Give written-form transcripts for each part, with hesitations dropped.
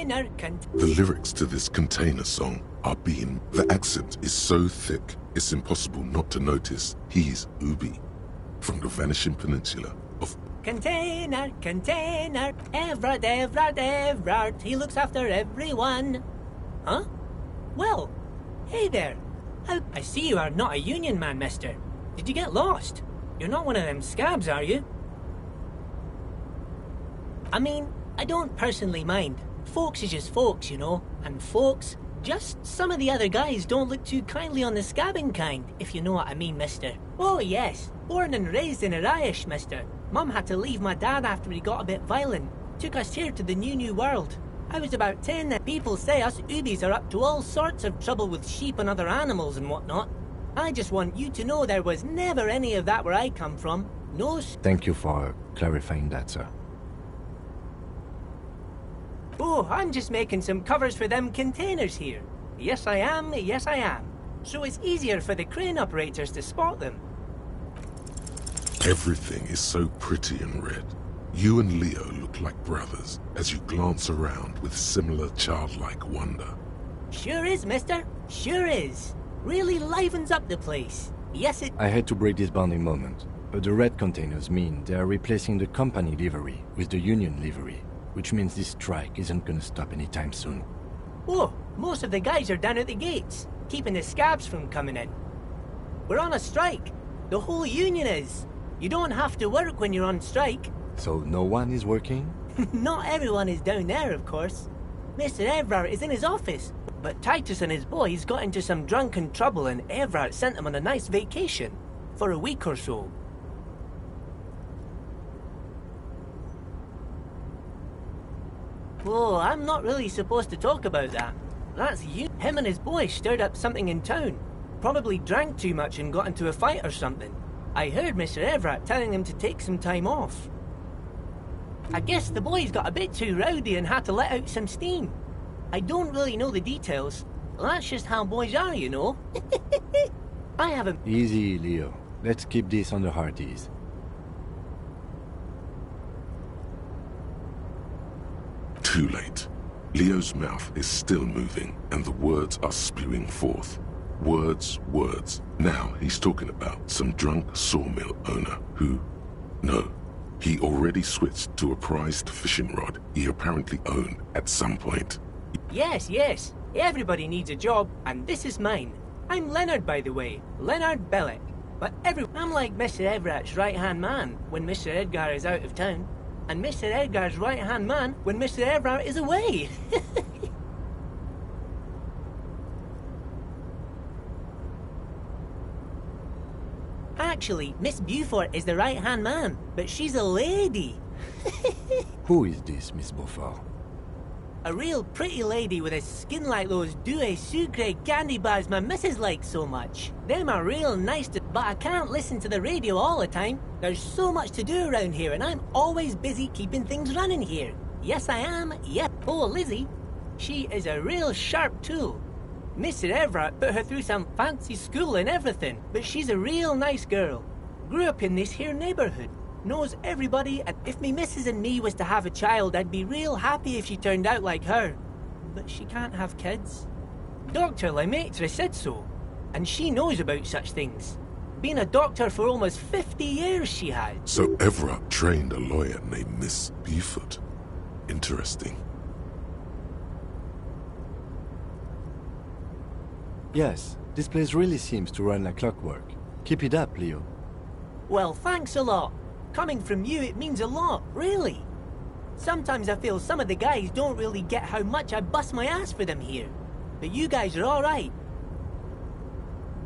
The lyrics to this container song are being. The accent is so thick, it's impossible not to notice he's Ubi, from the Vanishing Peninsula of. Container, Everard, he looks after everyone. Huh? Well, hey there. I see you are not a union man, mister. Did you get lost? You're not one of them scabs, are you? I mean, I don't personally mind. Folks is just folks, you know. And folks, just some of the other guys don't look too kindly on the scabbing kind, if you know what I mean, mister. Oh yes, born and raised in Irish, mister. Mum had to leave my dad after he got a bit violent. Took us here to the new world. I was about 10 then. People say us Ubis are up to all sorts of trouble with sheep and other animals and whatnot. I just want you to know there was never any of that where I come from. No. Thank you for clarifying that, sir. Oh, I'm just making some covers for them containers here. Yes I am, yes I am. So it's easier for the crane operators to spot them. Everything is so pretty and red. You and Leo look like brothers as you glance around with similar childlike wonder. Sure is, mister. Sure is. Really livens up the place. Yes, it... I hate to break this bonding moment, but the red containers mean they are replacing the company livery with the union livery, which means this strike isn't gonna stop anytime soon. Oh, most of the guys are down at the gates, keeping the scabs from coming in. We're on a strike. The whole union is. You don't have to work when you're on strike. So no one is working? Not everyone is down there, of course. Mr. Everard is in his office, but Titus and his boys got into some drunken trouble and Everard sent them on a nice vacation for a week or so. Oh, I'm not really supposed to talk about that. That's you. Him and his boys stirred up something in town. Probably drank too much and got into a fight or something. I heard Mr. Everett telling him to take some time off. I guess the boys got a bit too rowdy and had to let out some steam. I don't really know the details. That's just how boys are, you know. I haven't... Easy, Leo. Let's keep this on the hard ease. Too late. Leo's mouth is still moving and the words are spewing forth. Words, words. Now he's talking about some drunk sawmill owner who... No, he already switched to a prized fishing rod he apparently owned at some point. Yes, yes. Everybody needs a job, and this is mine. I'm Leonard, by the way. Leonard Bellick. But I'm like Mr. Everett's right-hand man when Mr. Edgar is out of town. And Mr. Edgar's right-hand man when Mr. Everett is away. Actually, Miss Beaufort is the right-hand man, but she's a lady. Who is this, Miss Beaufort? A real pretty lady with a skin like those Douai Sucre candy bars my missus likes so much. Them are real nice but I can't listen to the radio all the time. There's so much to do around here and I'm always busy keeping things running here. Yes I am, yep. Oh Lizzie, she is a real sharp tool. Mr. Everett put her through some fancy school and everything, but she's a real nice girl. Grew up in this here neighbourhood. Knows everybody, and if me missus and me was to have a child, I'd be real happy if she turned out like her. But she can't have kids. Dr. Lemaitre said so, and she knows about such things. Been a doctor for almost 50 years she had. So Everett trained a lawyer named Miss Beaufort. Interesting. Yes, this place really seems to run like clockwork. Keep it up, Leo. Well, thanks a lot. Coming from you, it means a lot, really. Sometimes I feel some of the guys don't really get how much I bust my ass for them here. But you guys are alright.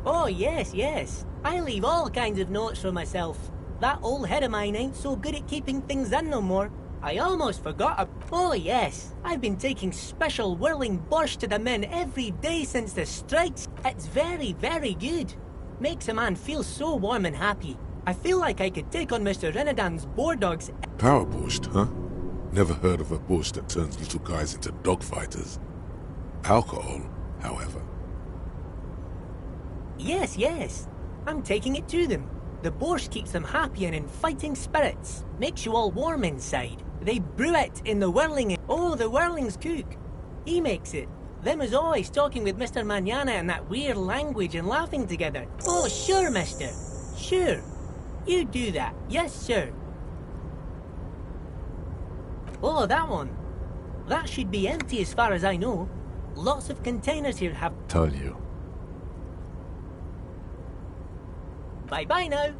Oh, yes, yes. I leave all kinds of notes for myself. That old head of mine ain't so good at keeping things in no more. I almost forgot. Oh, yes. I've been taking special whirling borscht to the men every day since the strikes. It's very, very good. Makes a man feel so warm and happy. I feel like I could take on Mr. Renadan's boar dogs. Power borscht, huh? Never heard of a borscht that turns little guys into dogfighters. Alcohol, however. Yes, yes. I'm taking it to them. The borscht keeps them happy and in fighting spirits. Makes you all warm inside. They brew it in the whirling. Oh, the whirlings cook. He makes it. Them was always talking with Mr. Manana in that weird language and laughing together. Oh, sure, mister. Sure. You do that. Yes, sir. Oh, that one. That should be empty as far as I know. Lots of containers here have... Told you. Bye-bye now.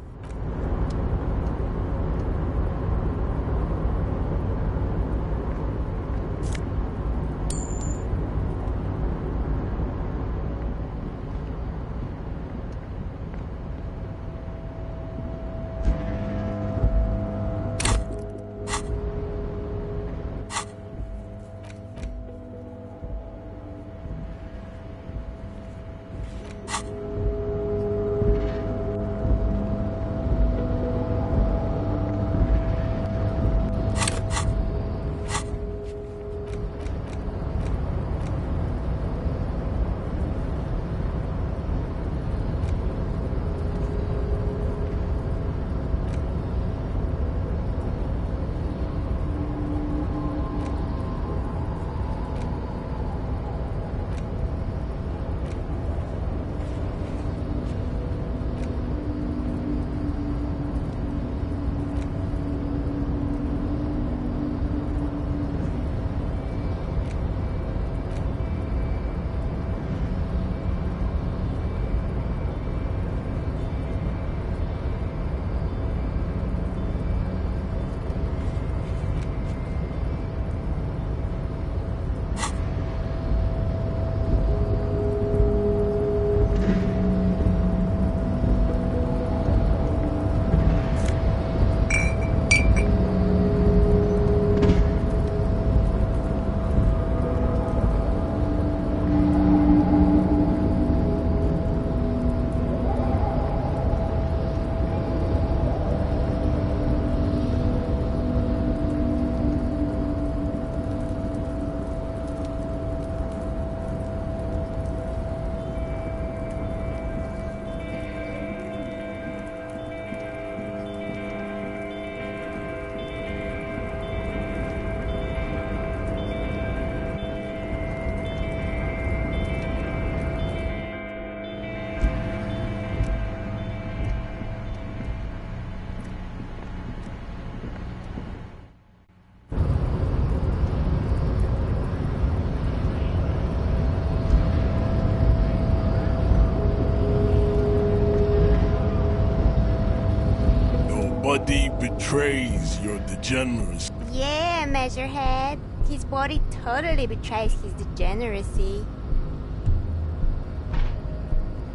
Body betrays your degeneracy. Yeah, Measurehead. His body totally betrays his degeneracy.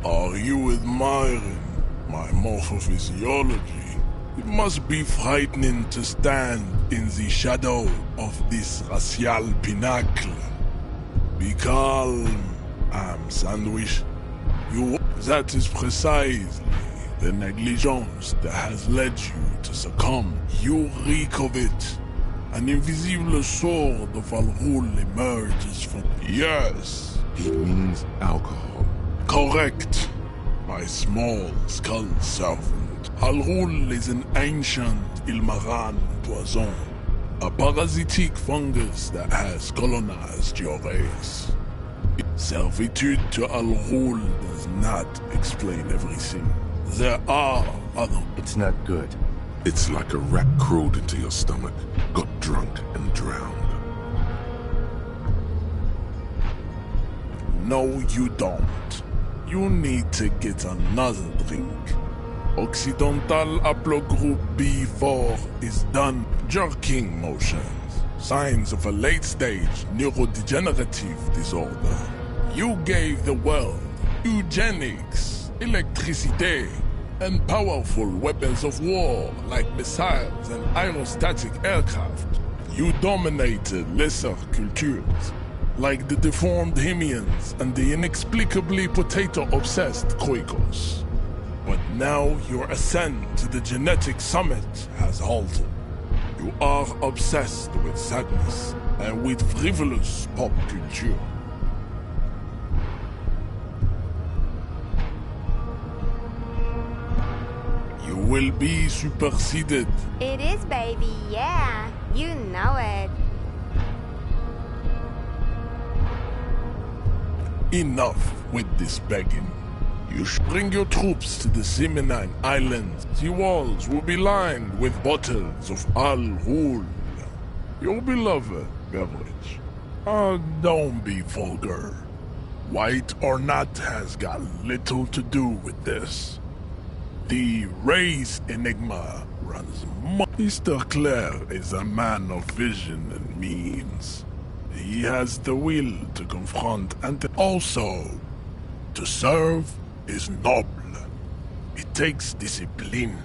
Are you admiring my morphophysiology? It must be frightening to stand in the shadow of this racial pinnacle. Be calm, I'm sandwich. That is precisely the negligence that has led you to succumb. You reek of it. An invisible sword of Al Ghul emerges from... Yes. He means alcohol. Correct. My small skull servant. Al Ghul is an ancient Ilmaran poison. A parasitic fungus that has colonized your race. Servitude to Al Ghul does not explain everything. There are other... It's not good. It's like a rat crawled into your stomach, got drunk and drowned. No, you don't. You need to get another drink. Occidental haplogroup B4 is done. Jerking motions. Signs of a late-stage neurodegenerative disorder. You gave the world eugenics, electricity, and powerful weapons of war like missiles and aerostatic aircraft. You dominated lesser cultures, like the deformed Hemians and the inexplicably potato-obsessed Khoikos. But now your ascent to the genetic summit has halted. You are obsessed with sadness and with frivolous pop culture. You will be superseded. It is, baby, yeah. You know it. Enough with this begging. You should bring your troops to the Simonine Islands. The walls will be lined with bottles of Al-Ghul, your beloved beverage. Don't be vulgar. White or not has got little to do with this. The race enigma runs Mr. Claire is a man of vision and means. He has the will to confront and also to serve is noble. It takes discipline.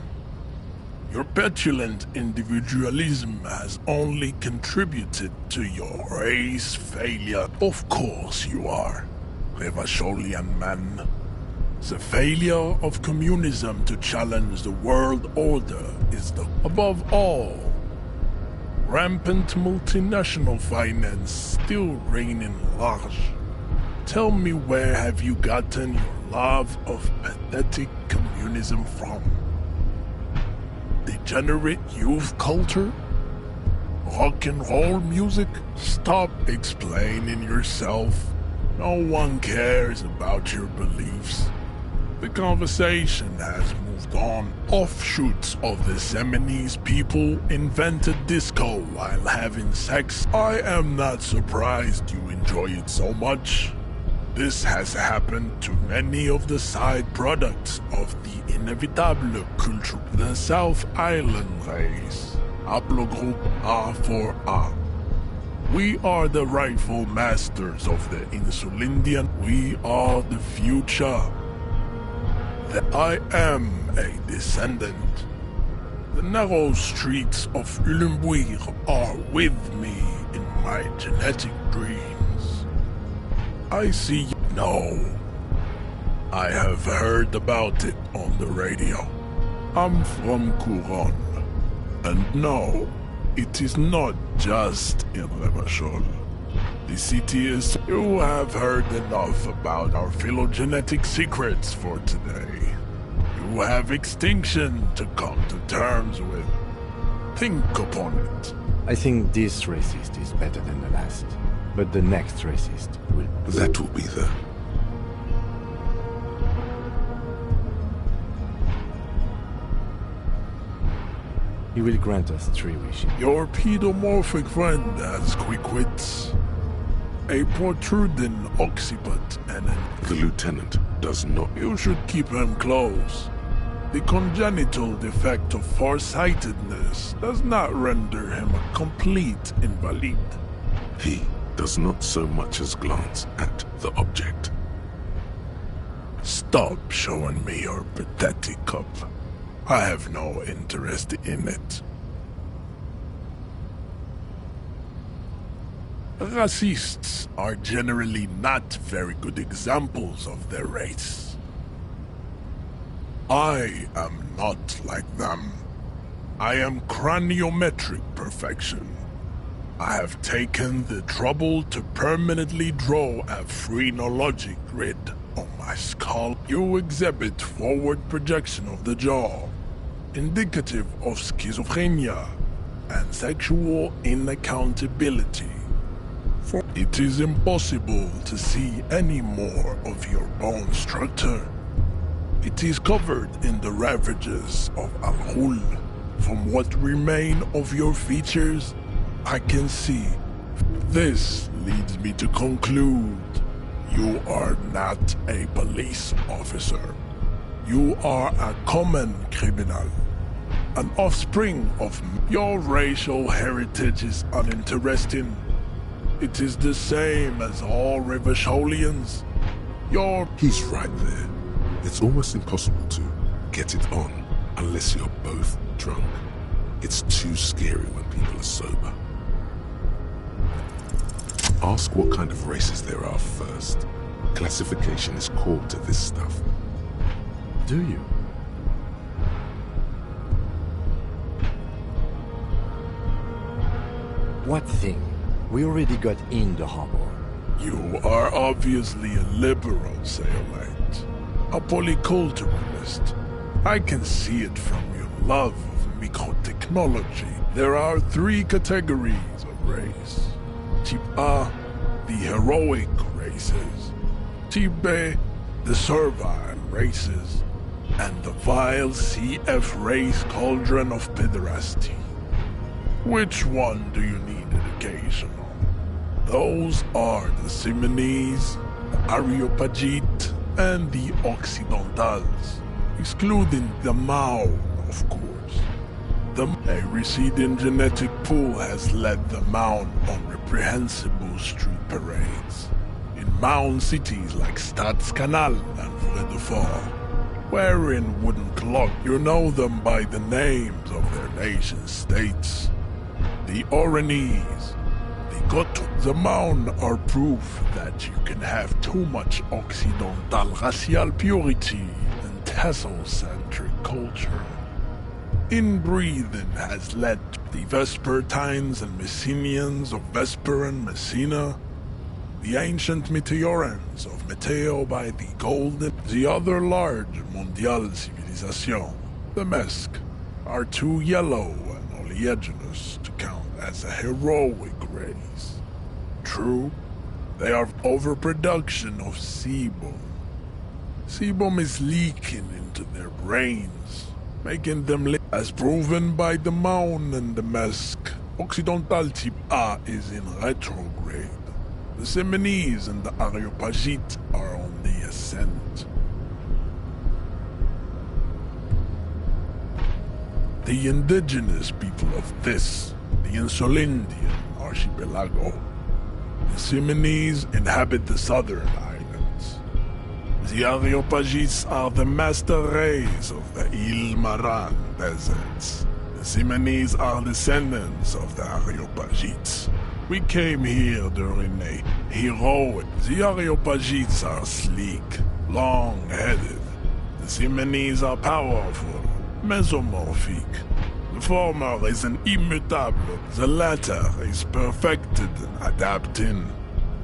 Your petulant individualism has only contributed to your race failure. Of course you are, Revacholian man. The failure of communism to challenge the world order is the above all. Rampant multinational finance still reigning large. Tell me, where have you gotten your love of pathetic communism from? Degenerate youth culture? Rock and roll music? Stop explaining yourself. No one cares about your beliefs. The conversation has moved on. Offshoots of the Seminese people invented disco while having sex. I am not surprised you enjoy it so much. This has happened to many of the side products of the inevitable culture. The South Island race, haplogroup A4A. We are the rightful masters of the Insulindian. We are the future. I am a descendant. The narrow streets of Elysium are with me in my genetic dreams. I see you. No. I have heard about it on the radio. I'm from Couronne. And no, it is not just in Revachol. The city is... You have heard enough about our phylogenetic secrets for today. You have extinction to come to terms with. Think upon it. I think this racist is better than the last. But the next racist will... That will be the... He will grant us 3 wishes. Your pedomorphic friend has quick wits. A protruding occiput and The lieutenant does not... You should keep him close. The congenital defect of farsightedness does not render him a complete invalid. He does not so much as glance at the object. Stop showing me your pathetic cup. I have no interest in it. Racists are generally not very good examples of their race. I am not like them. I am craniometric perfection. I have taken the trouble to permanently draw a phrenologic grid on my skull. You exhibit forward projection of the jaw, indicative of schizophrenia and sexual inaccountability. For it is impossible to see any more of your bone structure. It is covered in the ravages of Al-Ghul. From what remain of your features, I can see. This leads me to conclude you are not a police officer. You are a common criminal. An offspring of your racial heritage is uninteresting. It is the same as all Revacholians. He's right there. It's almost impossible to get it on unless you're both drunk. It's too scary when people are sober. Ask what kind of races there are first. Classification is core to this stuff. Do you? What thing? We already got in the harbor. You are obviously a liberal, Sailite. A polyculturalist. I can see it from your love of microtechnology. There are 3 categories of race. Type A, the heroic races. Tibe, the servile races, and the vile CF race cauldron of pederasty. Which one do you need education on? Those are the Simonese, the Areopagite, and the Occidentals, excluding the Maon, of course. A receding genetic pool has led the Maon on reprehensible street parades in Maon cities like Stadskanal and Vredefort, wearing wooden clogs. You know them by the names of their nation-states. The Oranese, the Goto, the Maon are proof that you can have too much Occidental racial purity and Tassocentric culture. Inbreathing has led the Vespertines and Messenians of Vesper and Messina, the ancient Meteorans of Meteo by the Golden, the other large Mondial civilization, the Mesk, are too yellow and oleaginous to count as a heroic race. True, they are overproduction of sebum. Sebum is leaking into their brains, making them as proven by the Maon and the Mesk. Occidental type A is in retrograde. The Simonese and the Areopagite are on the ascent. The indigenous people of this, the Insulindian archipelago. The Simonese inhabit the southern islands. The Areopagites are the master race of the Ilmaran deserts. The Simonese are descendants of the Areopagites. We came here during a heroic. The Areopagites are sleek, long-headed. The Simonese are powerful, mesomorphic. The former is an immutable, the latter is perfected and adapting.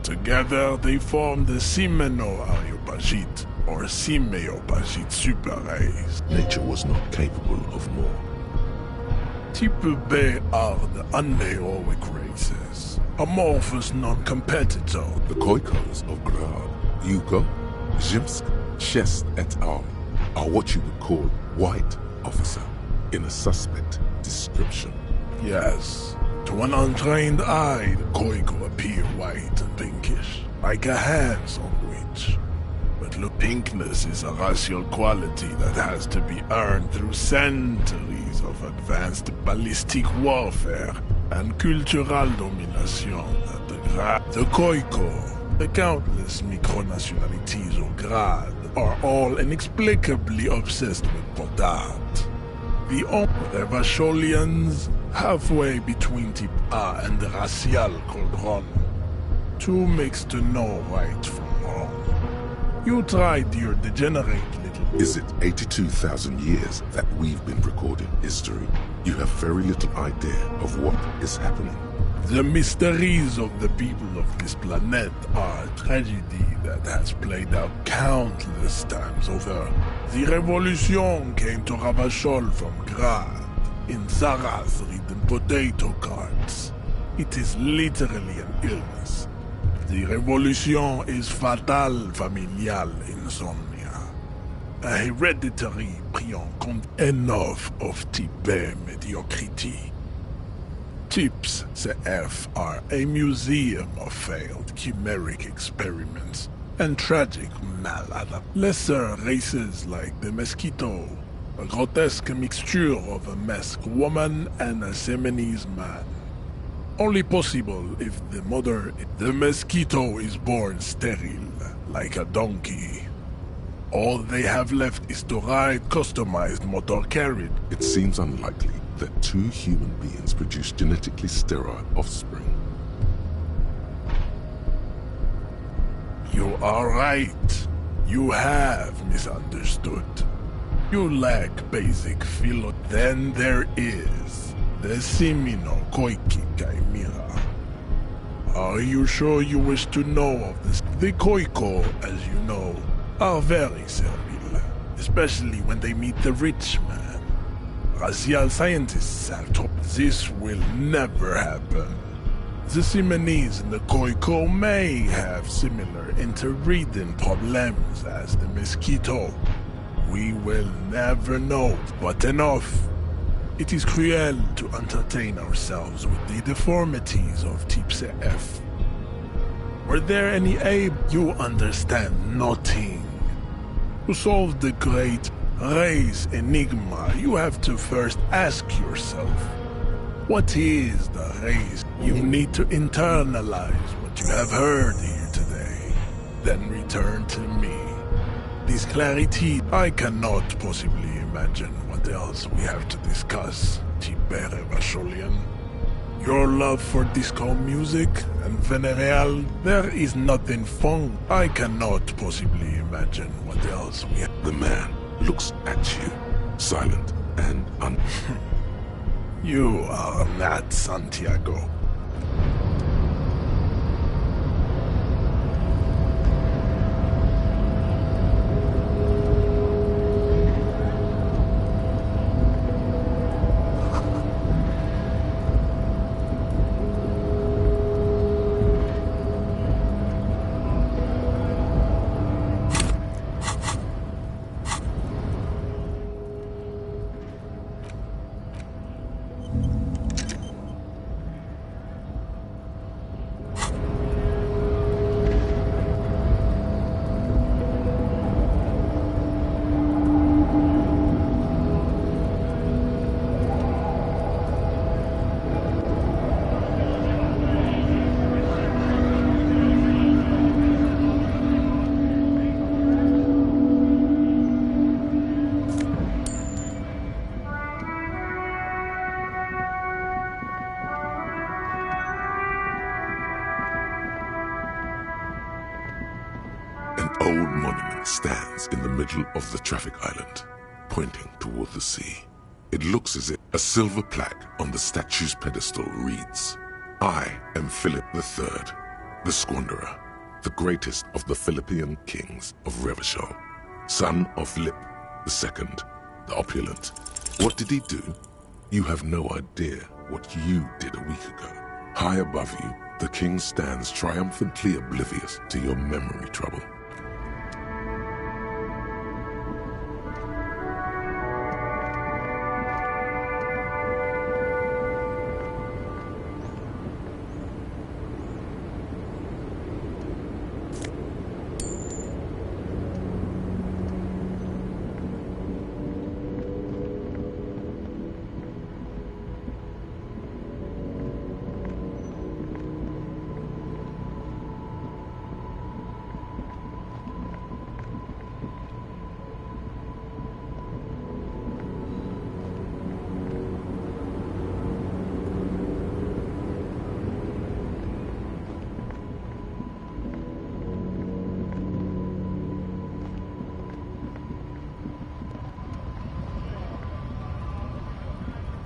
Together they form the Simeno-Areopagite, or Simeopagite super race. Nature was not capable of more. Type B are the unheroic races, amorphous non-competitor. The Khoikhos of Grad, Yugo, Zhimsk, Shest et al. Are what you would call white officer in a suspect description. Yes, to an untrained eye, the Khoiko appear white and pinkish, like a hand sandwich. But look, pinkness is a racial quality that has to be earned through centuries of advanced ballistic warfare and cultural domination at the Khoiko, the countless micronationalities of Grad, are all inexplicably obsessed with Podart. The Revacholians, halfway between Type A and the Racial Cauldron. Too mixed to know right from wrong. You tried your degenerate little... Is it 82,000 years that we've been recording history? You have very little idea of what is happening. The mysteries of the people of this planet are a tragedy that has played out countless times over. The revolution came to Ravachol from Grad, in Zara's ridden potato carts. It is literally an illness. The revolution is fatal familial insomnia. A hereditary prion. Enough of type mediocrity. Types CF are a museum of failed chimeric experiments and tragic maladaptations. Lesser races like the Mosquito, a grotesque mixture of a Mesk woman and a Simonese man. Only possible if the Mosquito is born sterile, like a donkey. All they have left is to ride customized motor carriage. It seems unlikely that two human beings produce genetically sterile offspring. You are right. You have misunderstood. You lack basic philo. Then there is the Simino Koiki Chimera. Are you sure you wish to know of this? The Khoiko, as you know, are very servile, especially when they meet the rich man. Racial scientists have told this will never happen. The Simonese and the Khoikhoi may have similar interbreeding problems as the mosquito. We will never know, but enough. It is cruel to entertain ourselves with the deformities of Type F. Were there any aid? You understand nothing. To solve the great race enigma, you have to first ask yourself, what is the race? You need to internalize what you have heard here today, then return to me. This clarity, I cannot possibly imagine what else we have to discuss, Tibere Vasholian. Your love for disco music and Venereal, there is nothing fun. I cannot possibly imagine what else we have. The man looks at you, silent and You are not Santiago. An old monument stands in the middle of the traffic island, pointing toward the sea. It looks as if a silver plaque on the statue's pedestal reads, I am Philip III, the Squanderer, the greatest of the Philippian kings of Revachol, son of Philip II, the opulent. What did he do? You have no idea what you did a week ago. High above you, the king stands triumphantly oblivious to your memory trouble.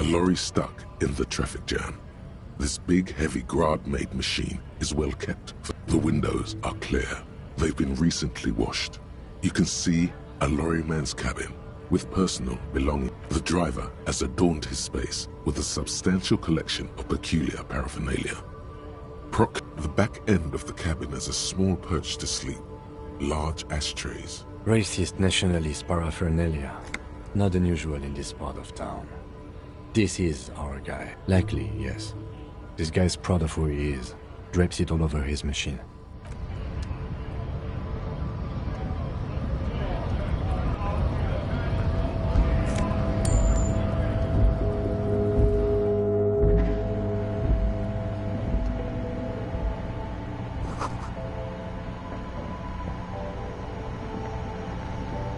A lorry stuck in the traffic jam. This big, heavy Grad-made machine is well kept. The windows are clear. They've been recently washed. You can see a lorryman's cabin with personal belongings. The driver has adorned his space with a substantial collection of peculiar paraphernalia. The back end of the cabin has a small perch to sleep, large ashtrays. Racist nationalist paraphernalia. Not unusual in this part of town. This is our guy. Likely, yes. This guy's proud of who he is. Drapes it all over his machine.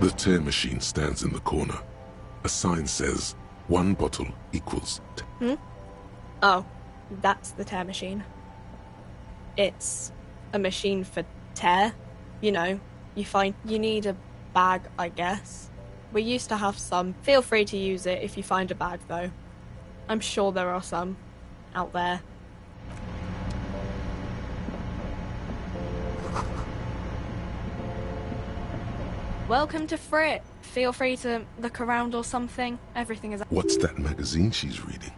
The tear machine stands in the corner. A sign says, 1 bottle equals... Oh, that's the tear machine. It's a machine for tear. You know, you need a bag, I guess. We used to have some. Feel free to use it if you find a bag, though. I'm sure there are some out there. Welcome to Frit. Feel free to look around or something. Everything is... What's that magazine she's reading?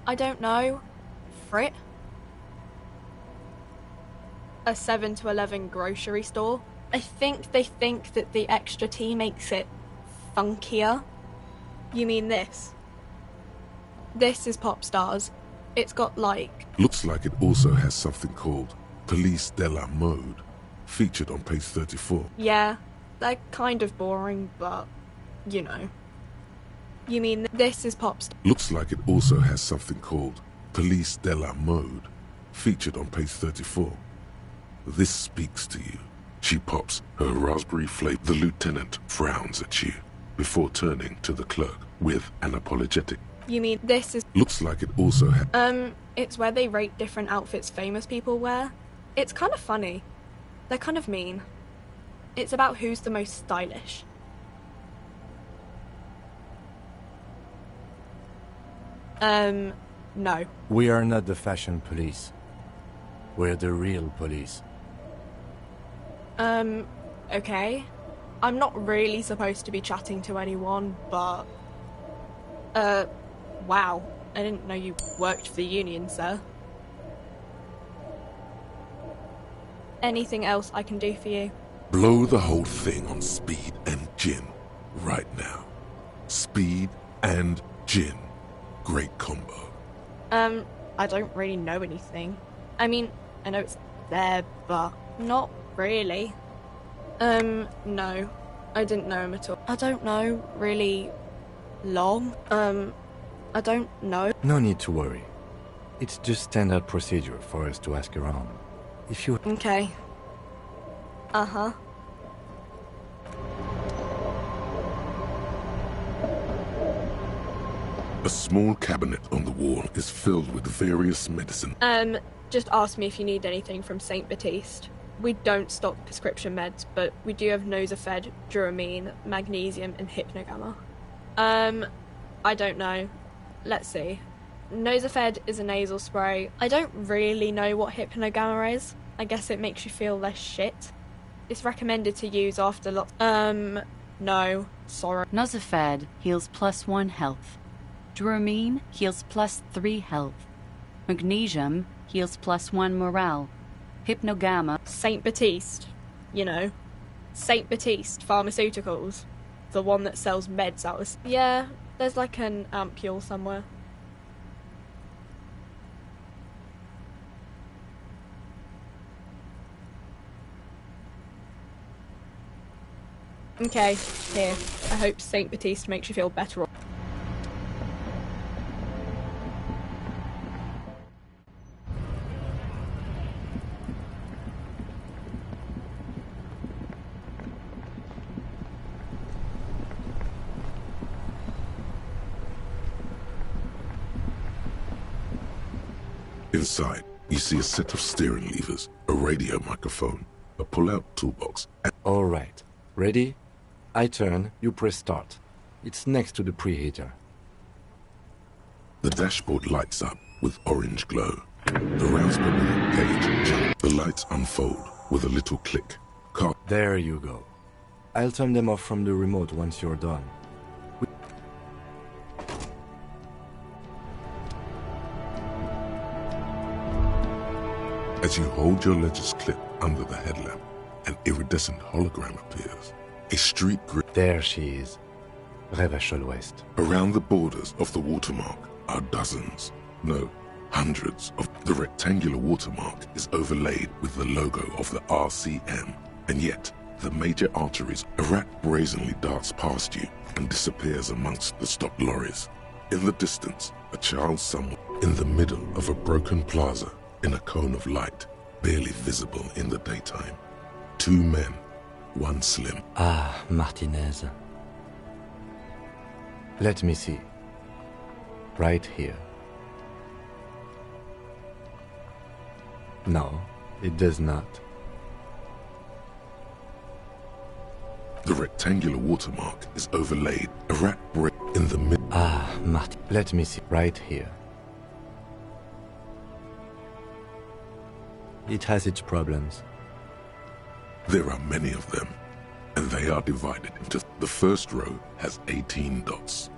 I don't know. Frit? a 7 to 11 grocery store. I think they think that the extra T makes it funkier. You mean this? This is Pop Stars. It's got like... Looks like it also has something called Police de la Mode, featured on page 34. Yeah, they're kind of boring, but, you know. You mean this is Pop Stars? Looks like it also has something called Police de la Mode, featured on page 34. This speaks to you. She pops her raspberry flavor. The lieutenant frowns at you before turning to the clerk with an apologetic. You mean this is... Looks like it also has... It's where they rate different outfits famous people wear. It's kind of funny. They're kind of mean. It's about who's the most stylish. No. We are not the fashion police. We're the real police. Okay. I'm not really supposed to be chatting to anyone, but... wow. I didn't know you worked for the union, sir. Anything else I can do for you? Blow the whole thing on speed and gin right now. Speed and gin. Great combo. I don't really know anything. I mean, I know it's there, but not really. No. I didn't know him at all. I don't know really long. I don't know. No need to worry. It's just standard procedure for us to ask around. If you... Okay. Uh-huh. A small cabinet on the wall is filled with various medicine. Just ask me if you need anything from St. Baptiste. We don't stock prescription meds, but we do have Nosafed, Duramine, Magnesium, and Hypnogamma. I don't know. Let's see. Nosafed is a nasal spray. I don't really know what Hypnogamma is. I guess it makes you feel less shit. It's recommended to use after no. Sorry. Nosafed heals +1 health. Duramine heals +3 health. Magnesium heals +1 morale. Hypnogamma... St. Baptiste. You know. St. Baptiste Pharmaceuticals. The one that sells meds out of... Yeah, there's like an ampule somewhere. Okay, here. I hope St. Baptiste makes you feel better. Inside, you see a set of steering levers, a radio microphone, a pull-out toolbox, and... All right. Ready? I turn, you press start. It's next to the preheater. The dashboard lights up with orange glow. The raspberry page jumps. The lights unfold with a little click. There you go. I'll turn them off from the remote once you're done. As you hold your ledger's clip under the headlamp, an iridescent hologram appears. A street grid. There she is. Revèche à l'ouest. Around the borders of the watermark are dozens, no, hundreds of... The rectangular watermark is overlaid with the logo of the RCM, and yet the major arteries. A rat brazenly darts past you and disappears amongst the stopped lorries. In the distance, a child somewhere in the middle of a broken plaza in a cone of light, barely visible in the daytime. Two men, one slim. Ah, Martinez. Let me see. Right here. No, it does not. The rectangular watermark is overlaid. A rat in the middle. Ah, Martin. Let me see. Right here. It has its problems. There are many of them, and they are divided into... The first row has 18 dots.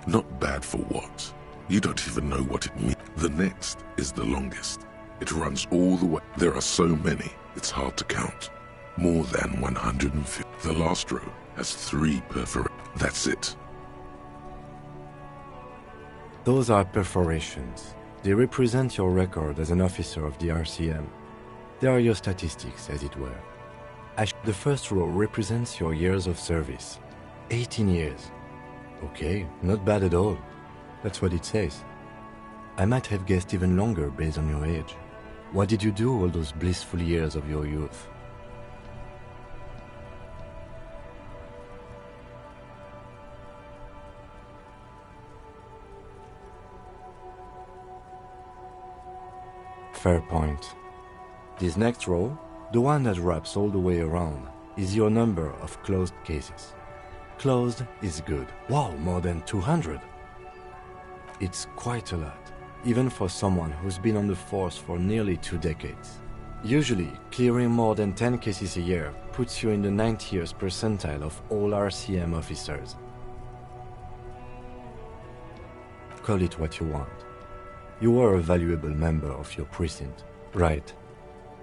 Not bad for what? You don't even know what it means. The next is the longest. It runs all the way. There are so many, It's hard to count. More than 150. The last row has 3 perforations. That's it. Those are perforations. They represent your record as an officer of the RCM. They are your statistics, as it were. The first row represents your years of service. 18 years. Okay, not bad at all. That's what it says. I might have guessed even longer based on your age. What did you do all those blissful years of your youth? Fair point. This next row, the one that wraps all the way around, is your number of closed cases. Closed is good. Wow, more than 200. It's quite a lot, even for someone who's been on the force for nearly 2 decades. Usually, clearing more than 10 cases a year puts you in the 90th percentile of all RCM officers. Call it what you want. You are a valuable member of your precinct. Right.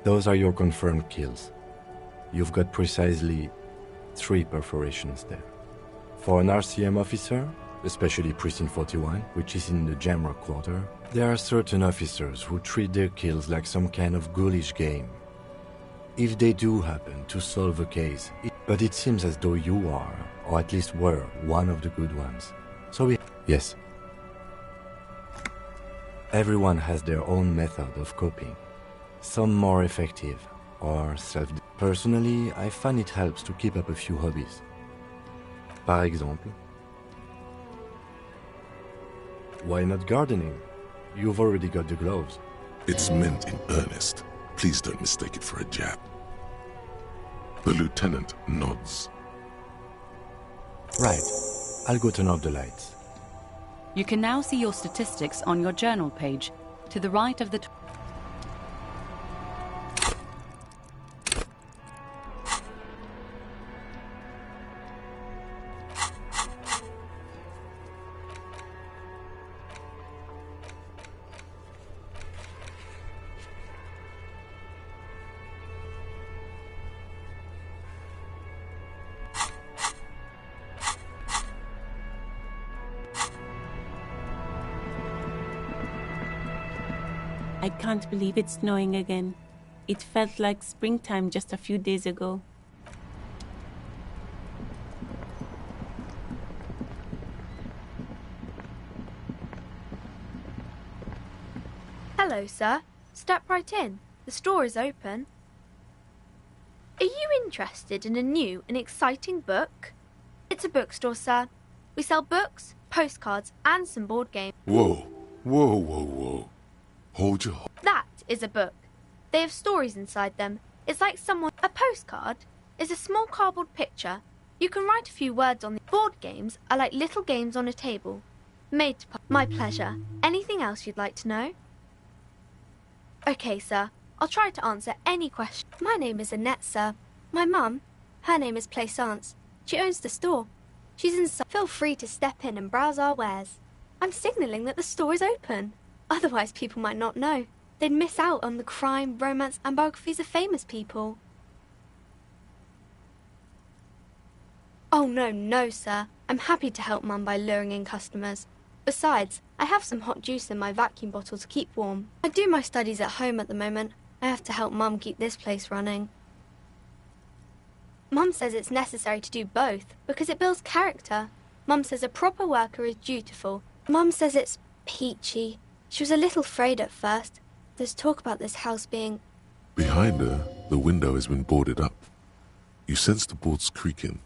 Those are your confirmed kills. You've got precisely 3 perforations there. For an RCM officer, especially Precinct 41, which is in the Jamrock Quarter, there are certain officers who treat their kills like some kind of ghoulish game. If they do happen to solve a case, but it seems as though you are, or at least were, one of the good ones. So yes. Everyone has their own method of coping. Some more effective, or Personally, I find it helps to keep up a few hobbies. Par exemple, why not gardening? You've already got the gloves. It's meant in earnest. Please don't mistake it for a jab. The lieutenant nods. Right. I'll go turn off the lights. You can now see your statistics on your journal page, to the right of the... I can't believe it's snowing again. It felt like springtime just a few days ago. Hello, sir. Step right in. The store is open. Are you interested in a new and exciting book? It's a bookstore, sir. We sell books, postcards, and some board games. Whoa, whoa, whoa, whoa. Hold your... That is a book. They have stories inside them. It's like someone... A postcard is a small cardboard picture. You can write a few words on the... Board games are like little games on a table. Made to... My pleasure. Anything else you'd like to know? Okay, sir. I'll try to answer any question. My name is Annette, sir. My mum, her name is Plaisance. She owns the store. She's inside. Feel free to step in and browse our wares. I'm signalling that the store is open. Otherwise, people might not know. They'd miss out on the crime, romance, and biographies of famous people. Oh, no, sir. I'm happy to help Mum by luring in customers. Besides, I have some hot juice in my vacuum bottle to keep warm. I do my studies at home at the moment. I have to help Mum keep this place running. Mum says it's necessary to do both because it builds character. Mum says a proper worker is dutiful. Mum says it's peachy. She was a little afraid at first. There's talk about this house being... Behind her, the window has been boarded up. You sense the boards creaking,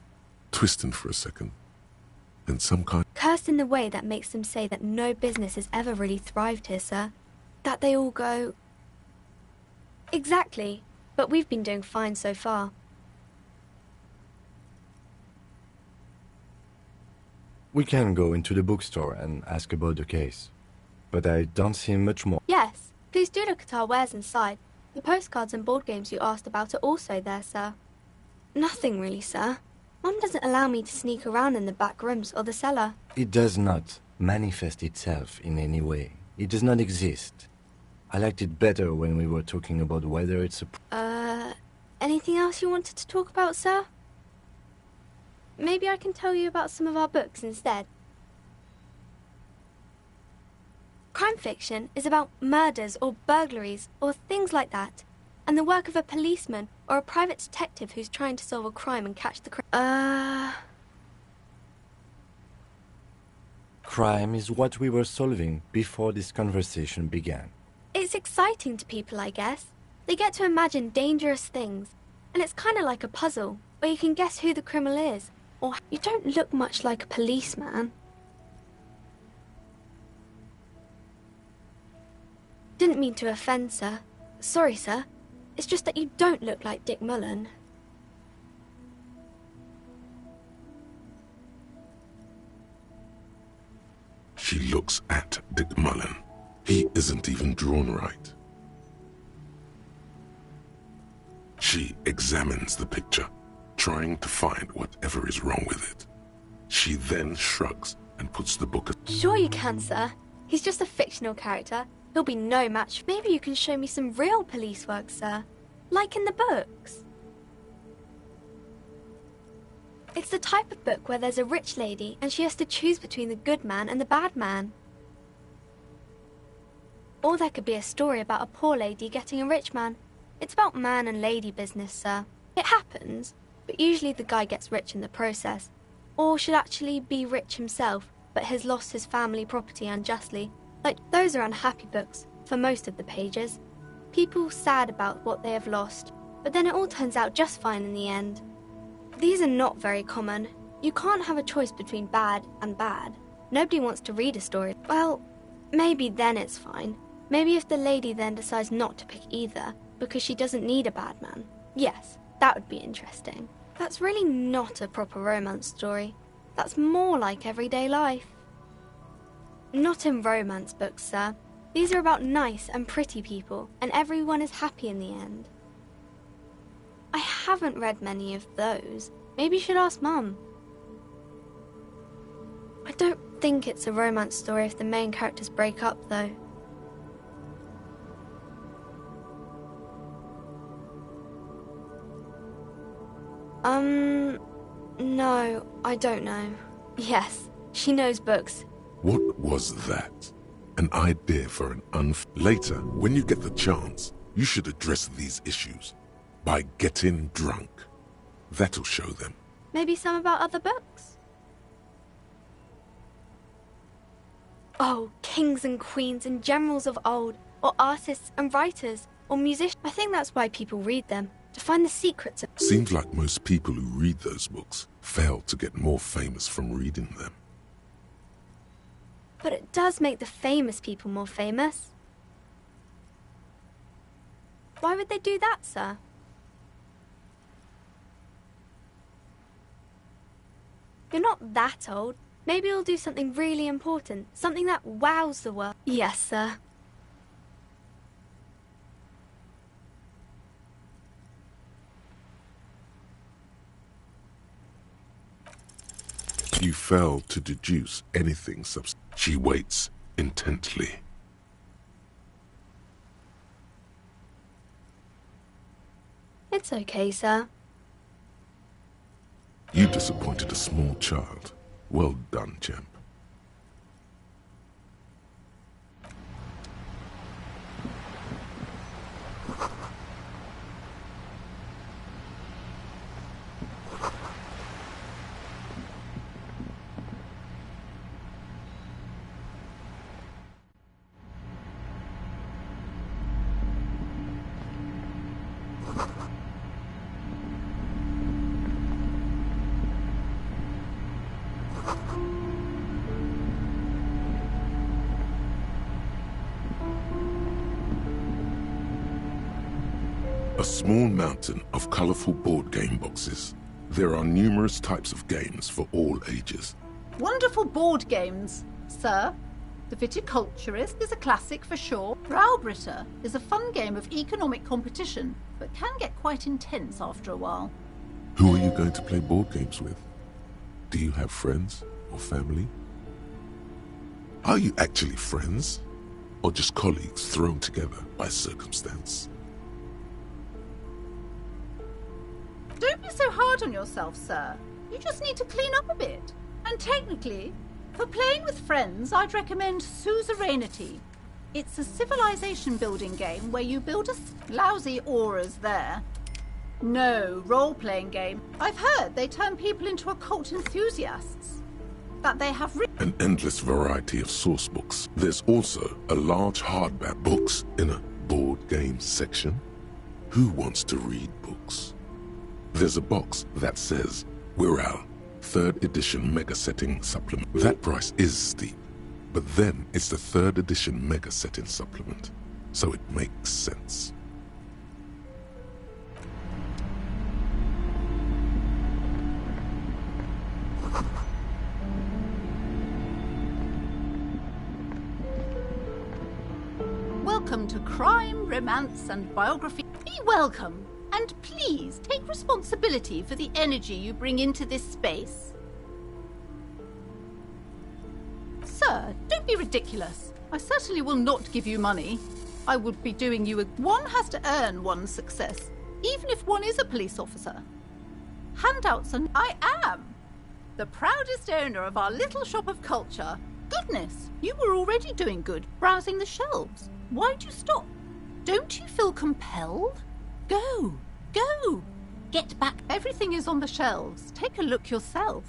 twisting for a second, and some kind... Cursed in the way that makes them say that no business has ever really thrived here, sir. That they all go... Exactly. But we've been doing fine so far. We can go into the bookstore and ask about the case. But I don't see much more. Yes, please do look at our wares inside. The postcards and board games you asked about are also there, sir. Nothing really, sir. Mum doesn't allow me to sneak around in the back rooms or the cellar. It does not manifest itself in any way. It does not exist. I liked it better when we were talking about whether it's a... Anything else you wanted to talk about, sir? Maybe I can tell you about some of our books instead. Crime fiction is about murders or burglaries or things like that, and the work of a policeman or a private detective who's trying to solve a crime and catch the Crime is what we were solving before this conversation began. It's exciting to people, I guess. They get to imagine dangerous things, and it's kind of like a puzzle, where you can guess who the criminal is, or you don't look much like a policeman. Didn't mean to offend, sir. Sorry, sir. It's just that you don't look like Dick Mullen. She looks at Dick Mullen. He isn't even drawn right. She examines the picture, trying to find whatever is wrong with it. She then shrugs and puts the book aside. Sure you can, sir. He's just a fictional character. He'll be no match. Maybe you can show me some real police work, sir. Like in the books. It's the type of book where there's a rich lady and she has to choose between the good man and the bad man. Or there could be a story about a poor lady getting a rich man. It's about man and lady business, sir. It happens, but usually the guy gets rich in the process. Or should actually be rich himself, but has lost his family property unjustly. Like, those are unhappy books, for most of the pages. People sad about what they have lost, but then it all turns out just fine in the end. These are not very common. You can't have a choice between bad and bad. Nobody wants to read a story. Well, maybe then it's fine. Maybe if the lady then decides not to pick either, because she doesn't need a bad man. Yes, that would be interesting. That's really not a proper romance story. That's more like everyday life. Not in romance books, sir. These are about nice and pretty people, and everyone is happy in the end. I haven't read many of those. Maybe you should ask Mum. I don't think it's a romance story if the main characters break up, though. No, I don't know. Yes, she knows books. What was that? An idea for an Later, when you get the chance, you should address these issues by getting drunk. That'll show them. Maybe some about other books? Oh, kings and queens and generals of old, or artists and writers, or musicians. I think that's why people read them, to find the secrets of... Seems like most people who read those books fail to get more famous from reading them. But it does make the famous people more famous. Why would they do that, sir? You're not that old. Maybe you'll do something really important. Something that wows the world. Yes, sir. You fail to deduce anything substantial. She waits intently. It's okay, sir. You disappointed a small child. Well done, champ. A small mountain of colorful board game boxes. There are numerous types of games for all ages. Wonderful board games, sir. The Viticulturist is a classic for sure. Braubritter is a fun game of economic competition, but can get quite intense after a while. Who are you going to play board games with? Do you have friends or family? Are you actually friends? Or just colleagues thrown together by circumstance? Don't be so hard on yourself, sir. You just need to clean up a bit. And technically, for playing with friends, I'd recommend Suzerainty. It's a civilization building game where you build lousy auras there. No, role-playing game. I've heard they turn people into occult enthusiasts. That they have an endless variety of source books. There's also a large hardback books in a board game section. Who wants to read books? There's a box that says Wirral 3rd edition mega setting supplement. That price is steep, but then it's the 3rd edition mega setting supplement, so it makes sense. Welcome to Crime, Romance and Biography. Be welcome, and please take responsibility for the energy you bring into this space. Sir, don't be ridiculous. I certainly will not give you money. I would be doing you a... One has to earn one's success, even if one is a police officer. Handouts and I am the proudest owner of our little shop of culture. Goodness, you were already doing good, browsing the shelves. Why'd you stop? Don't you feel compelled? Go! Go! Get back. Everything is on the shelves. Take a look yourself.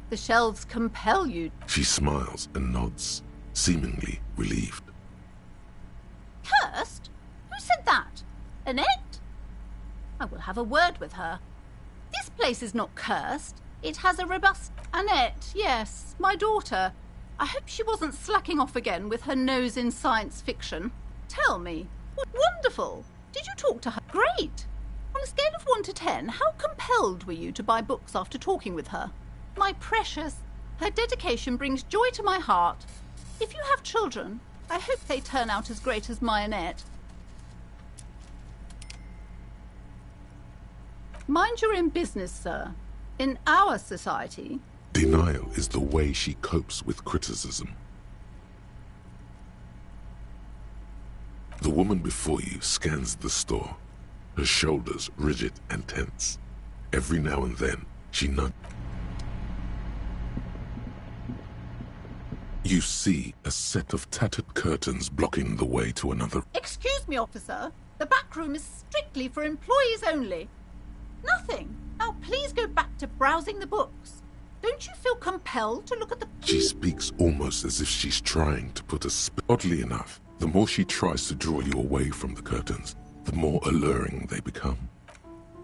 The shelves compel you. She smiles and nods, seemingly relieved. Cursed? Who said that? Annette? I will have a word with her. This place is not cursed. It has a robust... Annette, yes, my daughter. I hope she wasn't slacking off again with her nose in science fiction. Tell me, what wonderful! Did you talk to her? Great! On a scale of 1 to 10, how compelled were you to buy books after talking with her? My precious, her dedication brings joy to my heart. If you have children, I hope they turn out as great as my Annette. Mind your own business, sir. In our society... Denial is the way she copes with criticism. The woman before you scans the store, her shoulders rigid and tense. Every now and then, she nudges. You see a set of tattered curtains blocking the way to another. Excuse me, officer. The back room is strictly for employees only. Nothing. Now please go back to browsing the books. Don't you feel compelled to look at the... She speaks almost as if she's trying to put a spell. Oddly enough, the more she tries to draw you away from the curtains, the more alluring they become.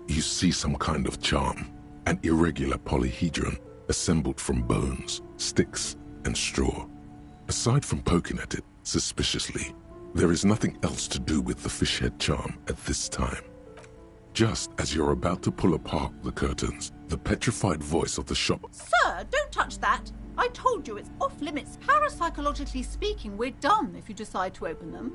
You see some kind of charm, an irregular polyhedron assembled from bones, sticks, and straw. Aside from poking at it suspiciously, there is nothing else to do with the fishhead charm at this time. Just as you're about to pull apart the curtains, the petrified voice of the shop... Sir, don't touch that! I told you it's off-limits. Parapsychologically speaking, we're done if you decide to open them.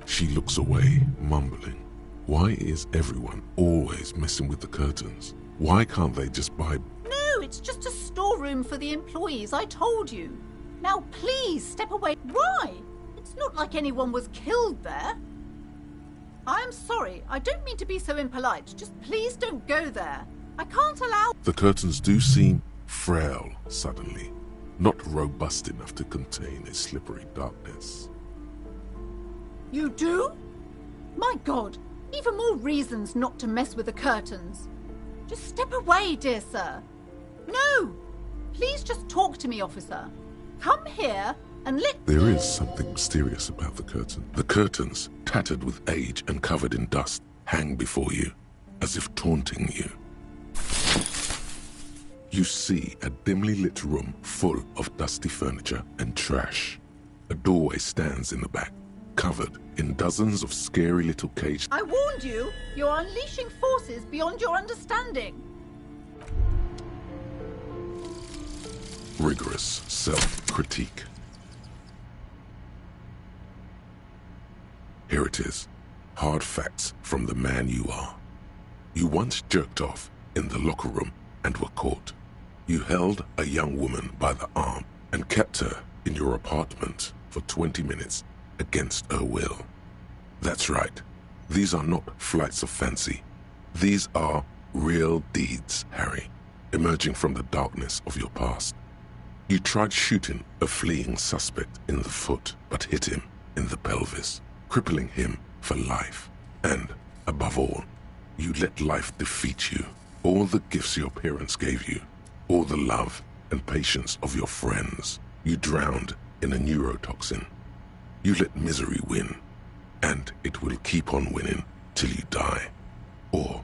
She looks away, mumbling. Why is everyone always messing with the curtains? Why can't they just buy... No, it's just a storeroom for the employees, I told you. Now please, step away. Why? It's not like anyone was killed there. I'm sorry, I don't mean to be so impolite. Just please don't go there. I can't allow... The curtains do seem frail suddenly, not robust enough to contain a slippery darkness. You do? My God, even more reasons not to mess with the curtains. Just step away, dear sir. No! Please just talk to me, officer. Come here and let... There is something mysterious about the curtain. The curtains, tattered with age and covered in dust, hang before you, as if taunting you. You see a dimly lit room full of dusty furniture and trash. A doorway stands in the back, covered in dozens of scary little cages. I warned you! You're unleashing forces beyond your understanding! Rigorous self-critique. Here it is. Hard facts from the man you are. You once jerked off in the locker room and were caught. You held a young woman by the arm and kept her in your apartment for 20 minutes against her will. That's right. These are not flights of fancy. These are Real deeds, Harry, emerging from the darkness of your past. You tried shooting a fleeing suspect in the foot, but hit him in the pelvis, crippling him for life. And, above all, you let life defeat you. All the gifts your parents gave you, all the love and patience of your friends, you drowned in a neurotoxin. You let misery win, and it will keep on winning till you die. Or...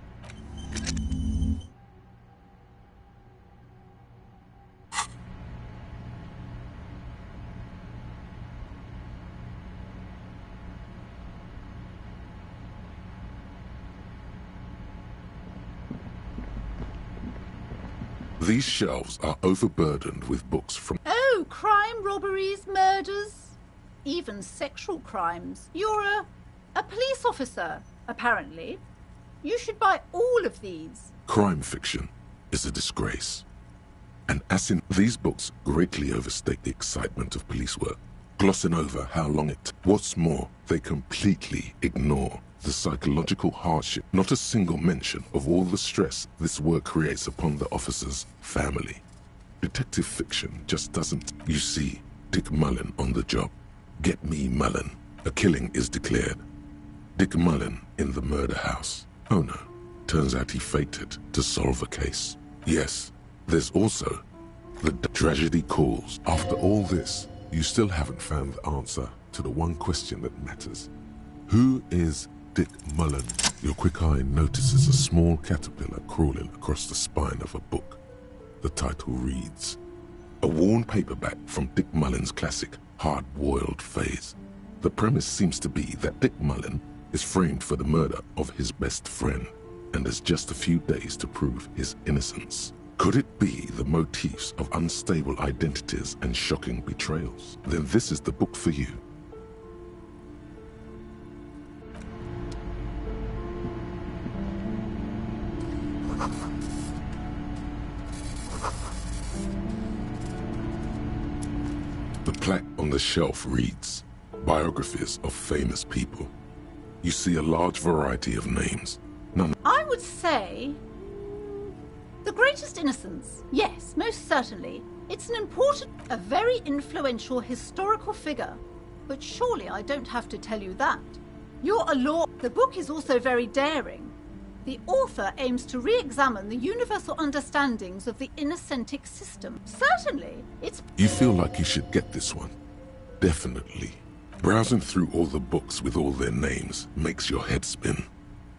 These shelves are overburdened with books from... Oh, crime, robberies, murders, even sexual crimes. You're a police officer, apparently. You should buy all of these. Crime fiction is a disgrace. And as in, these books greatly overstate the excitement of police work, glossing over how long it... What's more, they completely ignore the psychological hardship, not a single mention of all the stress this work creates upon the officer's family. Detective fiction just doesn't. You see Dick Mullen on the job. Get me Mullen. A killing is declared. Dick Mullen in the murder house. Oh no, turns out he faked it to solve a case. Yes, there's also the tragedy calls. After all this, you still haven't found the answer to the one question that matters. Who is Dick Mullen? Your quick eye notices a small caterpillar crawling across the spine of a book. The title reads, a worn paperback from Dick Mullen's classic Hard-Boiled Phase. The premise seems to be that Dick Mullen is framed for the murder of his best friend and has just a few days to prove his innocence. Could it be the motifs of unstable identities and shocking betrayals? Then this is the book for you. The plaque on the shelf reads, Biographies of Famous People. You see a large variety of names. None... I would say... The Greatest Innocence. Yes, most certainly. It's an important, a very influential historical figure. But surely I don't have to tell you that. You're a law... The book is also very daring. The author aims to re-examine the universal understandings of the Innocentic system. Certainly, it's... You feel like you should get this one. Definitely. Browsing through all the books with all their names makes your head spin.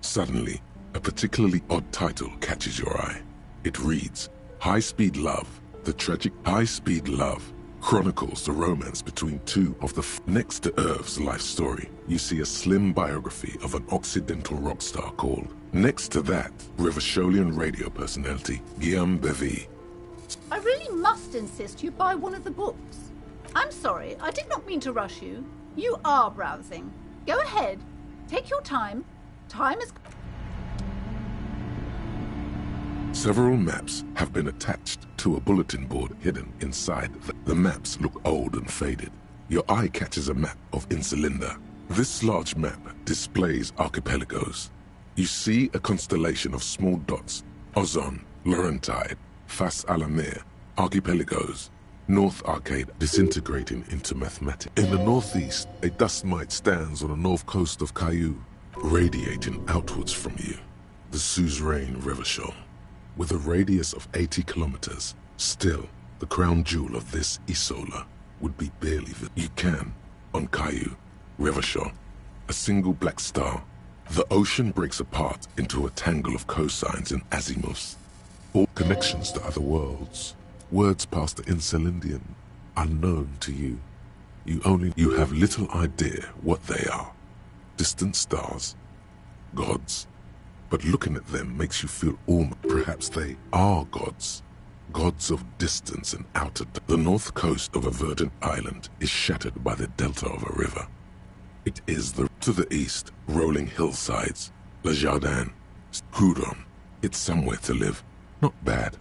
Suddenly, a particularly odd title catches your eye. It reads, High-Speed Love, the tragic High-Speed Love chronicles the romance between two of the... Next to Irv's life story, you see a slim biography of an Occidental rock star called... Next to that, Revacholian radio personality Guillaume Bevy. I really must insist you buy one of the books. I'm sorry, I did not mean to rush you. You are browsing. Go ahead. Take your time. Time is... Several maps have been attached to a bulletin board hidden inside. The maps look old and faded. Your eye catches a map of Insulinda. This large map displays archipelagos. You see a constellation of small dots, Ozon, Laurentide, Fas Alamir, archipelagos, North Arcade disintegrating into mathematics. In the northeast, a dust mite stands on the north coast of Caillou, radiating outwards from you. The suzerain Revachol, with a radius of 80 kilometers. Still, the crown jewel of this Isola would be barely visible. You can, on Caillou, Revachol, a single black star. The ocean breaks apart into a tangle of cosines and azimuths. All connections to other worlds. Words past the Insulindian, unknown to you. You have little idea what they are. Distant stars. Gods. But looking at them makes you feel perhaps they are gods. Gods of distance and outer... The north coast of a verdant island is shattered by the delta of a river. It is to the east, rolling hillsides, Le Jardin, Coudon. It's somewhere to live. Not bad.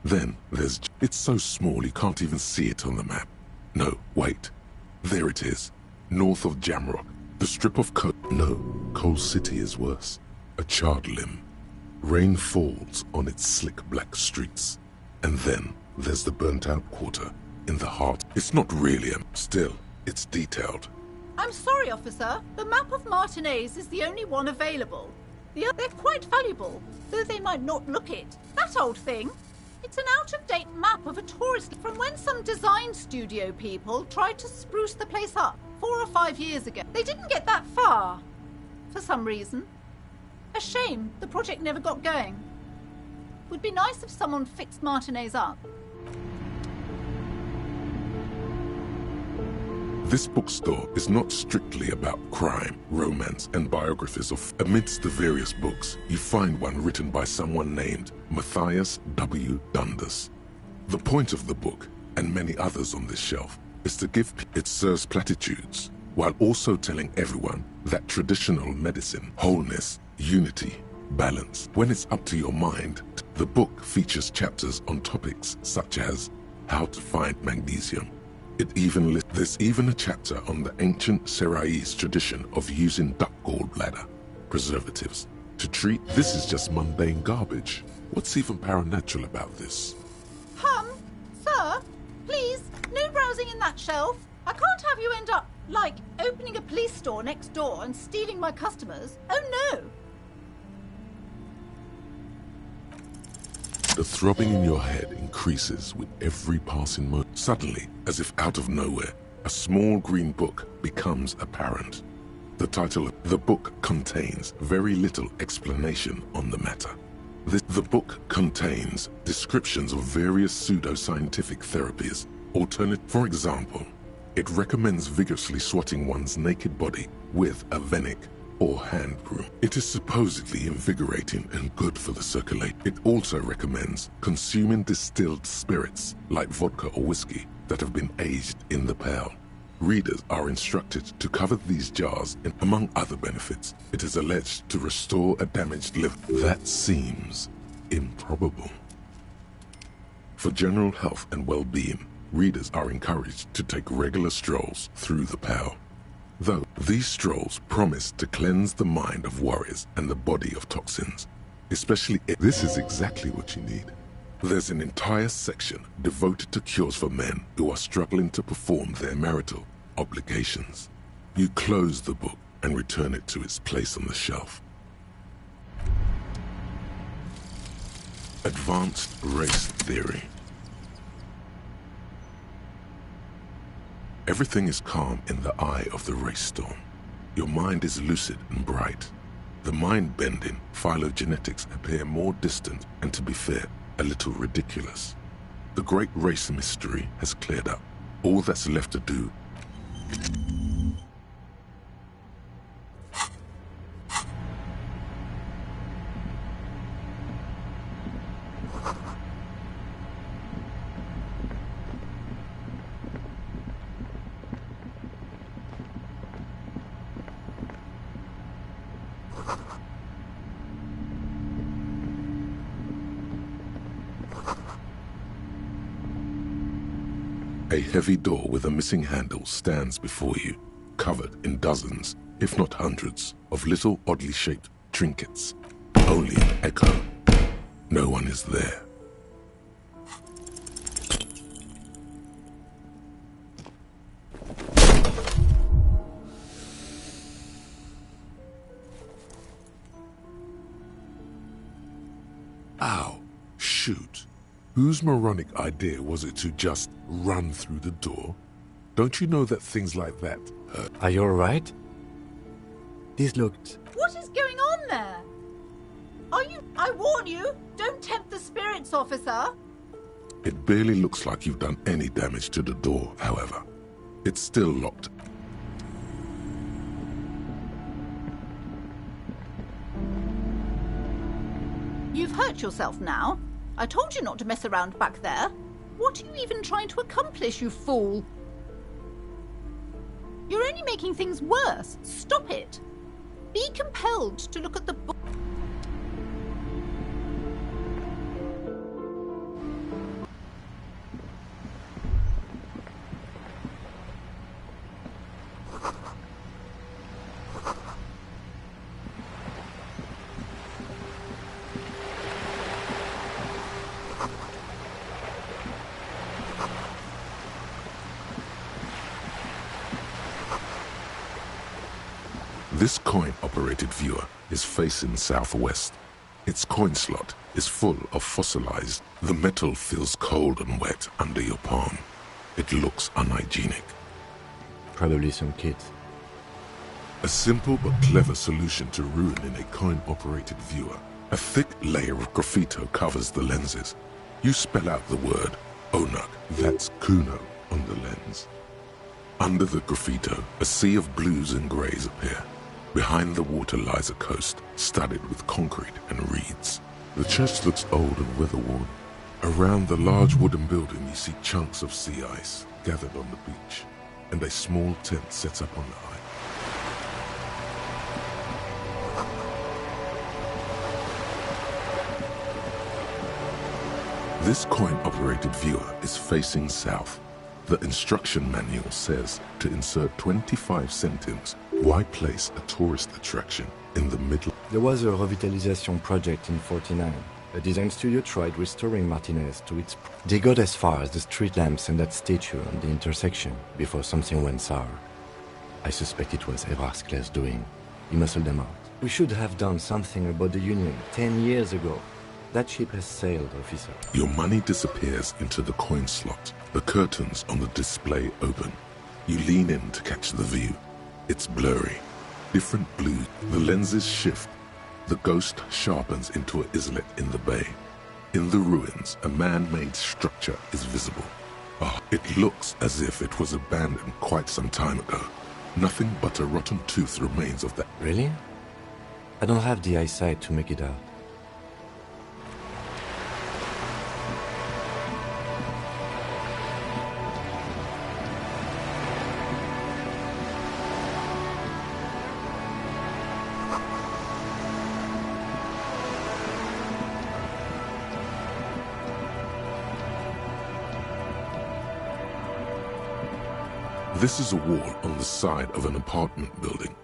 Then there's... It's so small you can't even see it on the map. No, wait. There it is. North of Jamrock. The strip of coal... No, Coal City is worse. A charred limb. Rain falls on its slick black streets. And then there's the burnt-out quarter in the heart. It's not really still, it's detailed. I'm sorry, officer. The map of Martinez is the only one available. They're quite valuable, though they might not look it. That old thing. It's an out-of-date map of a tourist from when some design studio people tried to spruce the place up 4 or 5 years ago. They didn't get that far, for some reason. A shame the project never got going. Would be nice if someone fixed Martinez up. This bookstore is not strictly about crime, romance, and biographies of. Amidst the various books, you find one written by someone named Matthias W. Dundas. The point of the book, and many others on this shelf, is to give it serves platitudes, while also telling everyone that traditional medicine, wholeness, unity, balance. When it's up to your mind, the book features chapters on topics such as how to find magnesium. There's even a chapter on the ancient Seraïs tradition of using duck gallbladder preservatives to treat. This is just mundane garbage. What's even paranatural about this? Sir, please, no browsing in that shelf. I can't have you end up, like, opening a police store next door and stealing my customers. Oh no! The throbbing in your head increases with every passing moment. Suddenly, as if out of nowhere, a small green book becomes apparent. The title of the book contains very little explanation on the matter. The book contains descriptions of various pseudoscientific therapies. For example, it recommends vigorously swatting one's naked body with a venik or hand broom. It is supposedly invigorating and good for the circulation. It also recommends consuming distilled spirits like vodka or whiskey that have been aged in the pail. Readers are instructed to cover these jars and, among other benefits, it is alleged to restore a damaged liver. That seems improbable. For general health and well-being, readers are encouraged to take regular strolls through the pail. Though these strolls promise to cleanse the mind of worries and the body of toxins, especially if this is exactly what you need. There's an entire section devoted to cures for men who are struggling to perform their marital obligations. You close the book and return it to its place on the shelf. Advanced Race Theory. Everything is calm in the eye of the race storm. Your mind is lucid and bright. The mind-bending phylogenetics appear more distant and, to be fair, a little ridiculous. The great race mystery has cleared up. All that's left to do A heavy door with a missing handle stands before you, covered in dozens, if not hundreds, of little oddly shaped trinkets. Only an echo. No one is there. Ow. Shoot. Whose moronic idea was it to just run through the door? Don't you know that things like that hurt? Are you alright? This looked... What is going on there? Are you... I warn you, don't tempt the spirits, officer. It barely looks like you've done any damage to the door, however. It's still locked. You've hurt yourself now. I told you not to mess around back there. What are you even trying to accomplish, you fool? You're only making things worse. Stop it. Be compelled to look at the book. This coin-operated viewer is facing southwest. Its coin slot is full of fossilized. The metal feels cold and wet under your palm. It looks unhygienic. Probably some kids. A simple but clever solution to ruining a coin-operated viewer. A thick layer of graffito covers the lenses. You spell out the word Onuk, that's Kuno, on the lens. Under the graffito, a sea of blues and greys appear. Behind the water lies a coast, studded with concrete and reeds. The church looks old and weather-worn. Around the large wooden building you see chunks of sea ice gathered on the beach, and a small tent set up on the island. This coin-operated viewer is facing south. The instruction manual says to insert 25 centimes. Why place a tourist attraction in the middle? There was a revitalization project in 49. A design studio tried restoring Martinez to its... They got as far as the street lamps and that statue on the intersection before something went sour. I suspect it was Evrard Skle's doing. He muscled them out. We should have done something about the Union 10 years ago. That ship has sailed, officer. Your money disappears into the coin slot. The curtains on the display open. You lean in to catch the view. It's blurry. Different blue. The lenses shift. The ghost sharpens into an islet in the bay. In the ruins, a man-made structure is visible. It looks as if it was abandoned quite some time ago. Nothing but a rotten tooth remains of that. Really? I don't have the eyesight to make it out. This is a wall on the side of an apartment building.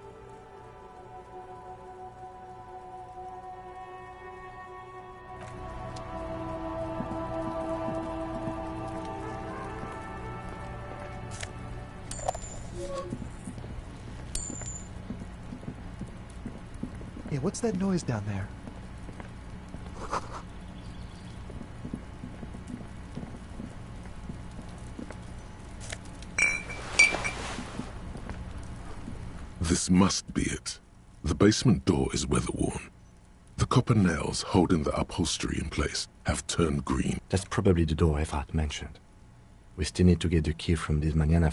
Hey, what's that noise down there? This must be it. The basement door is weather-worn. The copper nails holding the upholstery in place have turned green. That's probably the door Evrard mentioned. We still need to get the key from this manana.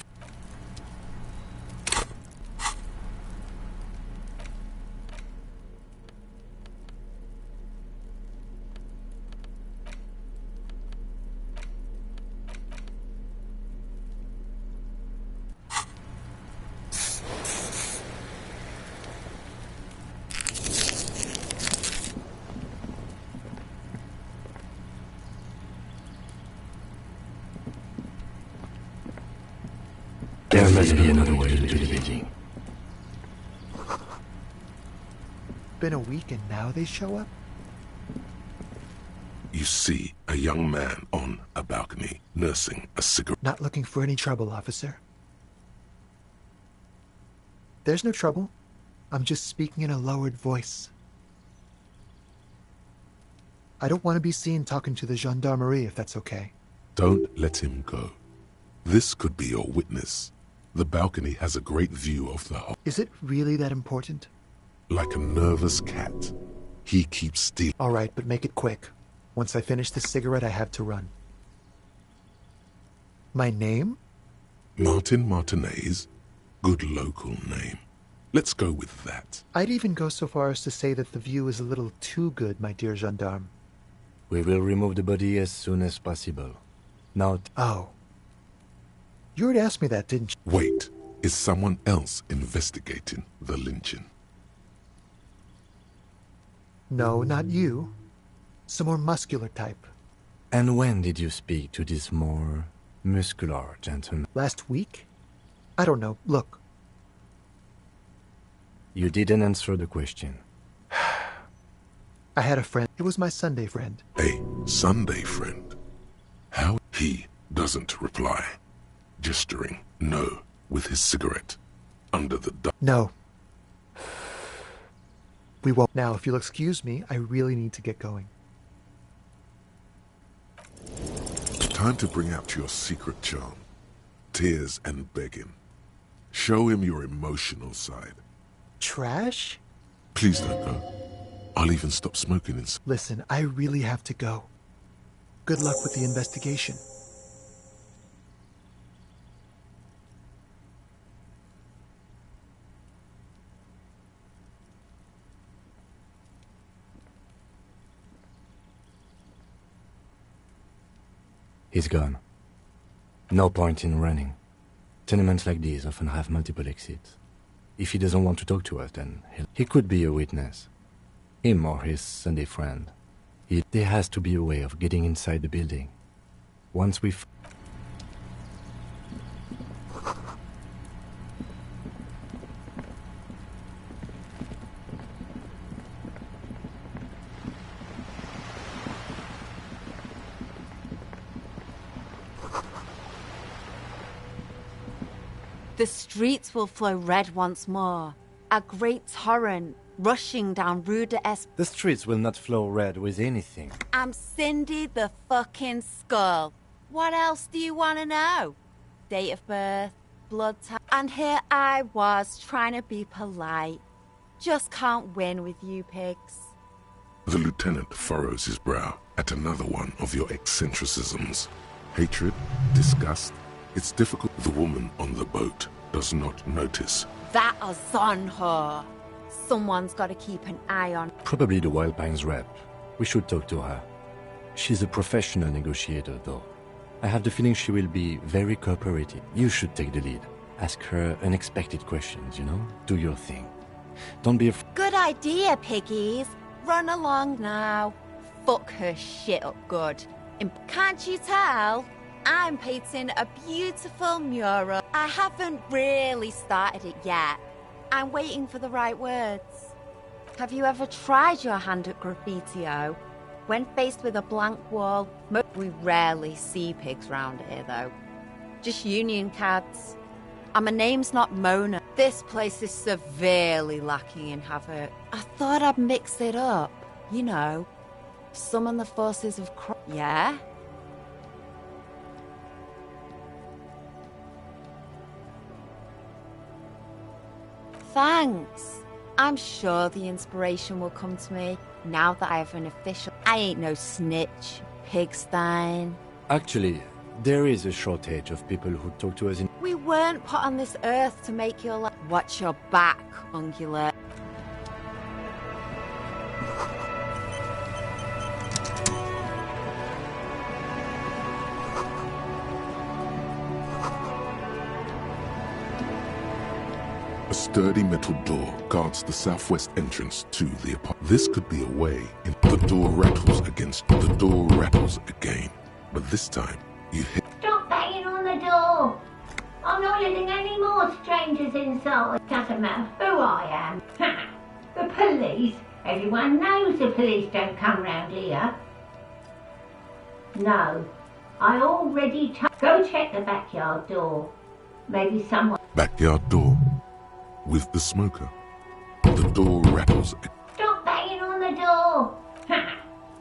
There must be another way to do the bidding. Been a week and now they show up? You see a young man on a balcony nursing a cigarette. Not looking for any trouble, officer. There's no trouble. I'm just speaking in a lowered voice. I don't want to be seen talking to the gendarmerie, if that's okay. Don't let him go. This could be your witness. The balcony has a great view of the whole. Is it really that important? Like a nervous cat. He keeps stealing. All right, but make it quick. Once I finish this cigarette, I have to run. My name? Martin Martinez. Good local name. Let's go with that. I'd even go so far as to say that the view is a little too good, my dear gendarme. We will remove the body as soon as possible. Now... Oh. You already asked me that, didn't you? Wait. Is someone else investigating the lynching? No, not you. Some more muscular type. And when did you speak to this more muscular gentleman? Last week? I don't know. Look. You didn't answer the question. I had a friend. It was my Sunday friend. A Sunday friend? How? He doesn't reply. Gesturing no with his cigarette under the No. We won't. Now, if you'll excuse me, I really need to get going. Time to bring out your secret charm. Tears and begging. Show him your emotional side. Trash? Please don't go. I'll even stop smoking in... Listen, I really have to go. Good luck with the investigation. He's gone. No point in running. Tenements like these often have multiple exits. If he doesn't want to talk to us, then he could be a witness. Him or his Sunday friend. There has to be a way of getting inside the building. Once we've... The streets will flow red once more. A great torrent rushing down Rue de Esp. The streets will not flow red with anything. I'm Cindy the fucking Skull. What else do you want to know? Date of birth, blood type. And here I was trying to be polite. Just can't win with you pigs. The lieutenant furrows his brow at another one of your eccentricisms. Hatred, disgust. It's difficult. The woman on the boat does not notice. That is on her. Someone's got to keep an eye on. Probably the Wild Pines rep. We should talk to her. She's a professional negotiator, though. I have the feeling she will be very cooperative. You should take the lead. Ask her unexpected questions, you know? Do your thing. Don't be afraid. Good idea, piggies. Run along now. Fuck her shit up good. Can't you tell? I'm painting a beautiful mural. I haven't really started it yet. I'm waiting for the right words. Have you ever tried your hand at graffiti-o? When faced with a blank wall, we rarely see pigs round here though. Just union cads. And my name's not Mona. This place is severely lacking in havoc. I thought I'd mix it up. You know, summon the forces of yeah? Thanks. I'm sure the inspiration will come to me now that I have an official... I ain't no snitch, pigstein. Actually, there is a shortage of people who talk to us in... We weren't put on this earth to make your life... Watch your back, ungulate. A sturdy metal door guards the southwest entrance to the apartment. This could be a way in. The door rattles against. The door rattles again. But this time, you hit. Stop banging on the door! I'm not letting any more strangers inside. Doesn't matter who I am. The police? Everyone knows the police don't come round here. No. I already Go check the backyard door. Maybe someone... Backyard door. With the smoker. The door rattles. Stop banging on the door!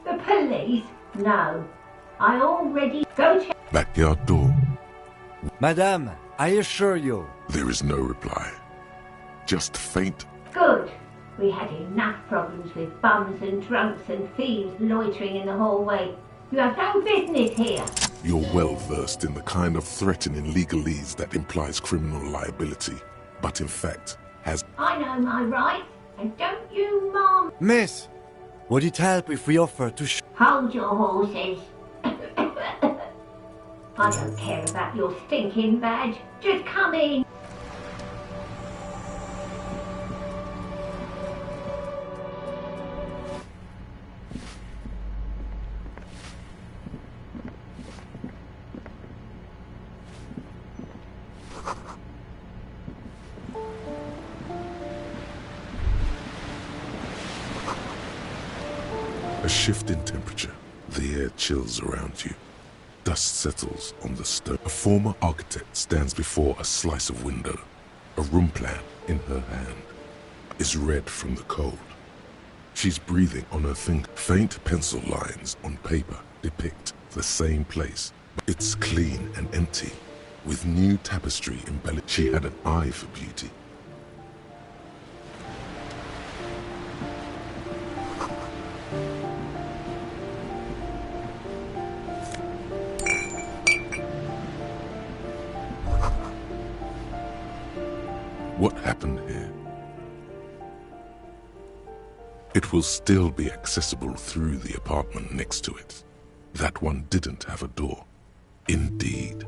The police? No. I already... Go check... Backyard door. Madame, I assure you. There is no reply. Just faint. Good. We had enough problems with bums and drunks and thieves loitering in the hallway. You have no business here. You're well versed in the kind of threatening legalese that implies criminal liability. But in fact, has... I know my rights, and don't you, Mom? Miss, would it help if we offer to Hold your horses. I don't care about your stinking badge. Just come in. A shift in temperature. The air chills around you. Dust settles on the stone. A former architect stands before a slice of window. A room plan in her hand is red from the cold. She's breathing on her finger. Faint pencil lines on paper depict the same place. It's clean and empty, with new tapestry embellished. She had an eye for beauty. What happened here? It will still be accessible through the apartment next to it. That one didn't have a door. Indeed.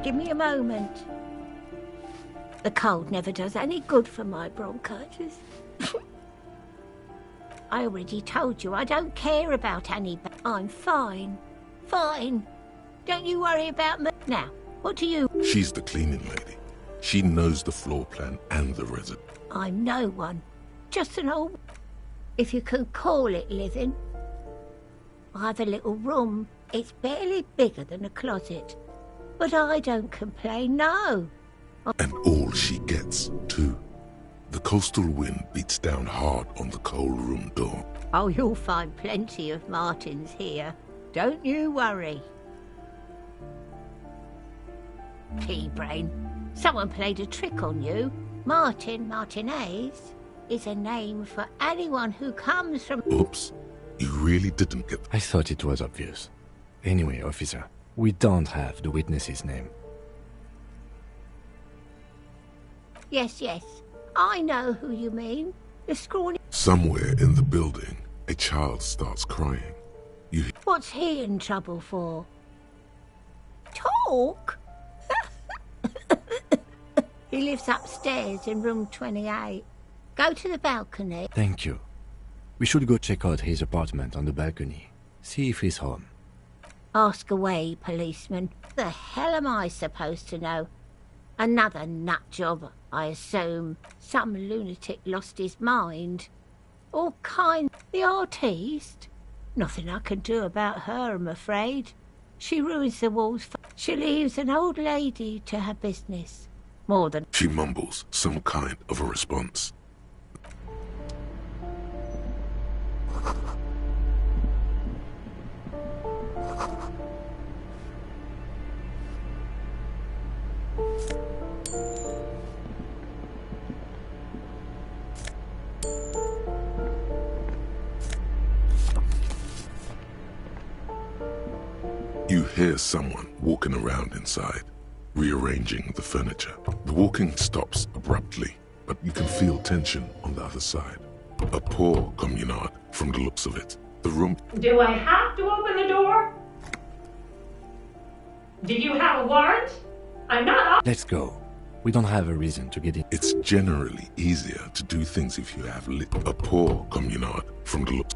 Give me a moment. The cold never does any good for my bronchitis. I already told you I don't care about Annie. I'm fine. Fine. Don't you worry about me. Now, what do you... She's the cleaning lady. She knows the floor plan and the resident. I'm no one. Just an old... If you can call it living. I have a little room. It's barely bigger than a closet. But I don't complain, no. And all she gets, too. The coastal wind beats down hard on the cold room door. Oh, you'll find plenty of Martins here. Don't you worry. Pea-brain, someone played a trick on you. Martinez, is a name for anyone who comes from... Oops, you really didn't get... I thought it was obvious. Anyway, officer, we don't have the witness's name. Yes, I know who you mean. The scrawny... Somewhere in the building, a child starts crying. You... What's he in trouble for? Talk? He lives upstairs in room 28. Go to the balcony. Thank you. We should go check out his apartment on the balcony. See if he's home. Ask away, policeman. The hell am I supposed to know? Another nut job, I assume. Some lunatic lost his mind. All kind. The artiste? Nothing I can do about her, I'm afraid. She ruins the walls. She leaves an old lady to her business. More than... She mumbles some kind of a response. You hear someone walking around inside, rearranging the furniture. The walking stops abruptly, but you can feel tension on the other side. A poor communard from the looks of it. The room... Do I have to open the door? Did you have a warrant? I'm not... Let's go. We don't have a reason to get in. It's generally easier to do things if you have lit. A poor communard from the looks...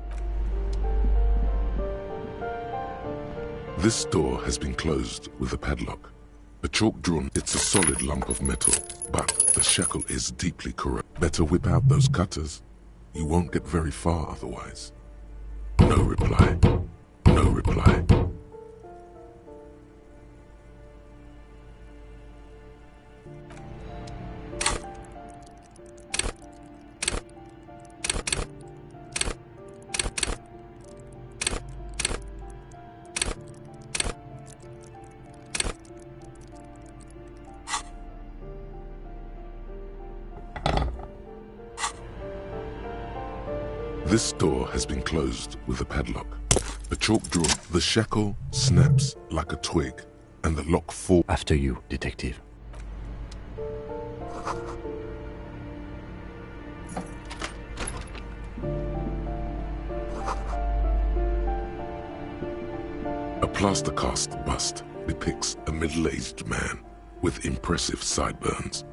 This door has been closed with a padlock. The chalk drawn, it's a solid lump of metal, but the shackle is deeply corroded. Better whip out those cutters. You won't get very far otherwise. No reply. No reply. This door has been closed with a padlock. The chalk drawn, the shackle snaps like a twig, and the lock falls. After you, detective. A plaster cast bust depicts a middle-aged man with impressive sideburns.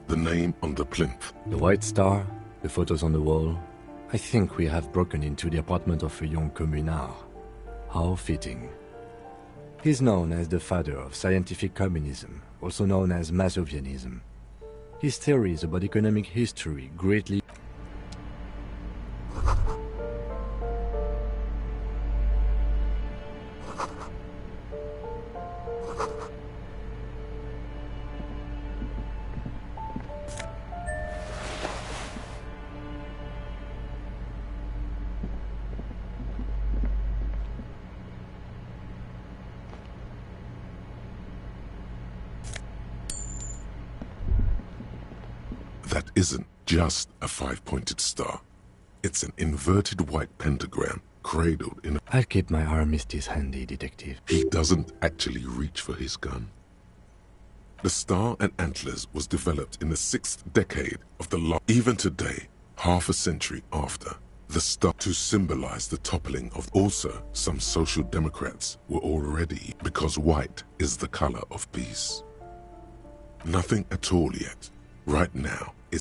The name on the plinth. The White Star, the photos on the wall. I think we have broken into the apartment of a young communard. How fitting. He's known as the father of scientific communism, also known as Masovianism. His theories about economic history greatly... That isn't just a five-pointed star. It's an inverted white pentagram cradled in a... I'll keep my armistice handy, Detective. He doesn't actually reach for his gun. The star and antlers was developed in the 6th decade of the law. Even today, half a century after, the star to symbolize the toppling of also some social democrats were already, because white is the color of peace. Nothing at all yet. Right now is...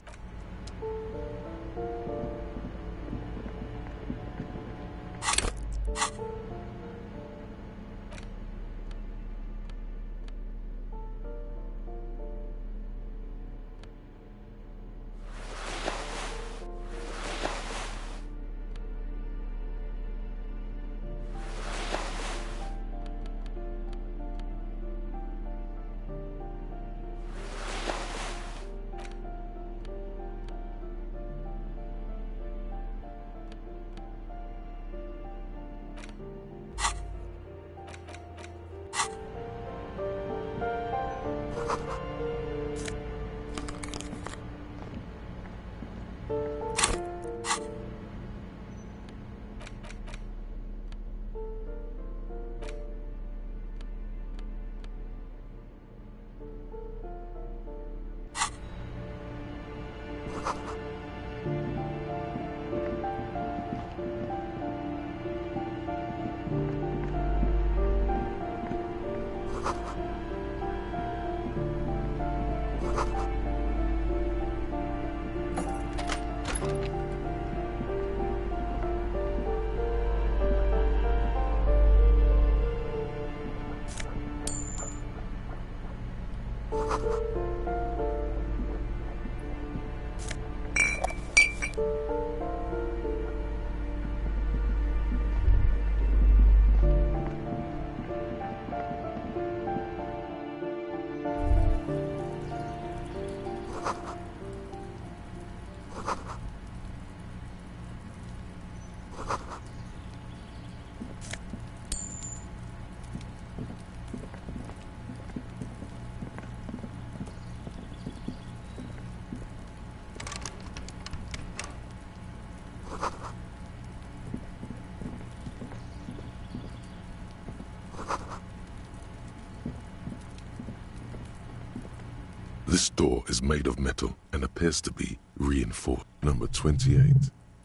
This door is made of metal and appears to be reinforced. Number 28.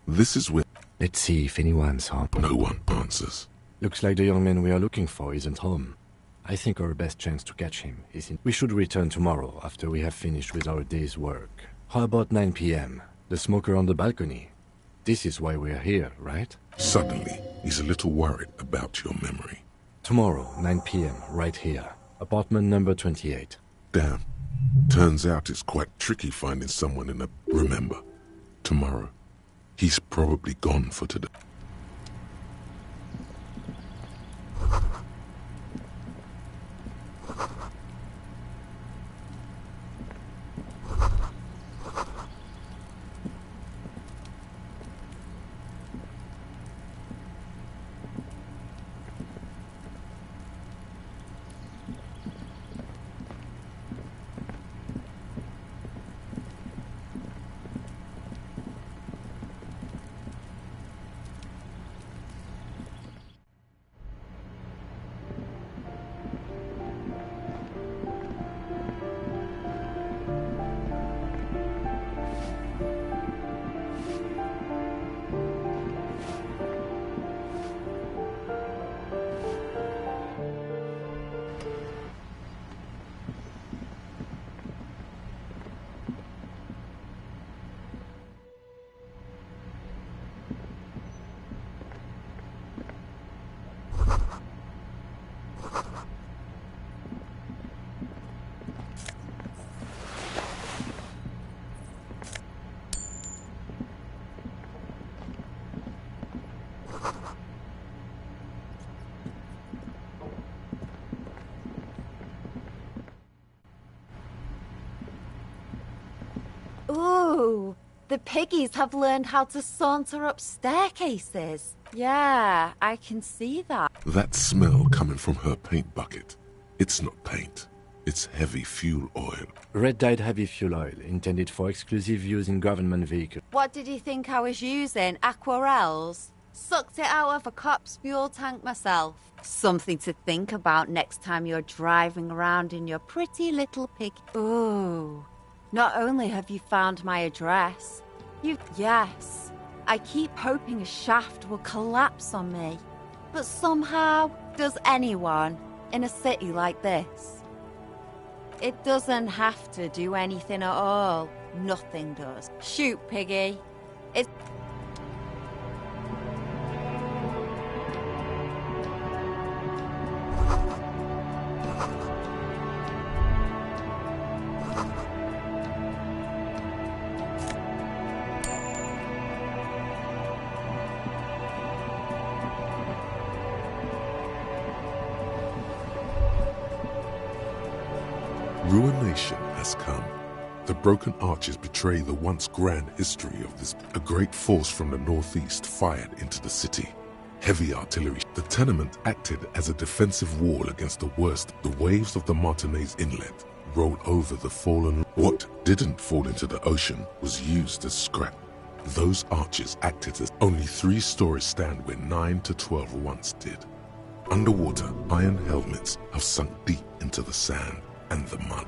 This is where... Let's see if anyone's home. No one answers. Looks like the young man we are looking for isn't home. I think our best chance to catch him is in... We should return tomorrow after we have finished with our day's work. How about 9 p.m.? The smoker on the balcony. This is why we're here, right? Suddenly, he's a little worried about your memory. Tomorrow, 9 p.m., right here. Apartment number 28. Damn. Turns out it's quite tricky finding someone in a... Remember, tomorrow, he's probably gone for today. Ooh, the piggies have learned how to saunter up staircases. Yeah, I can see that. That smell coming from her paint bucket. It's not paint. It's heavy fuel oil. Red-dyed heavy fuel oil, intended for exclusive use in government vehicles. What did you think I was using? Aquarels? Sucked it out of a cop's fuel tank myself. Something to think about next time you're driving around in your pretty little pig. Ooh. Not only have you found my address, Yes. I keep hoping a shaft will collapse on me. But somehow, does anyone in a city like this? It doesn't have to do anything at all. Nothing does. Shoot, Piggy. It's... Ruination has come. The broken arches betray the once grand history of this. A great force from the northeast fired into the city. Heavy artillery. The tenement acted as a defensive wall against the worst. The waves of the Martinez Inlet rolled over the fallen. What didn't fall into the ocean was used as scrap. Those arches acted as only 3 stories stand where 9 to 12 once did. Underwater, iron helmets have sunk deep into the sand and the mud.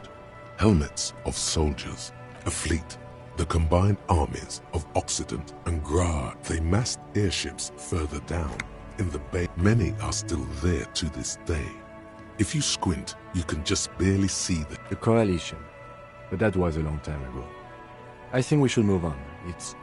Helmets of soldiers, a fleet, the combined armies of Occident and Grad. They massed airships further down in the bay. Many are still there to this day. If you squint, you can just barely see the coalition. But that was a long time ago. I think we should move on. It's...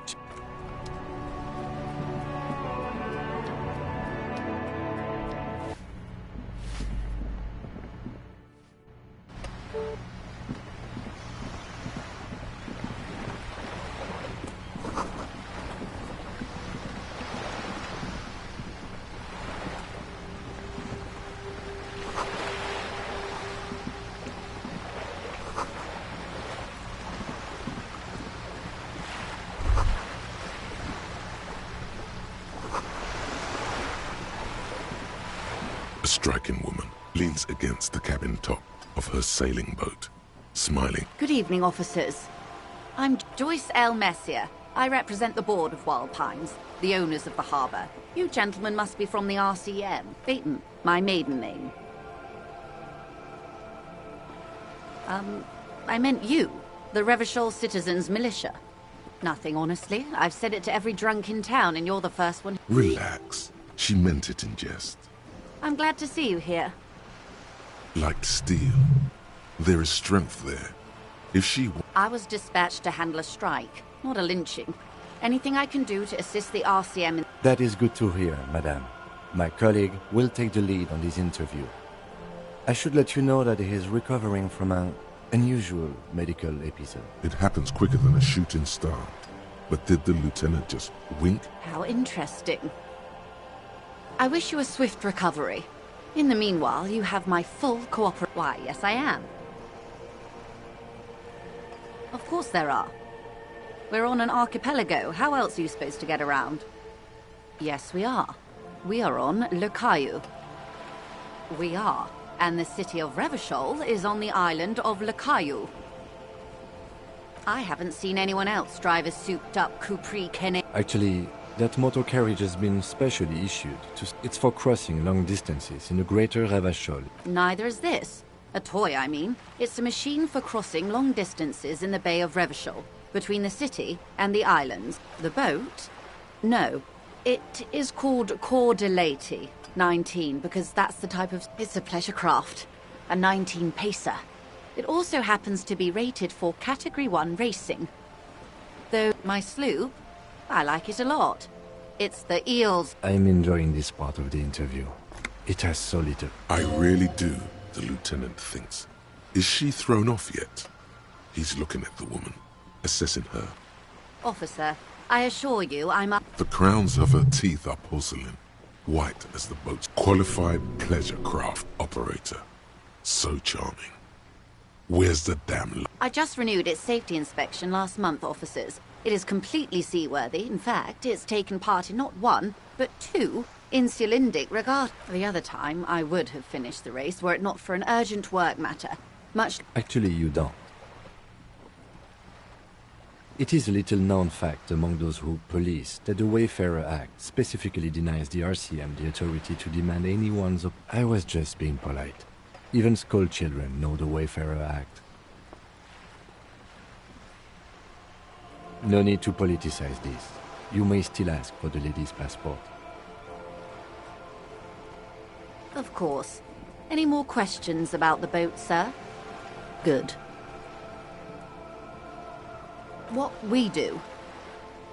A striking woman leans against the cabin top of her sailing boat, smiling. Good evening, officers. I'm Joyce L. Messier. I represent the board of Wild Pines, the owners of the harbour. You gentlemen must be from the RCM. Baton, my maiden name. I meant you, the Revachol Citizens Militia. Nothing, honestly. I've said it to every drunk in town, and you're the first one. Relax. She meant it in jest. I'm glad to see you here. Like steel. There is strength there. If she... I was dispatched to handle a strike, not a lynching. Anything I can do to assist the RCM in... That is good to hear, madame. My colleague will take the lead on this interview. I should let you know that he is recovering from an unusual medical episode. It happens quicker than a shooting star. But did the lieutenant just wink? How interesting. I wish you a swift recovery. In the meanwhile, you have my full cooperation. Why, yes I am. Of course there are. We're on an archipelago. How else are you supposed to get around? Yes, we are. We are on Le Caillou. We are. And the city of Revachol is on the island of Le Caillou. I haven't seen anyone else drive a souped-up Capri Cana. Actually, that motor carriage has been specially issued. It's for crossing long distances in the greater Revachol. Neither is this. A toy, I mean. It's a machine for crossing long distances in the Bay of Revachol, between the city and the islands. The boat? No. It is called Coeur de Leyte 19, because that's the type of... It's a pleasure craft. A 19 pacer. It also happens to be rated for Category 1 racing. Though my sloop, I like it a lot. It's the eels. I'm enjoying this part of the interview. It has so little. I really do, the lieutenant thinks. Is she thrown off yet? He's looking at the woman, assessing her. Officer, I assure you I'm a... The crowns of her teeth are porcelain, white as the boat's qualified pleasure craft operator. So charming. Where's the damn... I just renewed its safety inspection last month, officers. It is completely seaworthy. In fact, it's taken part in not 1, but 2 Insulindic regard. The other time, I would have finished the race were it not for an urgent work matter. Much... Actually, you don't. It is a little-known fact among those who police that the Wayfarer Act specifically denies the RCM the authority to demand anyone's I was just being polite. Even school children know the Wayfarer Act. No need to politicize this. You may still ask for the lady's passport. Of course. Any more questions about the boat, sir? Good. What we do.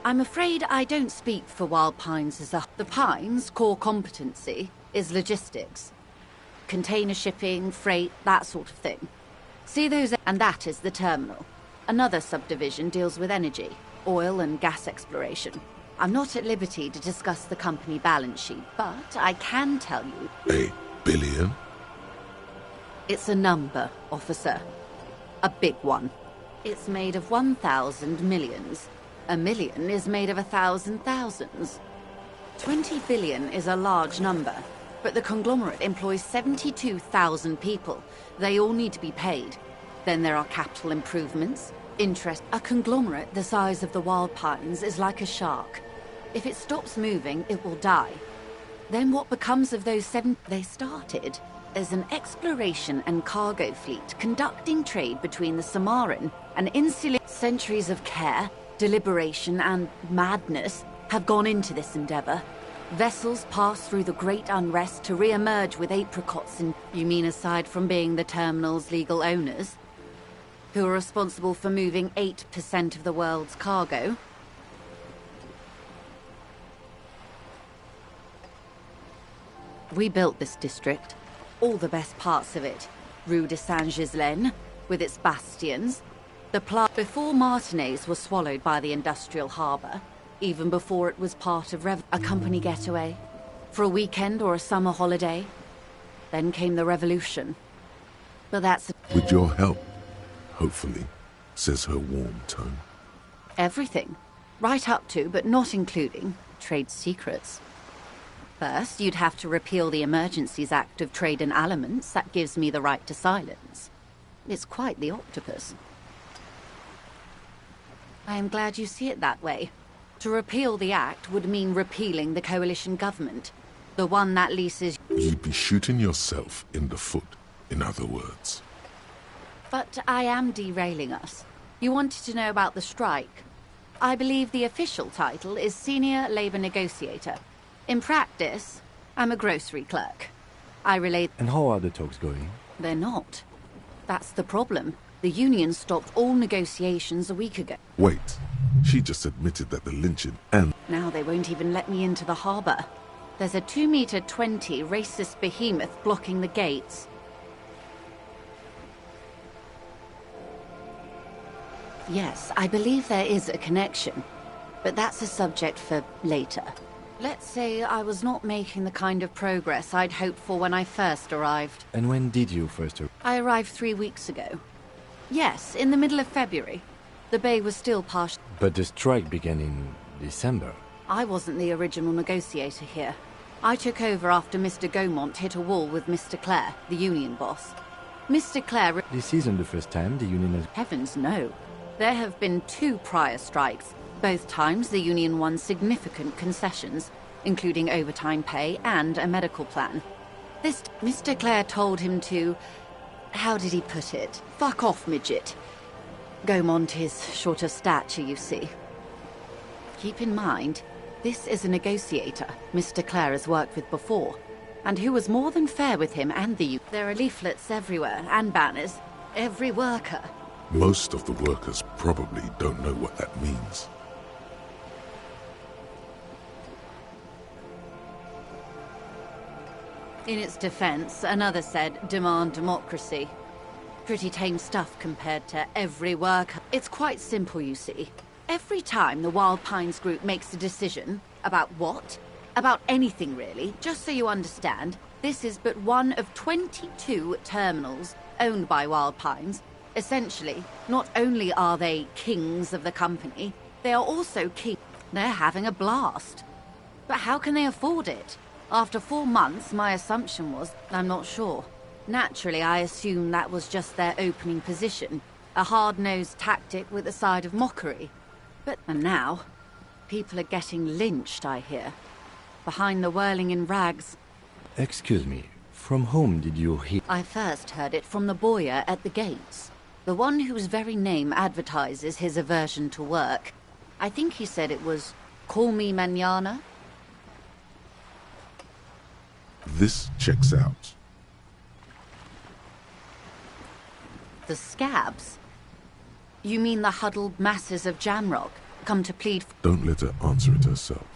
I'm afraid I don't speak for Wild Pines as a... The Pines' core competency is logistics. Container shipping, freight, that sort of thing. See those... And that is the terminal. Another subdivision deals with energy, oil and gas exploration. I'm not at liberty to discuss the company balance sheet, but I can tell you... $1 billion? It's a number, officer. A big one. It's made of 1,000 millions. A million is made of 1,000 thousands. 20 billion is a large number, but the conglomerate employs 72,000 people. They all need to be paid. Then there are capital improvements, interest. A conglomerate the size of the Wild Pines is like a shark. If it stops moving, it will die. Then what becomes of those They started as an exploration and cargo fleet conducting trade between the Samaran and Insular. Centuries of care, deliberation, and madness have gone into this endeavor. Vessels pass through the Great Unrest to re-emerge with apricots and... You mean aside from being the terminal's legal owners? Who are responsible for moving 8% of the world's cargo? We built this district. All the best parts of it. Rue de Saint-Ghislain, with its bastions. Before Martinez was swallowed by the industrial harbour, even before it was part of a company getaway, for a weekend or a summer holiday. Then came the revolution. But that's... With your help, hopefully, says her warm tone. Everything. Right up to, but not including, trade secrets. First, you'd have to repeal the Emergencies Act of Trade in Aliments that gives me the right to silence. It's quite the octopus. I am glad you see it that way. To repeal the act would mean repealing the coalition government. The one that leases... You'd be shooting yourself in the foot, in other words. But I am derailing us. You wanted to know about the strike. I believe the official title is Senior Labour Negotiator. In practice, I'm a grocery clerk. I relate... And how are the talks going? They're not. That's the problem. The union stopped all negotiations a week ago. Wait. She just admitted that the lynching and... Now they won't even let me into the harbour. There's a 2-meter-20 racist behemoth blocking the gates. Yes, I believe there is a connection. But that's a subject for later. Let's say I was not making the kind of progress I'd hoped for when I first arrived. And when did you first arrive? I arrived 3 weeks ago. Yes, in the middle of February. The bay was still partial. But the strike began in December. I wasn't the original negotiator here. I took over after Mr. Gaumont hit a wall with Mr. Clare, the union boss. Mr. Clare... This isn't the first time the union has... Heavens, no. There have been 2 prior strikes. Both times the union won significant concessions, including overtime pay and a medical plan. Mr. Clare told him to... How did he put it? Fuck off, midget. Gaumont is short of stature, you see. Keep in mind, this is a negotiator Mr. Clare has worked with before, and who was more than fair with him and the... There are leaflets everywhere, and banners. Every worker. Most of the workers probably don't know what that means. In its defense, another said, demand democracy. Pretty tame stuff compared to every worker. It's quite simple, you see. Every time the Wild Pines group makes a decision, about what? About anything, really, just so you understand, this is but one of 22 terminals owned by Wild Pines. Essentially, not only are they kings of the company, they are also king. They're having a blast. But how can they afford it? After 4 months, my assumption was, I'm not sure. Naturally, I assume that was just their opening position. A hard-nosed tactic with a side of mockery. And now, people are getting lynched, I hear. Behind the whirling in rags. Excuse me, from whom did you hear? I first heard it from the bowyer at the gates. The one whose very name advertises his aversion to work. I think he said it was, "Call me mañana." This checks out. The scabs? You mean the huddled masses of Jamrock, come to plead for... Don't let her answer it herself.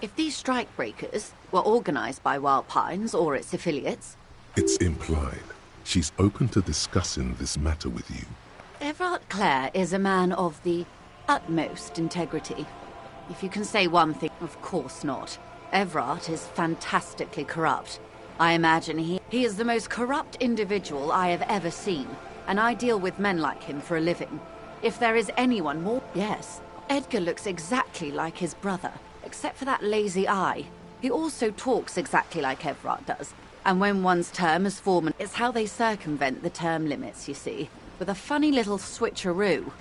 If these strikebreakers were organized by Wild Pines or its affiliates... It's implied. She's open to discussing this matter with you. Everard Clare is a man of the utmost integrity. If you can say one thing, of course not. Everard is fantastically corrupt. I imagine he is the most corrupt individual I have ever seen, and I deal with men like him for a living. If there is anyone more... Yes, Edgar looks exactly like his brother, except for that lazy eye. He also talks exactly like Everard does, and when one's term as foreman, it's how they circumvent the term limits, you see, with a funny little switcheroo.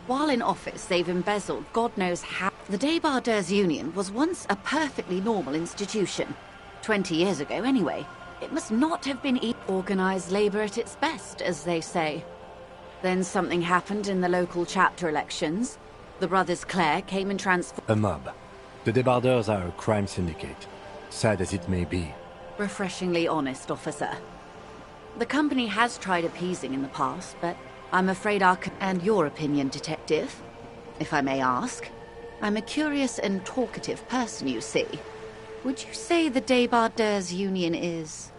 While in office, they've embezzled God knows how. The Débardeurs Union was once a perfectly normal institution. 20 years ago, anyway. It must not have been organized labor at its best, as they say. Then something happened in the local chapter elections. The brothers Clare came and transformed... A mob. The Débardeurs are a crime syndicate. Sad as it may be. Refreshingly honest, officer. The company has tried appeasing in the past, but I'm afraid and your opinion, detective, if I may ask. I'm a curious and talkative person, you see. Would you say the Débardeurs Union is...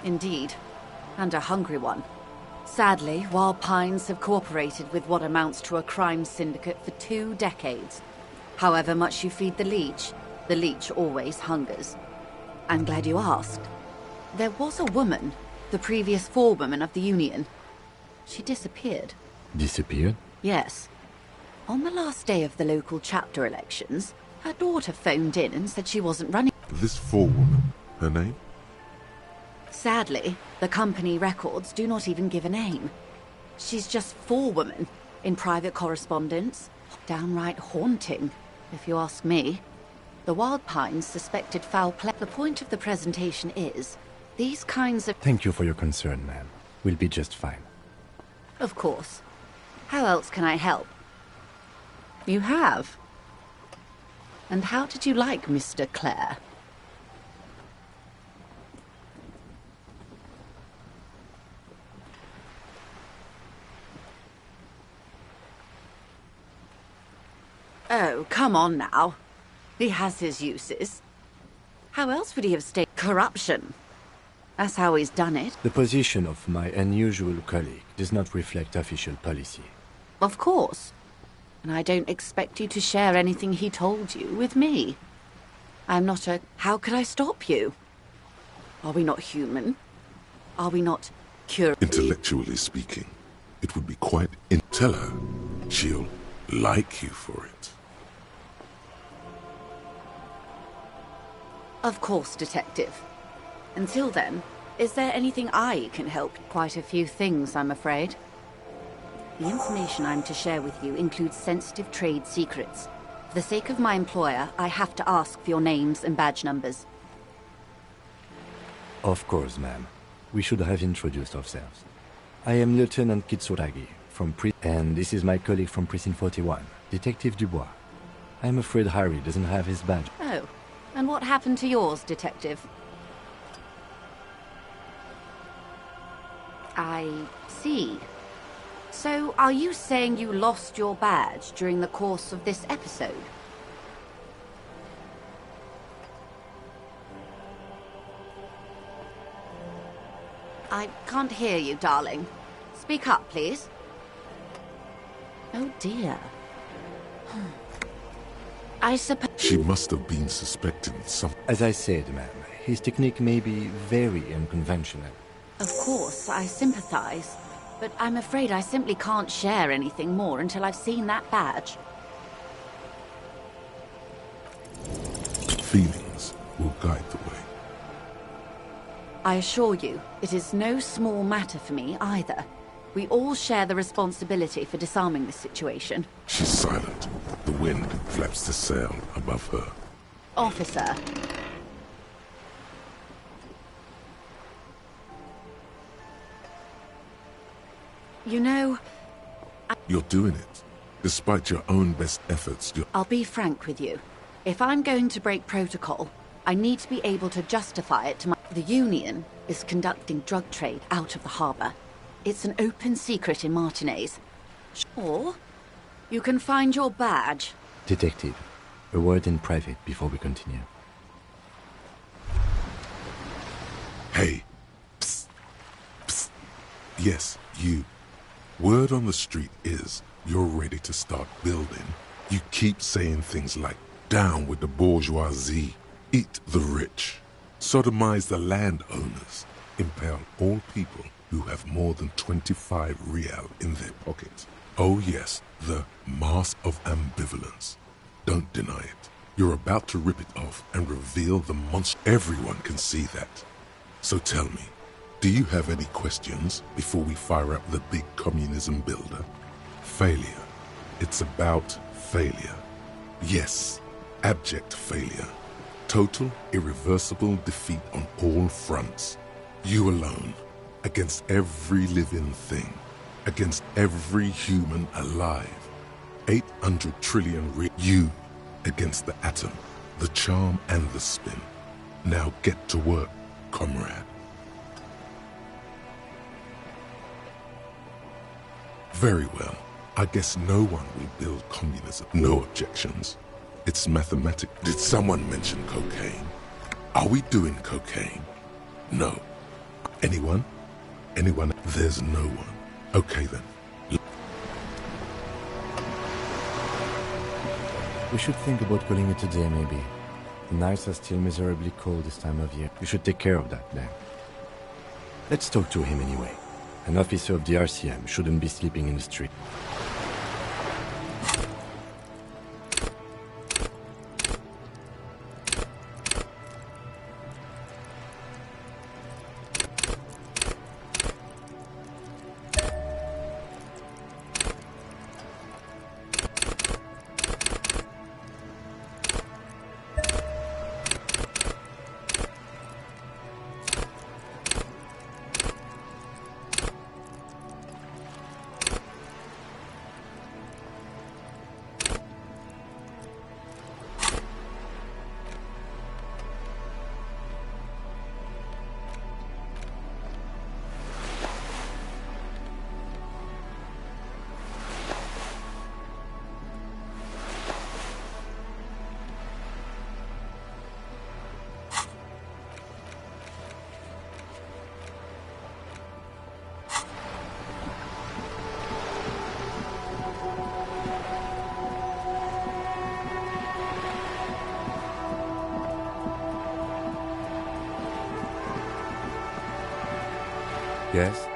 Indeed, and a hungry one. Sadly, Wild Pines have cooperated with what amounts to a crime syndicate for 2 decades. However much you feed the leech always hungers. I'm glad you asked. There was a woman, the previous forewoman of the Union. She disappeared. Disappeared? Yes. On the last day of the local chapter elections, her daughter phoned in and said she wasn't running. This forewoman, her name? Sadly, the company records do not even give a name. She's just forewoman in private correspondence. Downright haunting, if you ask me. The Wild Pines suspected foul play. The point of the presentation is, these kinds of... Thank you for your concern, ma'am. We'll be just fine. Of course. How else can I help? You have? And how did you like Mr. Clare? Oh, come on now. He has his uses. How else would he have stayed? Corruption. That's how he's done it. The position of my unusual colleague does not reflect official policy. Of course. And I don't expect you to share anything he told you with me. I'm not a... How could I stop you? Are we not human? Are we not curious? Intellectually speaking, it would be quite... Tell her she'll like you for it. Of course, Detective. Until then, is there anything I can help? Quite a few things, I'm afraid. The information I'm to share with you includes sensitive trade secrets. For the sake of my employer, I have to ask for your names and badge numbers. Of course, ma'am. We should have introduced ourselves. I am Lieutenant Kitsuragi, and this is my colleague from Precinct 41, Detective Dubois. I'm afraid Harry doesn't have his badge. Oh, and what happened to yours, Detective? I see. So, are you saying you lost your badge during the course of this episode? I can't hear you, darling. Speak up, please. Oh, dear. I suppose... She must have been suspecting something. As I said, ma'am, his technique may be very unconventional. Of course, I sympathize. But I'm afraid I simply can't share anything more until I've seen that badge. Feed guide the way. I assure you, it is no small matter for me either. We all share the responsibility for disarming this situation. She's silent. The wind flaps the sail above her. Officer. You know, You're doing it. Despite your own best efforts, I'll be frank with you. If I'm going to break protocol, I need to be able to justify it to my... The Union is conducting drug trade out of the harbor. It's an open secret in Martinez. Sure, you can find your badge. Detective, a word in private before we continue. Hey. Psst. Psst. Yes, you. Word on the street is you're ready to start building. You keep saying things like, down with the bourgeoisie, eat the rich, sodomize the landowners, impale all people who have more than 25 real in their pockets. Oh yes, the mask of ambivalence. Don't deny it. You're about to rip it off and reveal the monster. Everyone can see that. So tell me, do you have any questions before we fire up the big communism builder? Failure. It's about failure. Yes, abject failure. Total, irreversible defeat on all fronts. You alone, against every living thing, against every human alive. 800 trillion you against the atom, the charm and the spin. Now get to work, comrade. Very well. I guess no one will build communism. No objections. It's mathematical. Did someone mention cocaine? Are we doing cocaine? No. Anyone? Anyone? There's no one. Okay then. We should think about calling it a day, maybe. The nights are still miserably cold this time of year. We should take care of that then. Let's talk to him anyway. An officer of the RCM shouldn't be sleeping in the street. Yes?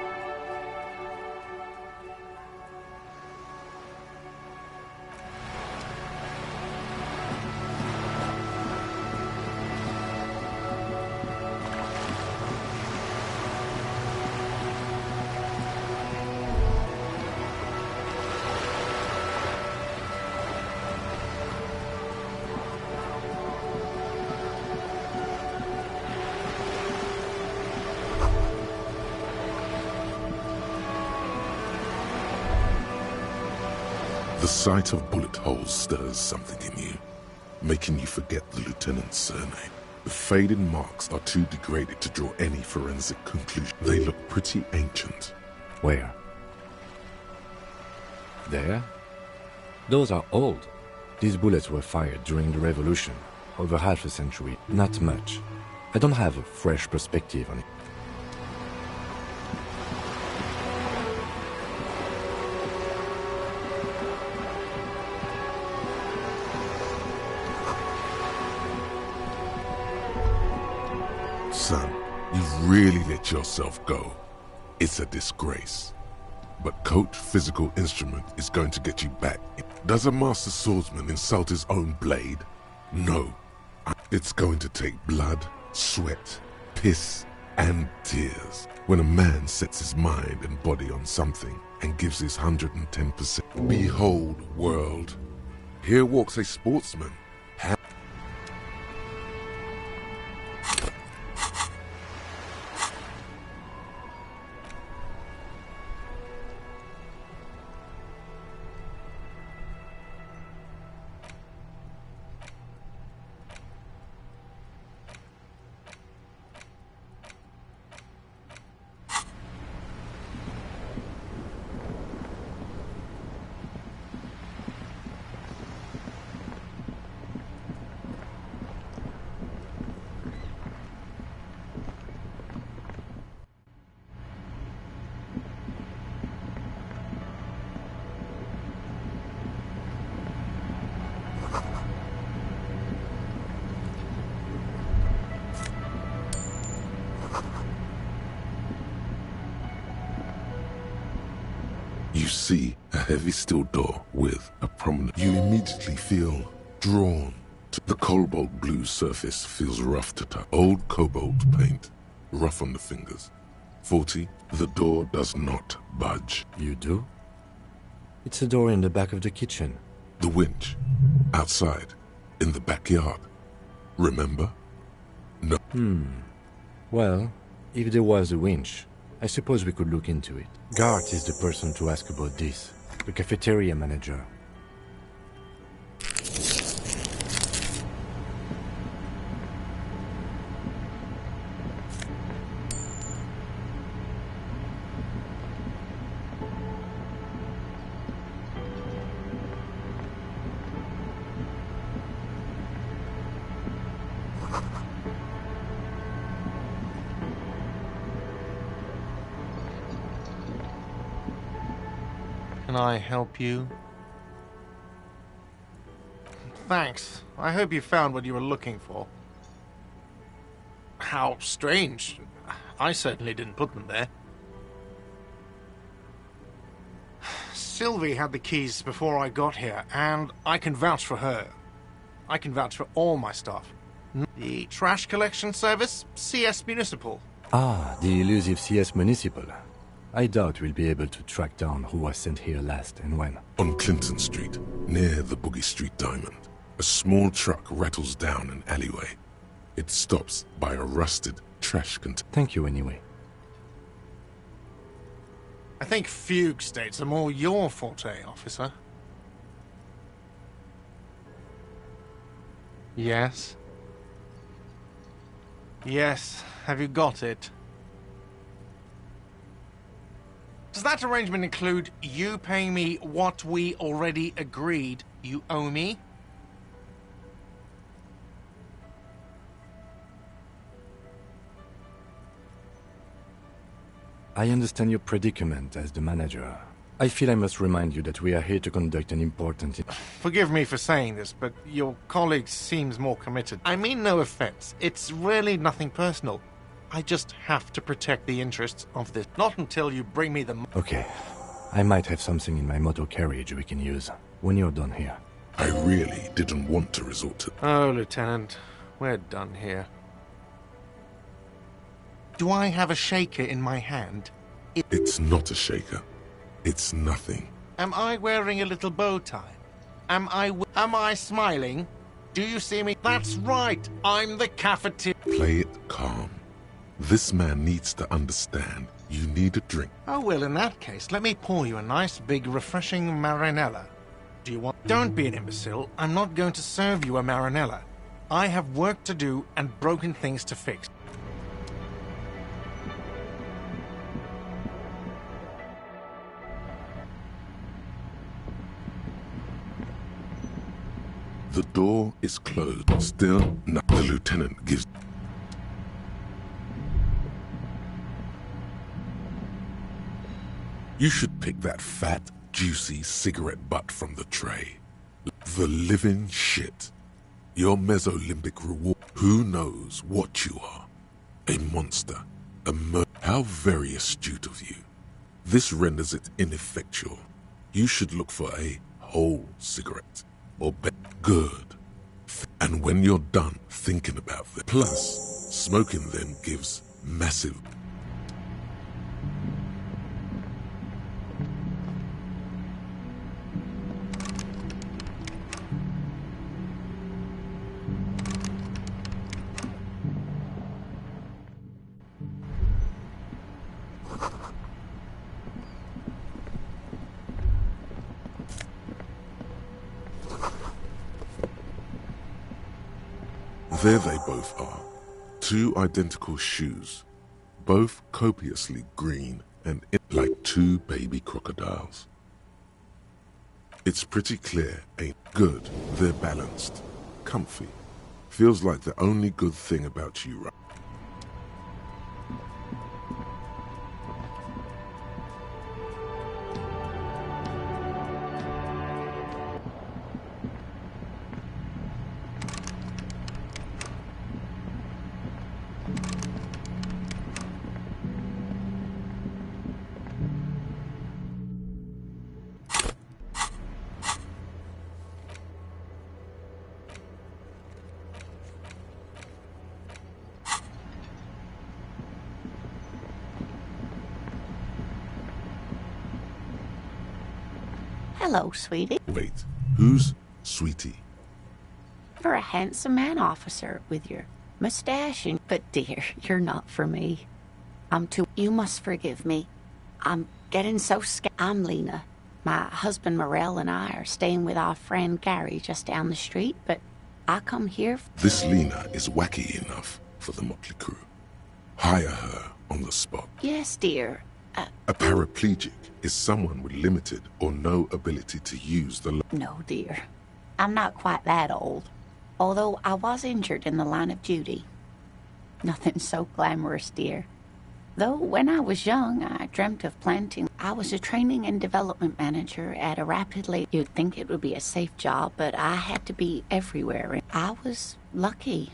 The sight of bullet holes stirs something in you, making you forget the lieutenant's surname. The faded marks are too degraded to draw any forensic conclusion. They look pretty ancient. Where? There? Those are old. These bullets were fired during the revolution, over half a century. Not much. I don't have a fresh perspective on it. Son, you've really let yourself go. It's a disgrace. But Coach Physical Instrument is going to get you back. Does a master swordsman insult his own blade? No. It's going to take blood, sweat, piss, and tears when a man sets his mind and body on something and gives his 110%. Behold, world, here walks a sportsman. You see a heavy steel door with a prominent. You immediately feel drawn to the cobalt blue surface. Feels rough to touch. Old cobalt paint, rough on the fingers. 40, the door does not budge. You do? It's a door in the back of the kitchen. The winch, outside, in the backyard. Remember? No. Well, if there was a winch, I suppose we could look into it. Gart is the person to ask about this, the cafeteria manager. Can I help you? Thanks. I hope you found what you were looking for. How strange. I certainly didn't put them there. Sylvie had the keys before I got here, and I can vouch for her. I can vouch for all my stuff. The trash collection service, CS Municipal. Ah, the elusive CS Municipal. I doubt we'll be able to track down who was sent here last and when. On Clinton Street, near the Boogie Street Diamond, a small truck rattles down an alleyway. It stops by a rusted trash container. Thank you anyway. I think fugue states are more your forte, officer. Yes? Yes, have you got it? Does that arrangement include you paying me what we already agreed you owe me? I understand your predicament as the manager. I feel I must remind you that we are here to conduct an important... Forgive me for saying this, but your colleague seems more committed. I mean no offense. It's really nothing personal. I just have to protect the interests of this. Not until you bring me the... Okay. I might have something in my motor carriage we can use when you're done here. I really didn't want to resort to... Oh, Lieutenant. We're done here. Do I have a shaker in my hand? It's not a shaker. It's nothing. Am I wearing a little bow tie? Am I smiling? Do you see me? That's right. I'm the cafeteria. Play it calm. This man needs to understand you need a drink. Oh, well, in that case, let me pour you a nice, big, refreshing marinella. Do you want... Don't be an imbecile. I'm not going to serve you a marinella. I have work to do and broken things to fix. The door is closed. Still, no. The lieutenant gives... You should pick that fat, juicy cigarette butt from the tray. The living shit. Your Mesolimbic reward. Who knows what you are? A monster. How very astute of you. This renders it ineffectual. You should look for a whole cigarette. Or good. And when you're done thinking about them, plus smoking them gives massive. There they both are. Two identical shoes, both copiously green and like two baby crocodiles. It's pretty clear, ain't good. They're balanced, comfy. Feels like the only good thing about you, right? Hello, sweetie. Wait, who's Sweetie? You're a handsome man, officer, with your mustache and... But dear, you're not for me. You must forgive me. I'm getting so scared. I'm Lena. My husband Morel and I are staying with our friend Gary just down the street, but I come here... This Lena is wacky enough for the Motley Crew. Hire her on the spot. Yes, dear. A paraplegic is someone with limited or no ability to use the... No, dear. I'm not quite that old. Although I was injured in the line of duty. Nothing so glamorous, dear. Though when I was young, I dreamt of planting. I was a training and development manager at a rapidly... You'd think it would be a safe job, but I had to be everywhere. And I was lucky.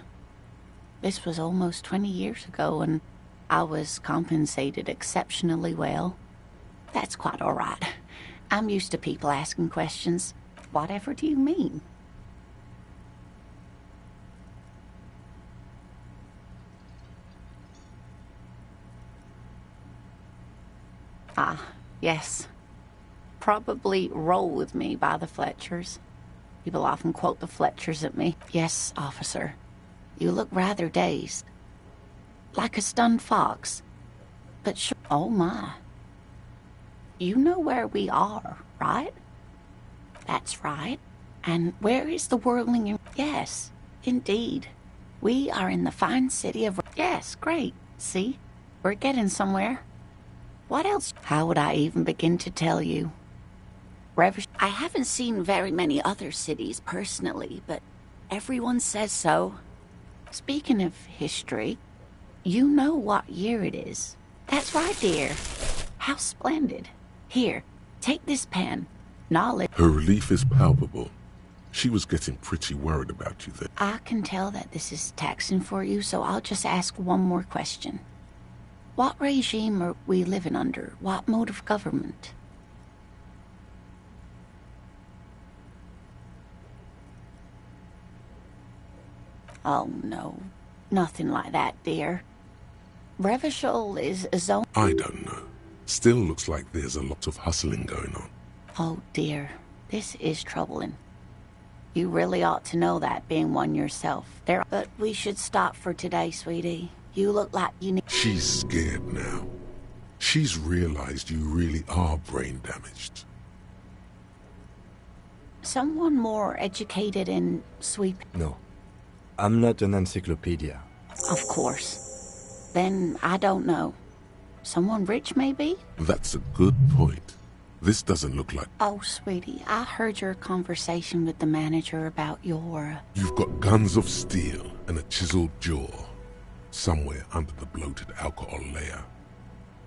This was almost 20 years ago, and I was compensated exceptionally well. That's quite all right. I'm used to people asking questions. Whatever do you mean? Ah, yes. Probably Roll with Me by the Fletchers. People often quote the Fletchers at me. Yes, officer. You look rather dazed. Like a stunned fox. But sure... Oh, my. You know where we are, right? That's right. And where is the whirling... Yes, indeed. We are in the fine city of... Yes, great. See? We're getting somewhere. What else? How would I even begin to tell you? I haven't seen very many other cities personally, but everyone says so. Speaking of history, you know what year it is. That's right, dear. How splendid. Here, take this pen. Knowledge. Her relief is palpable. She was getting pretty worried about you then. I can tell that this is taxing for you, so I'll just ask one more question. What regime are we living under? What mode of government? Oh, no. Nothing like that, dear. Revachol is a zone... I don't know. Still looks like there's a lot of hustling going on. Oh, dear. This is troubling. You really ought to know that, being one yourself. But we should stop for today, sweetie. You look like you need... She's scared now. She's realized you really are brain damaged. Someone more educated in sweep... No. I'm not an encyclopedia. Of course. Then I don't know. Someone rich, maybe? That's a good point. This doesn't look like... Oh, sweetie, I heard your conversation with the manager about your... You've got guns of steel and a chiseled jaw. Somewhere under the bloated alcohol layer.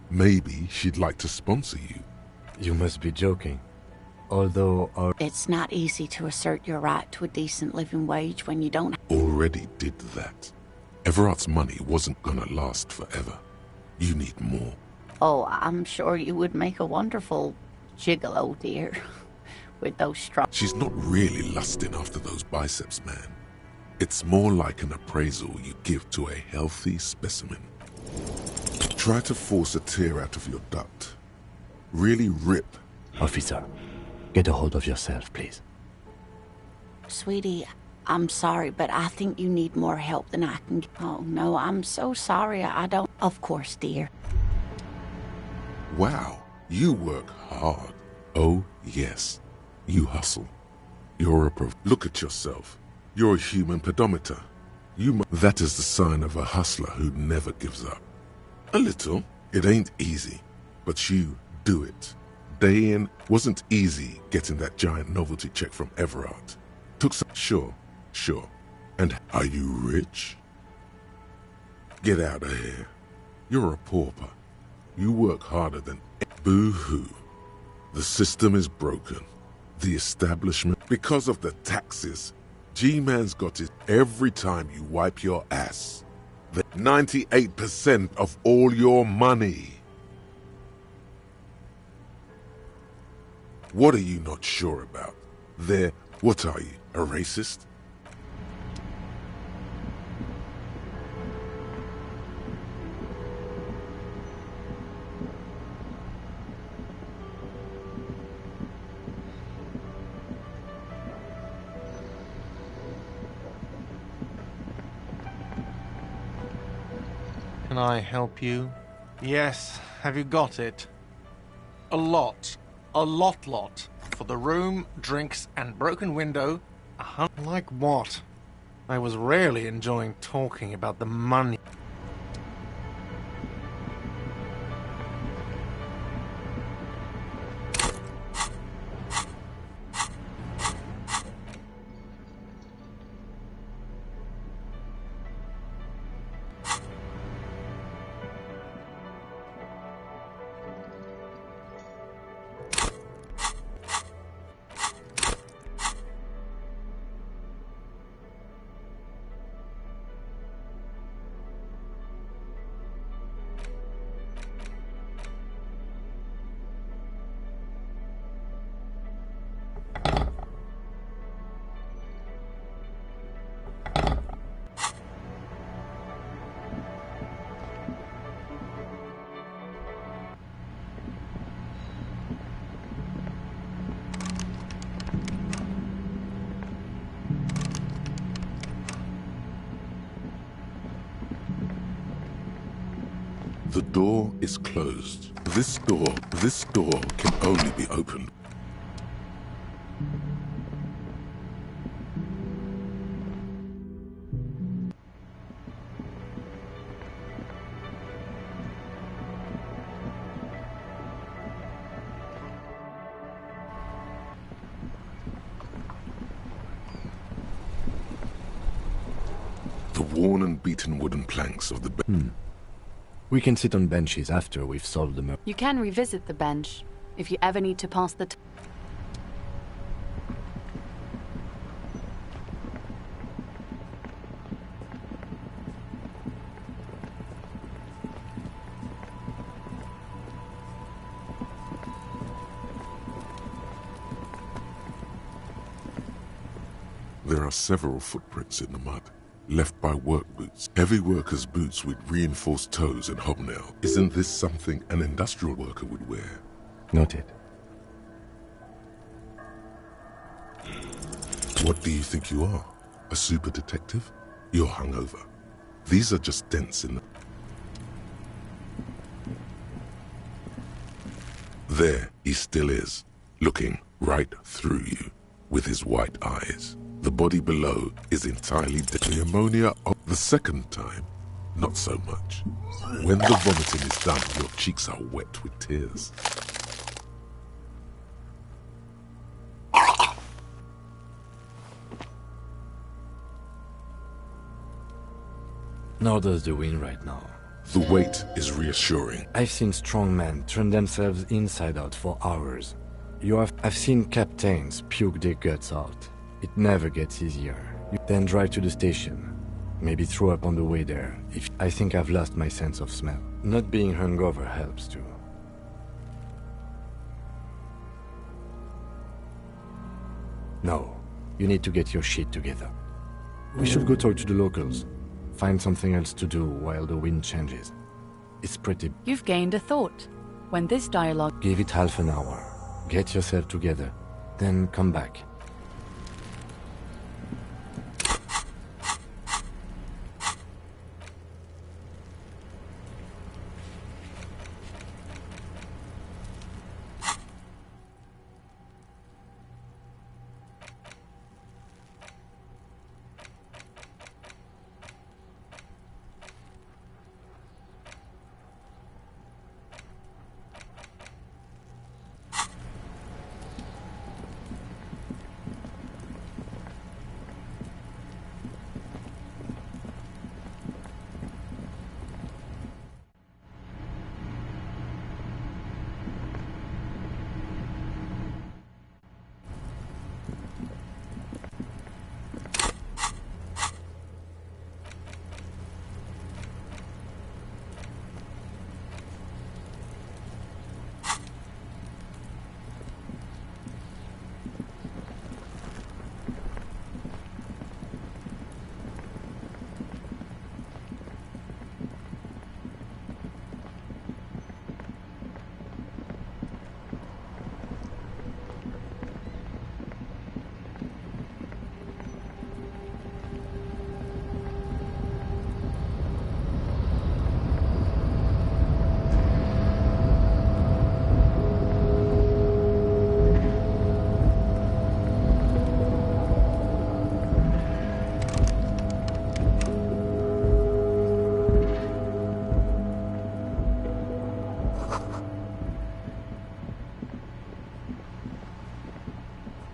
Maybe she'd like to sponsor you. You must be joking. Although our... It's not easy to assert your right to a decent living wage when you don't... Already did that. Everard's money wasn't gonna last forever. You need more. Oh, I'm sure you would make a wonderful gigolo, dear. With those strong... She's not really lusting after those biceps, man. It's more like an appraisal you give to a healthy specimen. Try to force a tear out of your duct. Really rip. Officer, get a hold of yourself, please. Sweetie, I'm sorry, but I think you need more help than I can. Oh, no, I'm so sorry. I don't. Of course, dear. Wow, you work hard. Oh, yes. You hustle. You're a Look at yourself. You're a human pedometer. That is the sign of a hustler who never gives up. A little. It ain't easy, but you do it. Day in. Wasn't easy getting that giant novelty check from Everard. Took some. Sure. And are you rich? Get out of here. You're a pauper. You work harder than. Boo-hoo. The system is broken. The establishment. Because of the taxes. G-Man's got it every time you wipe your ass. The 98% of all your money. What are you not sure about? What are you, a racist? Can I help you? Yes, have you got it? A lot. For the room, drinks, and broken window, Like what? I was rarely enjoying talking about the money. The door is closed. This door can only be opened. The worn and beaten wooden planks of the bed. We can sit on benches after we've solved the murder. You can revisit the bench if you ever need to pass the time. There are several footprints in the mud, left by work boots. Heavy workers' boots with reinforced toes and hobnail. Isn't this something an industrial worker would wear? Noted. What do you think you are? A super detective? You're hungover. These are just dents in the... There he still is, looking right through you with his white eyes. The body below is entirely dead. The ammonia of the second time, not so much. When the vomiting is done, your cheeks are wet with tears. Nor does the wind right now. The weight is reassuring. I've seen strong men turn themselves inside out for hours. I've seen captains puke their guts out. It never gets easier. You then drive to the station. Maybe throw up on the way there. I think I've lost my sense of smell. Not being hungover helps too. No, you need to get your shit together. We should go talk to the locals. Find something else to do while the wind changes. It's pretty... You've gained a thought. When this dialogue... Give it half an hour. Get yourself together. Then come back.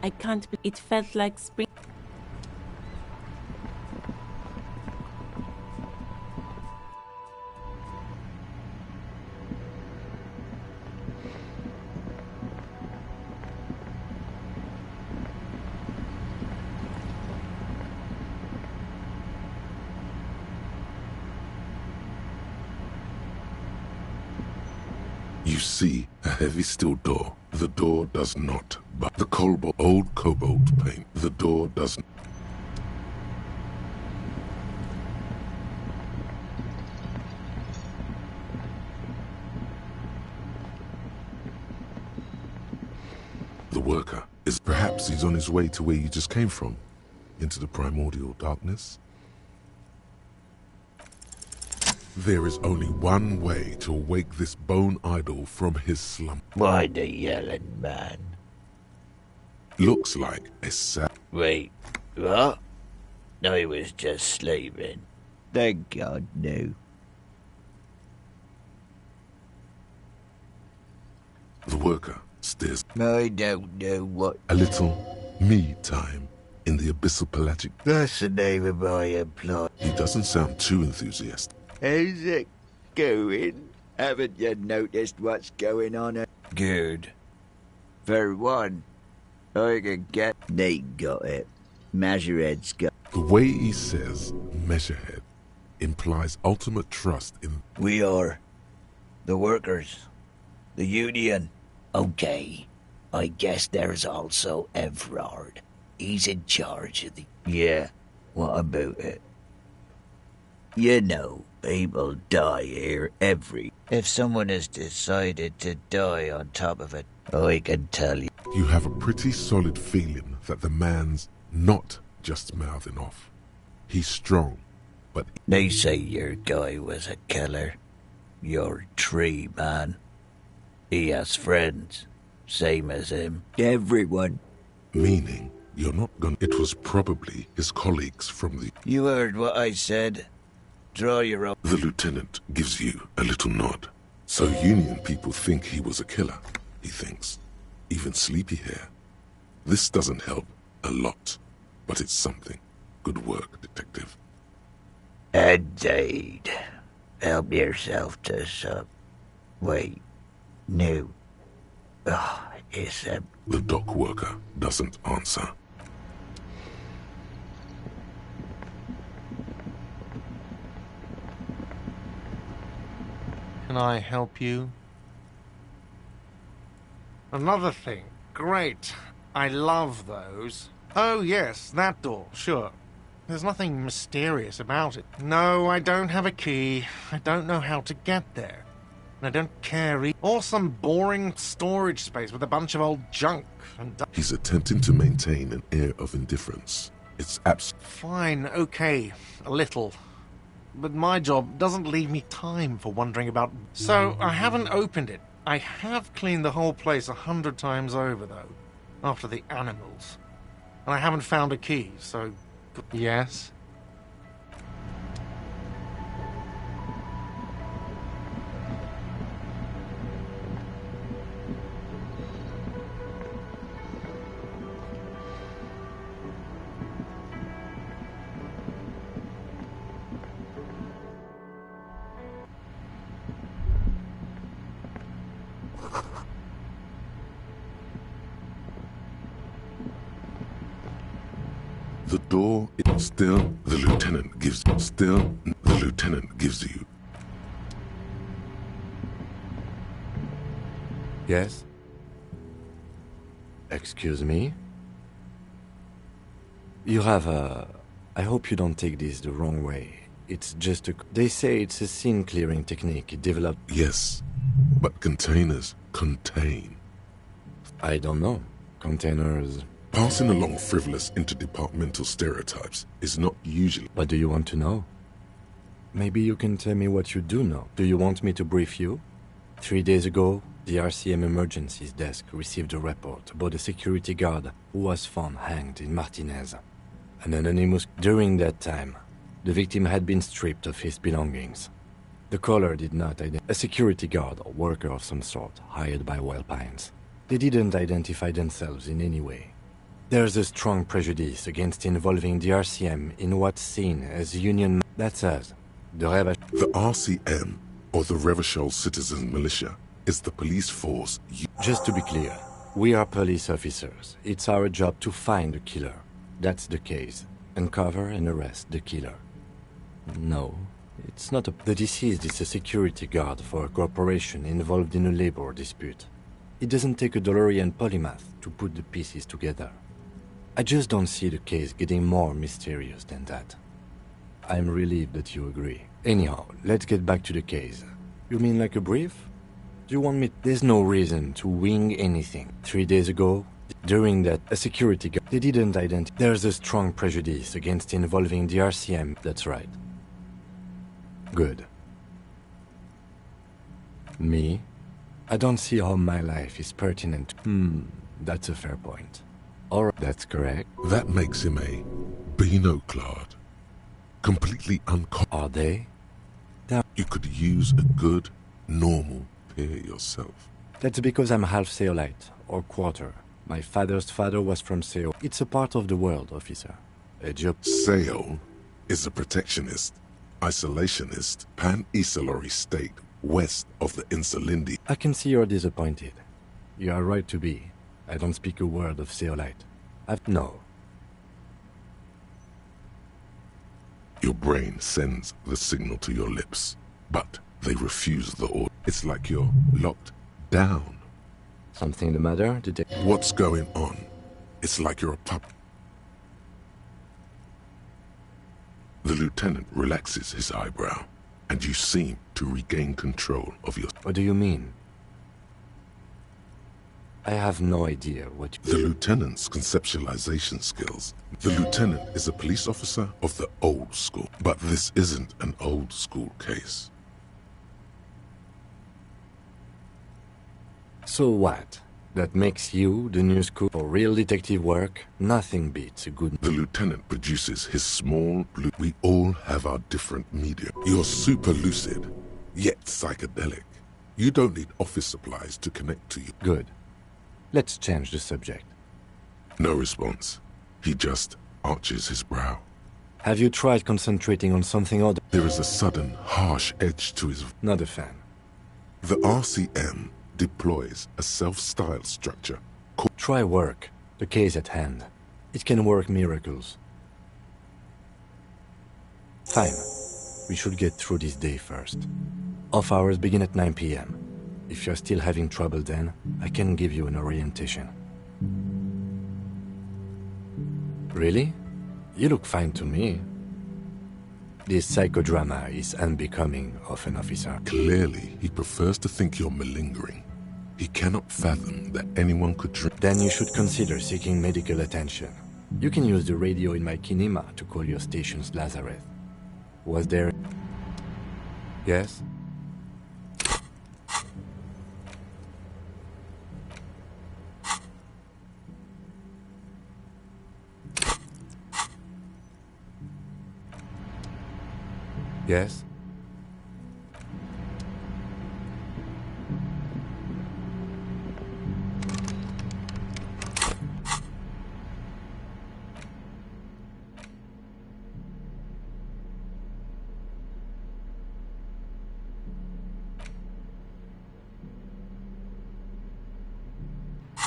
I can't be. It felt like spring. You see a heavy steel door. The door does not, but the old cobalt paint. The door doesn't. The worker is perhaps he's on his way to where you just came from, into the primordial darkness. There is only one way to awake this bone idol from his slumber. Why the yelling man? Looks like a Wait, what? I was just sleeping. Thank God, no. The worker stares. I don't know what. A little me time in the abyssal pelagic. That's the name of my employer. He doesn't sound too enthusiastic. How's it going? Haven't you noticed what's going on? Good. For one, I can get... They got it. Measurehead's got... The way he says Measurehead implies ultimate trust in... We are. The workers. The union. Okay. I guess there's also Everard. He's in charge of the... Yeah. What about it? You know, people die here If someone has decided to die on top of it, I can tell you. You have a pretty solid feeling that the man's not just mouthing off. He's strong, but... They say your guy was a killer. Your tree man. He has friends, same as him. Everyone. Meaning, you're not gonna... It was probably his colleagues from the... You heard what I said. Draw your own... The lieutenant gives you a little nod. So Union people think he was a killer, he thinks. Even Sleepy Hair. This doesn't help a lot, but it's something. Good work, detective. Indeed. Help yourself to some... Wait. No. Oh, it's a... The dock worker doesn't answer. Can I help you? Another thing. Great. I love those. Oh, yes, that door, sure. There's nothing mysterious about it. No, I don't have a key. I don't know how to get there. And I don't care or some boring storage space with a bunch of old junk and... He's attempting to maintain an air of indifference. It's Fine, okay, a little. But my job doesn't leave me time for wondering about... So, I haven't opened it. I have cleaned the whole place 100 times over, though. After the animals. And I haven't found a key, so... Yes? The door, the lieutenant gives you. Yes? Excuse me? You have a... I hope you don't take this the wrong way. It's just a... They say it's a scene clearing technique developed... Yes, but containers contain. I don't know. Containers... Passing along frivolous interdepartmental stereotypes is not usually... What do you want to know? Maybe you can tell me what you do know. Do you want me to brief you? 3 days ago, the RCM emergencies desk received a report about a security guard who was found hanged in Martinez. An anonymous... During that time, the victim had been stripped of his belongings. The caller did not identify... A security guard or worker of some sort, hired by Wild Pines. They didn't identify themselves in any way. There's a strong prejudice against involving the RCM in what's seen as Union... That's us. The RCM, or the Revachol Citizen Militia, is the police force... Just to be clear, we are police officers. It's our job to find the killer. That's the case. Uncover and arrest the killer. No, it's not a... The deceased is a security guard for a corporation involved in a labor dispute. It doesn't take a DeLorean polymath to put the pieces together. I just don't see the case getting more mysterious than that. I'm relieved that you agree. Anyhow, let's get back to the case. You mean like a brief? Do you want me... There's no reason to wing anything. 3 days ago, during that, a security guard... They didn't identify... There's a strong prejudice against involving the RCM. That's right. Good. Me? I don't see how my life is pertinent. That's a fair point. Alright, that's correct. That makes him a Binoclard. Completely Are they? You could use a good, normal peer yourself. That's because I'm half Seolite, or quarter. My father's father was from Seol. It's a part of the world, officer. Seol is a protectionist, isolationist, pan-Isolari state west of the Insulindi. I can see you're disappointed. You are right to be. I don't speak a word of Seolite. No. Your brain sends the signal to your lips, but they refuse the order. It's like you're locked down. Something the matter? What's going on? It's like you're a pup. The lieutenant relaxes his eyebrow, and you seem to regain control of your... What do you mean? I have no idea what you... The lieutenant's conceptualization skills. The lieutenant is a police officer of the old school, but this isn't an old school case. So what? That makes you the new school for real detective work? Nothing beats a good... The lieutenant produces his small blue... We all have our different media. You're super lucid, yet psychedelic. You don't need office supplies to connect to you. Good. Let's change the subject. No response. He just arches his brow. Have you tried concentrating on something other? There is a sudden, harsh edge to his... Not a fan. The RCM deploys a self-styled structure. Try work. The case at hand. It can work miracles. Fine. We should get through this day first. Off hours begin at 9 p.m. If you're still having trouble then, I can give you an orientation. Really? You look fine to me. This psychodrama is unbecoming of an officer. Clearly, he prefers to think you're malingering. He cannot fathom that anyone could drink. Then you should consider seeking medical attention. You can use the radio in my kinema to call your station's Lazareth. Was there... Yes? Yes?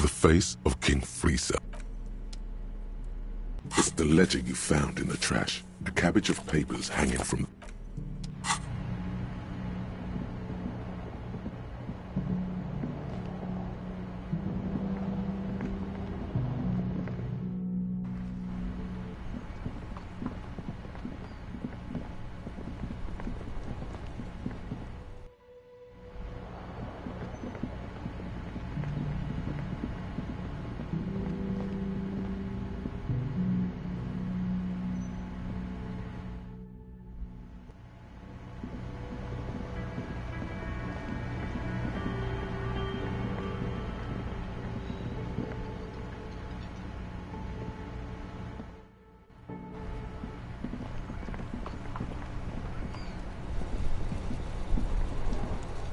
The face of King Frieza. It's the ledger you found in the trash. A cabbage of papers hanging from...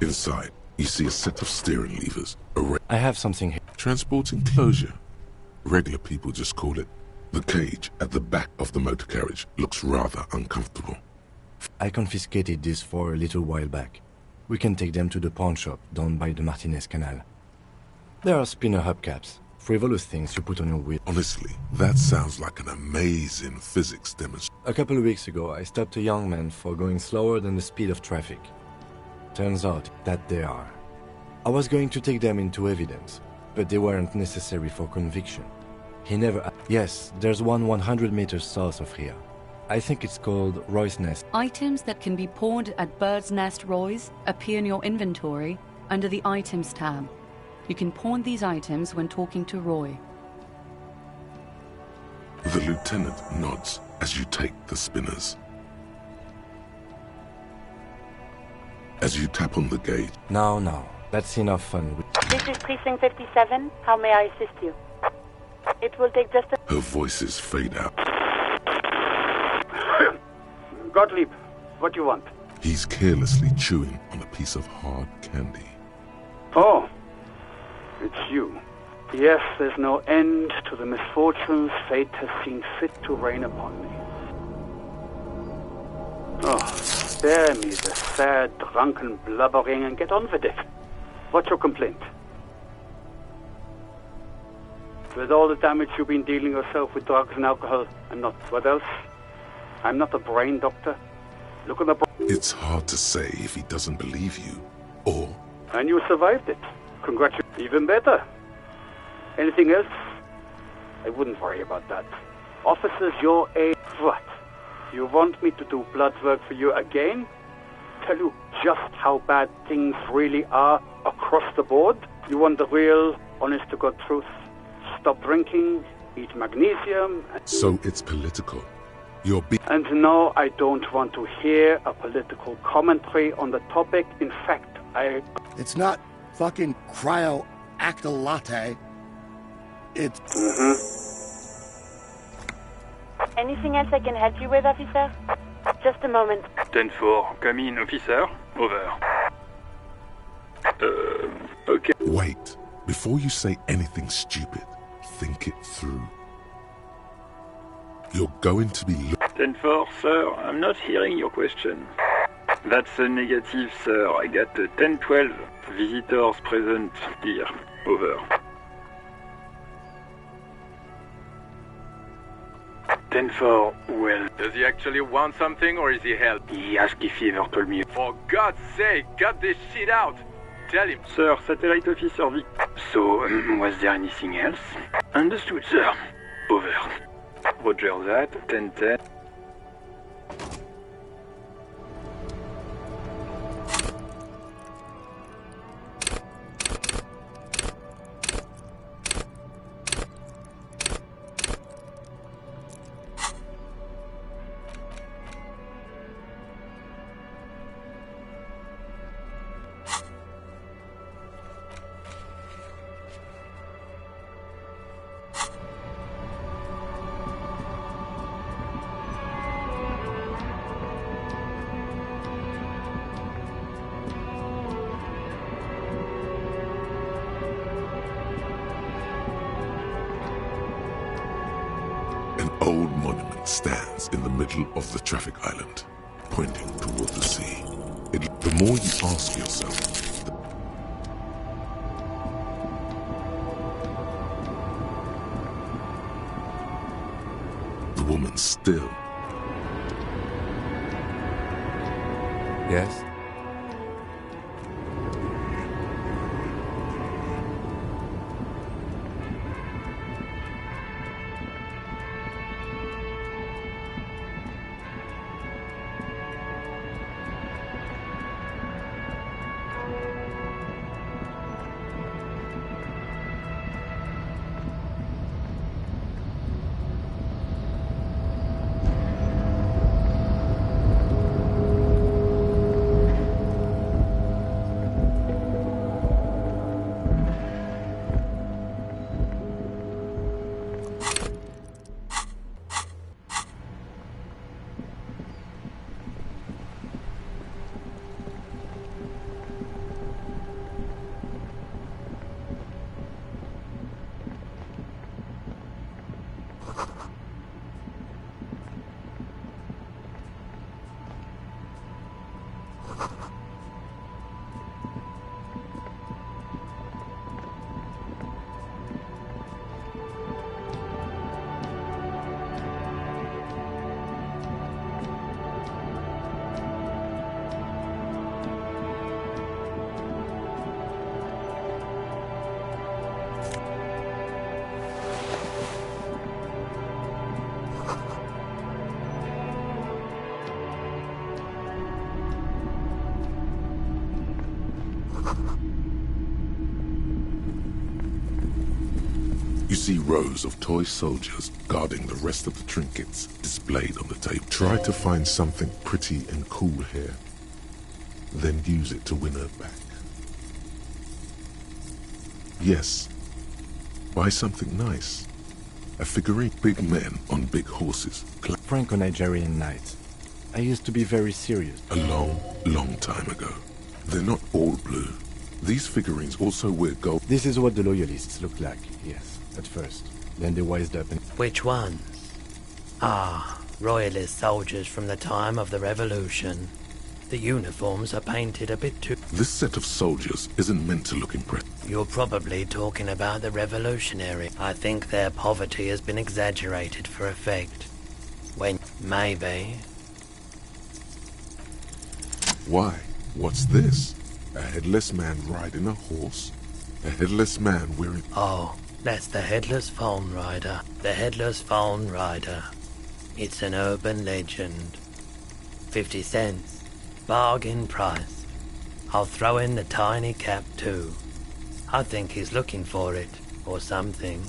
Inside, you see a set of steering levers. I have something here. Transport enclosure. Regular people just call it. The cage at the back of the motor carriage looks rather uncomfortable. I confiscated these for a little while back. We can take them to the pawn shop down by the Martinez Canal. There are spinner hubcaps, frivolous things you put on your wheel. Honestly, that sounds like an amazing physics demonstration. A couple of weeks ago, I stopped a young man for going slower than the speed of traffic. Turns out that they are. I was going to take them into evidence, but they weren't necessary for conviction. He never... Yes, there's one 100 meters south of here. I think it's called Roy's Nest. Items that can be pawned at Bird's Nest Roy's appear in your inventory under the Items tab. You can pawn these items when talking to Roy. The lieutenant nods as you take the spinners. As you tap on the gate. No, that's enough fun. This is Precinct 57. How may I assist you? It will take just a... Her voices fade out. Gottlieb, what do you want? He's carelessly chewing on a piece of hard candy. Oh, it's you. Yes, there's no end to the misfortunes fate has seen fit to rain upon me. Oh, spare me the sad, drunken blubbering and get on with it. What's your complaint? With all the damage you've been dealing yourself with drugs and alcohol, I'm not... What else? I'm not a brain doctor. Look at the... It's hard to say if he doesn't believe you, or... And you survived it. Congratulations. Even better. Anything else? I wouldn't worry about that. Officers your age... What? You want me to do blood work for you again? Tell you just how bad things really are across the board? You want the real, honest-to-God truth? Stop drinking, eat magnesium... So it's political. And no, I don't want to hear a political commentary on the topic. In fact, It's not fucking cryo-acta-latte. It's... Anything else I can help you with, officer? Just a moment. 10-4, come in, officer. Over. Okay. Wait. Before you say anything stupid, think it through. You're going to be... 10-4, sir, I'm not hearing your question. That's a negative, sir. I got 10-12 visitors present here. Over. 10-4, well... Does he actually want something, or is he help? He asked if he ever told me. For God's sake, cut this shit out! Tell him. Sir, satellite officer Vic. So, was there anything else? Understood, sir. Over. Roger that. 10-10. An old monument stands in the middle of the traffic island, pointing toward the sea. The more you ask yourself, the woman still. Yes? You see rows of toy soldiers guarding the rest of the trinkets displayed on the table. Try to find something pretty and cool here, then use it to win her back. Yes, buy something nice. A figurine, big men on big horses. Franco-Nigerian knights. I used to be very serious. A long, long time ago. They're not all blue. These figurines also wear gold. This is what the loyalists look like, yes, at first. Then they wised up and... Which ones? Ah, royalist soldiers from the time of the revolution. The uniforms are painted a bit too... This set of soldiers isn't meant to look impressive. You're probably talking about the revolutionary. I think their poverty has been exaggerated for effect. When... maybe... Why? What's this? A headless man riding a horse? A headless man wearing... Oh, that's the Headless Phone Rider. The Headless Phone Rider. It's an urban legend. 50 cents. Bargain price. I'll throw in the tiny cap too. I think he's looking for it, or something.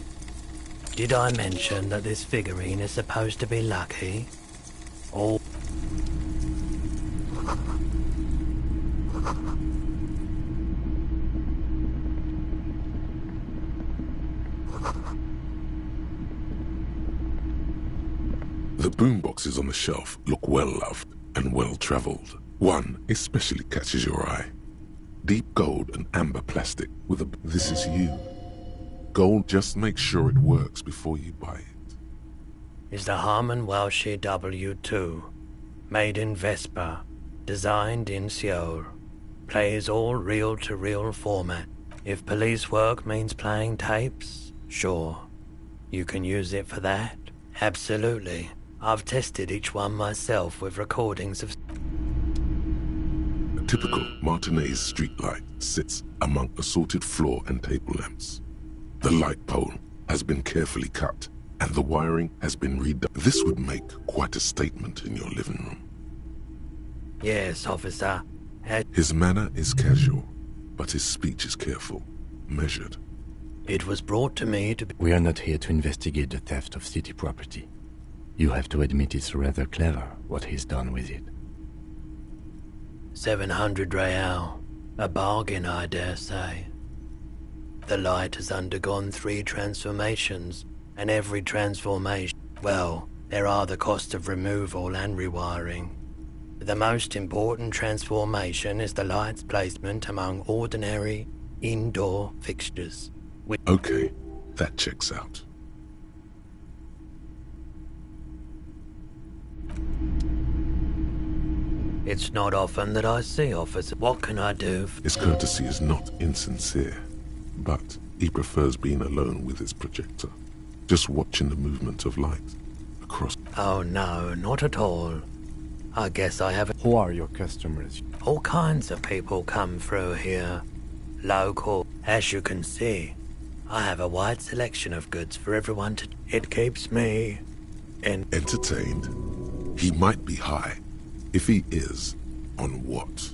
Did I mention that this figurine is supposed to be lucky? Oh... The boomboxes on the shelf look well-loved and well-traveled. One especially catches your eye. Deep gold and amber plastic with a... This is you. Gold, just make sure it works before you buy it. Is the Harman Welshie W2. Made in Vespa. Designed in Seoul. Plays all reel-to-reel format. If police work means playing tapes, sure. You can use it for that. Absolutely. I've tested each one myself with recordings of... A typical Martinez streetlight sits among assorted floor and table lamps. The light pole has been carefully cut and the wiring has been redone. This would make quite a statement in your living room. Yes, officer. His manner is casual, but his speech is careful, measured. It was brought to me to be... We are not here to investigate the theft of city property. You have to admit it's rather clever what he's done with it. 700 real. A bargain, I dare say. The light has undergone 3 transformations, and every transformation... Well, there are the costs of removal and rewiring. The most important transformation is the light's placement among ordinary indoor fixtures. Okay, that checks out. It's not often that I see officer. What can I do? His courtesy is not insincere, but he prefers being alone with his projector, just watching the movement of light across... Oh no, not at all. I guess I haven't... Who are your customers? All kinds of people come through here. Local. As you can see, I have a wide selection of goods for everyone to... It keeps me... entertained? He might be high. If he is, on what?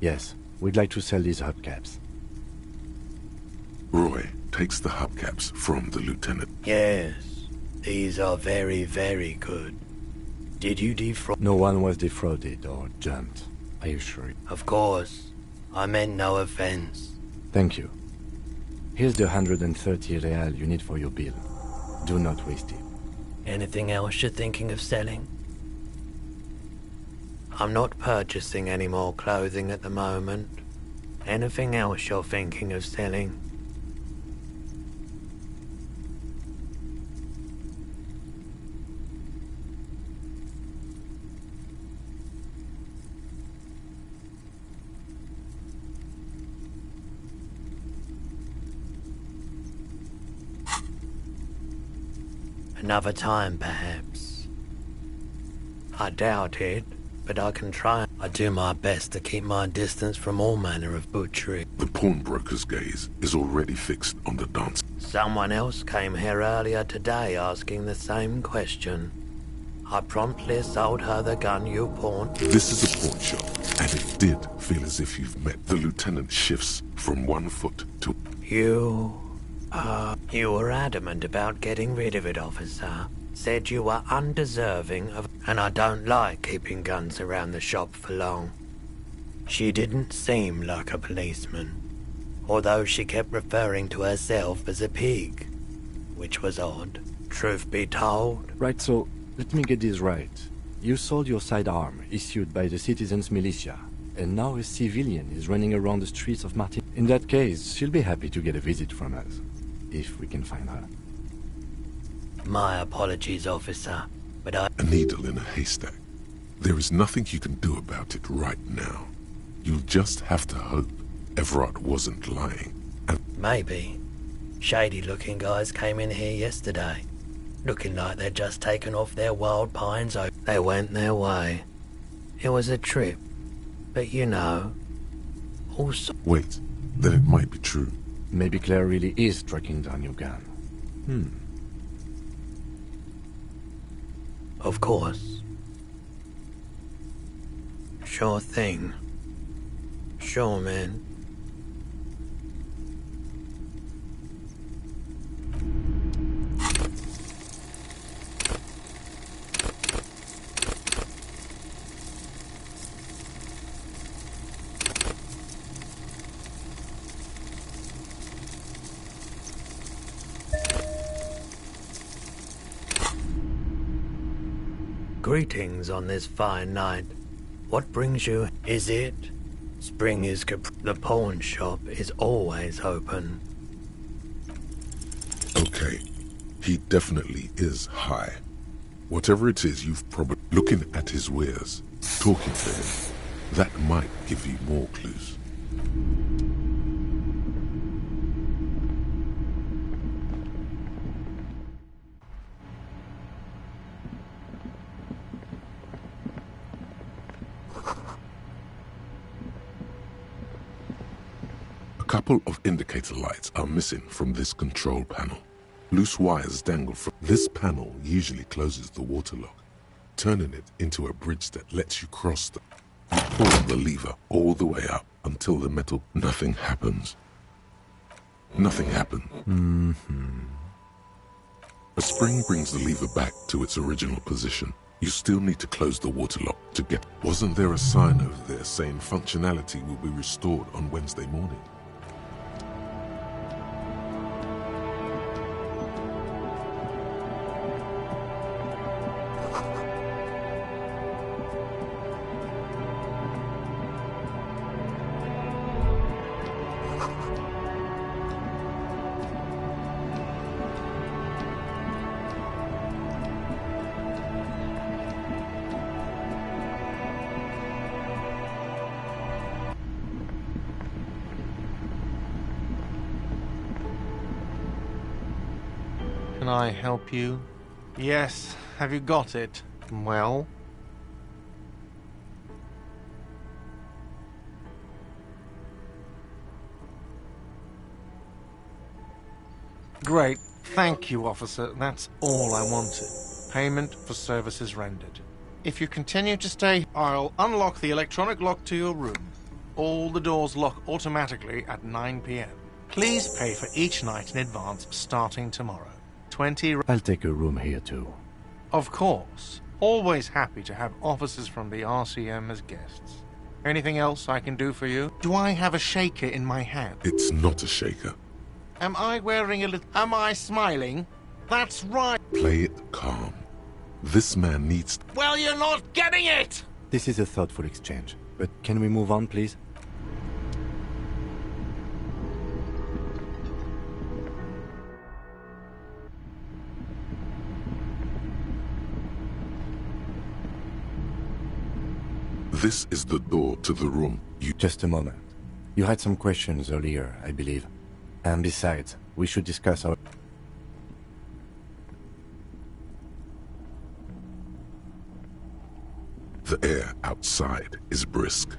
Yes, we'd like to sell these hubcaps. Roy takes the hubcaps from the lieutenant. Yes, these are very, very good. Did you defraud? No one was defrauded or jumped, I assure you. Of course. I meant no offense. Thank you. Here's the 130 real you need for your bill. Do not waste it. Anything else you're thinking of selling? I'm not purchasing any more clothing at the moment. Anything else you're thinking of selling? Another time, perhaps. I doubt it, but I can try. I do my best to keep my distance from all manner of butchery. The pawnbroker's gaze is already fixed on the dance. Someone else came here earlier today asking the same question. I promptly sold her the gun you pawned. This is a pawn shop, and it did feel as if you've met. The lieutenant shifts from one foot to... You were adamant about getting rid of it, officer. Said you were undeserving of... And I don't like keeping guns around the shop for long. She didn't seem like a policeman, although she kept referring to herself as a pig, which was odd, truth be told. Right, so, let me get this right. You sold your sidearm, issued by the citizens' militia, and now a civilian is running around the streets of Martin. In that case, she'll be happy to get a visit from us, if we can find her. My apologies, officer, but I... A needle in a haystack. There is nothing you can do about it right now. You'll just have to hope Everard wasn't lying. And maybe. Shady-looking guys came in here yesterday, looking like they'd just taken off their wild pines. They went their way. It was a trip, but you know... Also... Wait, then it might be true. Maybe Claire really is tracking down your gun. Of course. Sure thing. Sure, man. Greetings on this fine night. What brings you? Is it? Spring is the pawn shop is always open. Okay, he definitely is high. Whatever it is, you've probably... Looking at his wares, talking to him, that might give you more clues. couple of indicator lights are missing from this control panel. Loose wires dangle from this panel usually closes the water lock, turning it into a bridge that lets you cross the... You pull the lever all the way up until the metal... Nothing happens. Nothing happened. A spring brings the lever back to its original position. You still need to close the water lock to get... Wasn't there a sign over there saying functionality will be restored on Wednesday morning? Can I help you? Yes. Have you got it? Well? Great. Thank you, officer. That's all I wanted. Payment for services rendered. If you continue to stay, I'll unlock the electronic lock to your room. All the doors lock automatically at 9 p.m. Please pay for each night in advance starting tomorrow. 20... I'll take a room here too. Of course. Always happy to have officers from the RCM as guests. Anything else I can do for you? Do I have a shaker in my hand? It's not a shaker. Am I wearing a little... Am I smiling? That's right. Play it calm. This man needs... Well, you're not getting it! This is a thoughtful exchange, but can we move on, please? This is the door to the room. Just a moment. You had some questions earlier, I believe. And besides, we should discuss our... The air outside is brisk.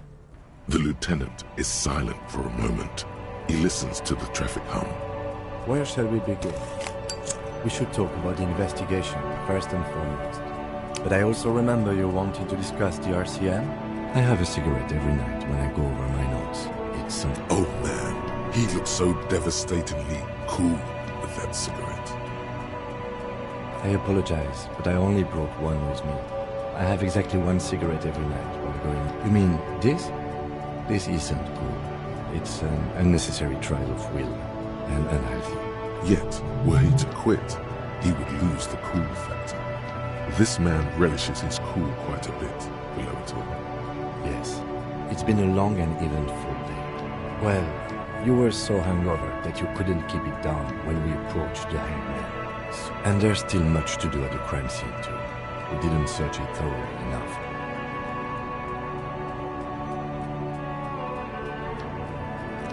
The lieutenant is silent for a moment. He listens to the traffic hum. Where shall we begin? We should talk about the investigation, first and foremost. But I also remember you wanting to discuss the RCM? I have a cigarette every night when I go over my notes. It's Oh man, he looks so devastatingly cool with that cigarette. I apologize, but I only brought one with me. I have exactly one cigarette every night while going... You mean this? This isn't cool. It's an unnecessary trial of will, and unhealthy. Yet, were he to quit, he would lose the cool factor. This man relishes his cool quite a bit, below it all. Yes, it's been a long and eventful day. Well, you were so hungover that you couldn't keep it down when we approached the hangman. And there's still much to do at the crime scene too. We didn't search it thoroughly enough.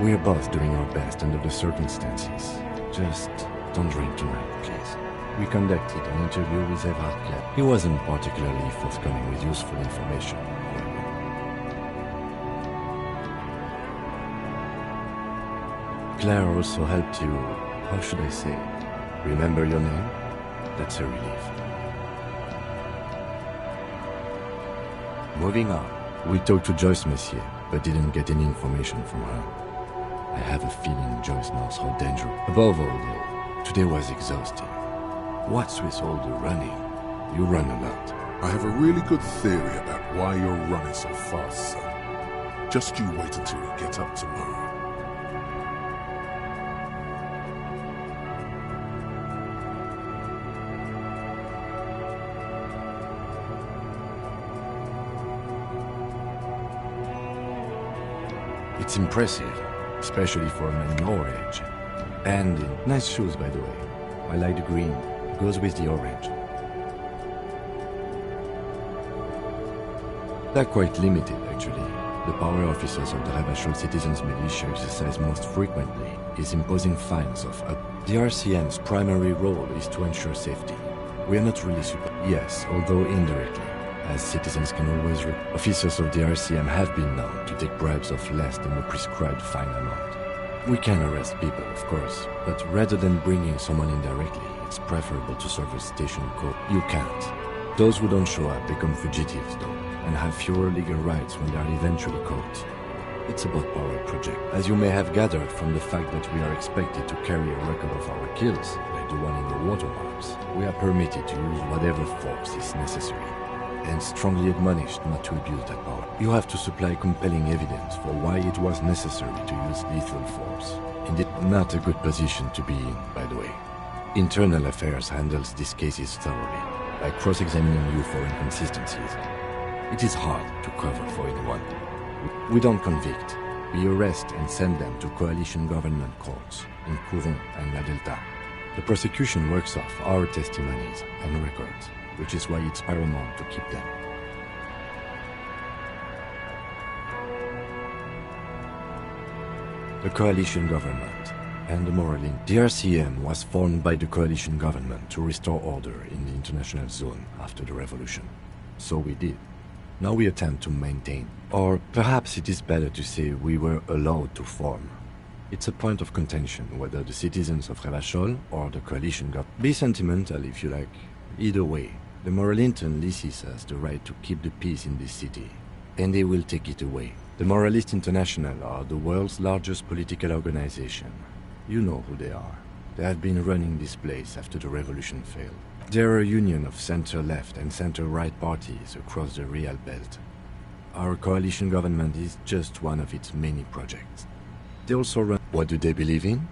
We're both doing our best under the circumstances. Just don't drink tonight, please. We conducted an interview with Everard Clare. He wasn't particularly forthcoming with useful information. Claire also helped you, how should I say, remember your name? That's a relief. Moving on, we talked to Joyce Messier, but didn't get any information from her. I have a feeling Joyce knows how dangerous. Above all, though, today was exhausting. What's with all the running? You run a lot. I have a really good theory about why you're running so fast, son. Just you wait until we get up tomorrow. It's impressive, especially for a man your age. And nice shoes, by the way. I like the green. Goes with the orange. They're quite limited, actually. The power officers of the Ravachol Citizens Militia exercise most frequently is imposing fines of up. The RCM's primary role is to ensure safety. We are not really Yes, although indirectly. As citizens can always officers of the RCM have been known to take bribes of less than the prescribed fine amount. We can arrest people, of course, but rather than bringing someone in directly, it's preferable to serve a station code. You can't. Those who don't show up become fugitives, though, and have fewer legal rights when they are eventually caught. It's about our project. As you may have gathered from the fact that we are expected to carry a record of our kills, like the one in the watermarks, we are permitted to use whatever force is necessary, and strongly admonished not to abuse that power. You have to supply compelling evidence for why it was necessary to use lethal force. Indeed, not a good position to be in, by the way. Internal Affairs handles these cases thoroughly, by cross-examining you for inconsistencies. It is hard to cover for anyone. We don't convict. We arrest and send them to coalition government courts in Courron and La Delta. The prosecution works off our testimonies and records, which is why it's paramount to keep them. The coalition government and the Moralin. The RCM was formed by the coalition government to restore order in the international zone after the revolution. So we did. Now we attempt to maintain. Or perhaps it is better to say we were allowed to form. It's a point of contention whether the citizens of Revachol or the coalition government. Be sentimental if you like. Either way, the Moralinton leases us the right to keep the peace in this city, and they will take it away. The Moralist International are the world's largest political organization. You know who they are. They have been running this place after the revolution failed. They're a union of center-left and center-right parties across the Real Belt. Our coalition government is just one of its many projects. They also run... What do they believe in?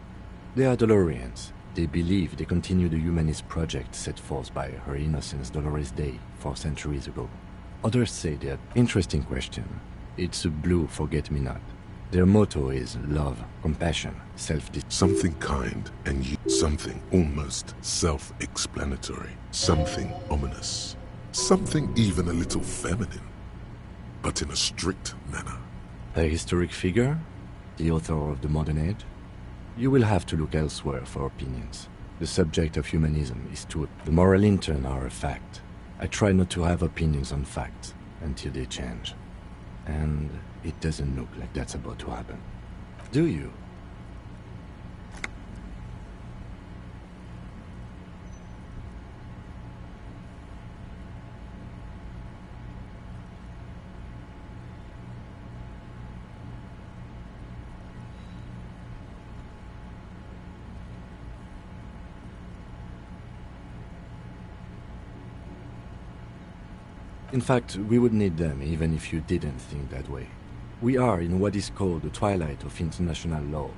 They are Dolorians. They believe they continue the humanist project set forth by Her Innocence Dolores Day 4 centuries ago. Others say they're... Interesting question. It's a blue forget-me-not. Their motto is love, compassion, something kind and something almost self-explanatory, something ominous, something even a little feminine, but in a strict manner. A historic figure? The author of the modern age? You will have to look elsewhere for opinions. The subject of humanism is too... The moral intern are a fact. I try not to have opinions on facts until they change. And it doesn't look like that's about to happen. Do you? In fact, we would need them even if you didn't think that way. We are in what is called the twilight of international law.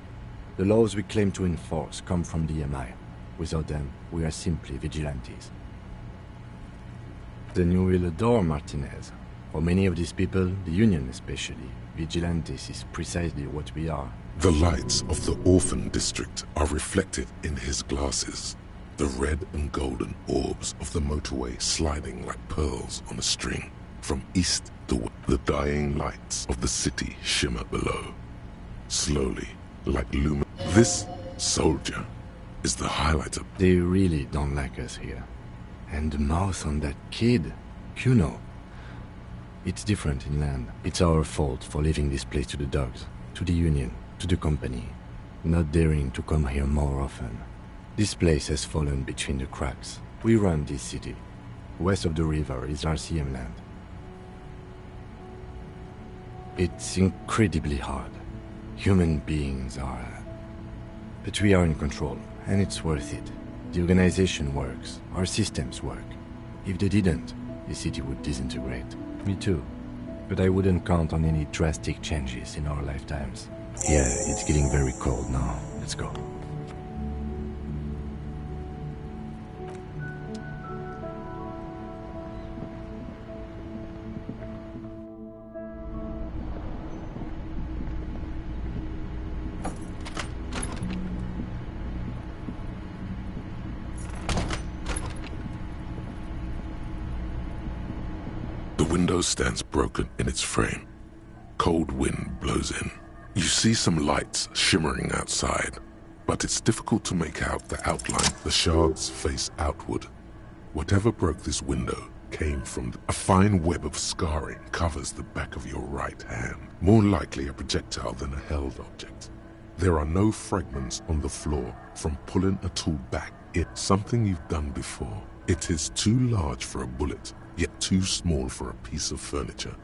The laws we claim to enforce come from the MI. Without them, we are simply vigilantes. Then you will adore Martinez. For many of these people, the Union especially, vigilantes is precisely what we are. The lights of the orphan district are reflected in his glasses. The red and golden orbs of the motorway sliding like pearls on a string. From east to west, the dying lights of the city shimmer below. Slowly, like lumen. This soldier is the highlight of... They really don't like us here. And the mouth on that kid, you know. It's different inland. It's our fault for leaving this place to the dogs, to the Union, to the company. Not daring to come here more often. This place has fallen between the cracks. We run this city. West of the river is RCM land. It's incredibly hard. Human beings are... But we are in control, and it's worth it. The organization works. Our systems work. If they didn't, the city would disintegrate. Me too. But I wouldn't count on any drastic changes in our lifetimes. Yeah, it's getting very cold now. Let's go. The window stands broken in its frame. Cold wind blows in. You see some lights shimmering outside, but it's difficult to make out the outline. The shards face outward. Whatever broke this window came from a fine web of scarring covers the back of your right hand. More likely a projectile than a held object. There are no fragments on the floor from pulling a tool back. It's something you've done before. It is too large for a bullet, yet too small for a piece of furniture.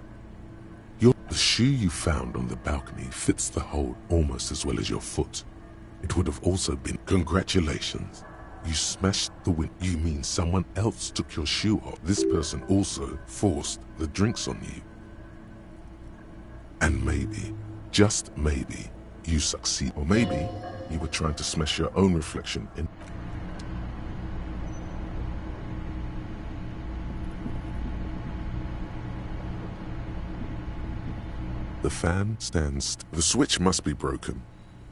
The shoe you found on the balcony fits the hole almost as well as your foot. It would have also been congratulations. You smashed the window. You mean someone else took your shoe off? This person also forced the drinks on you. And maybe, just maybe, you succeed. Or maybe you were trying to smash your own reflection in. The fan stands. The switch must be broken.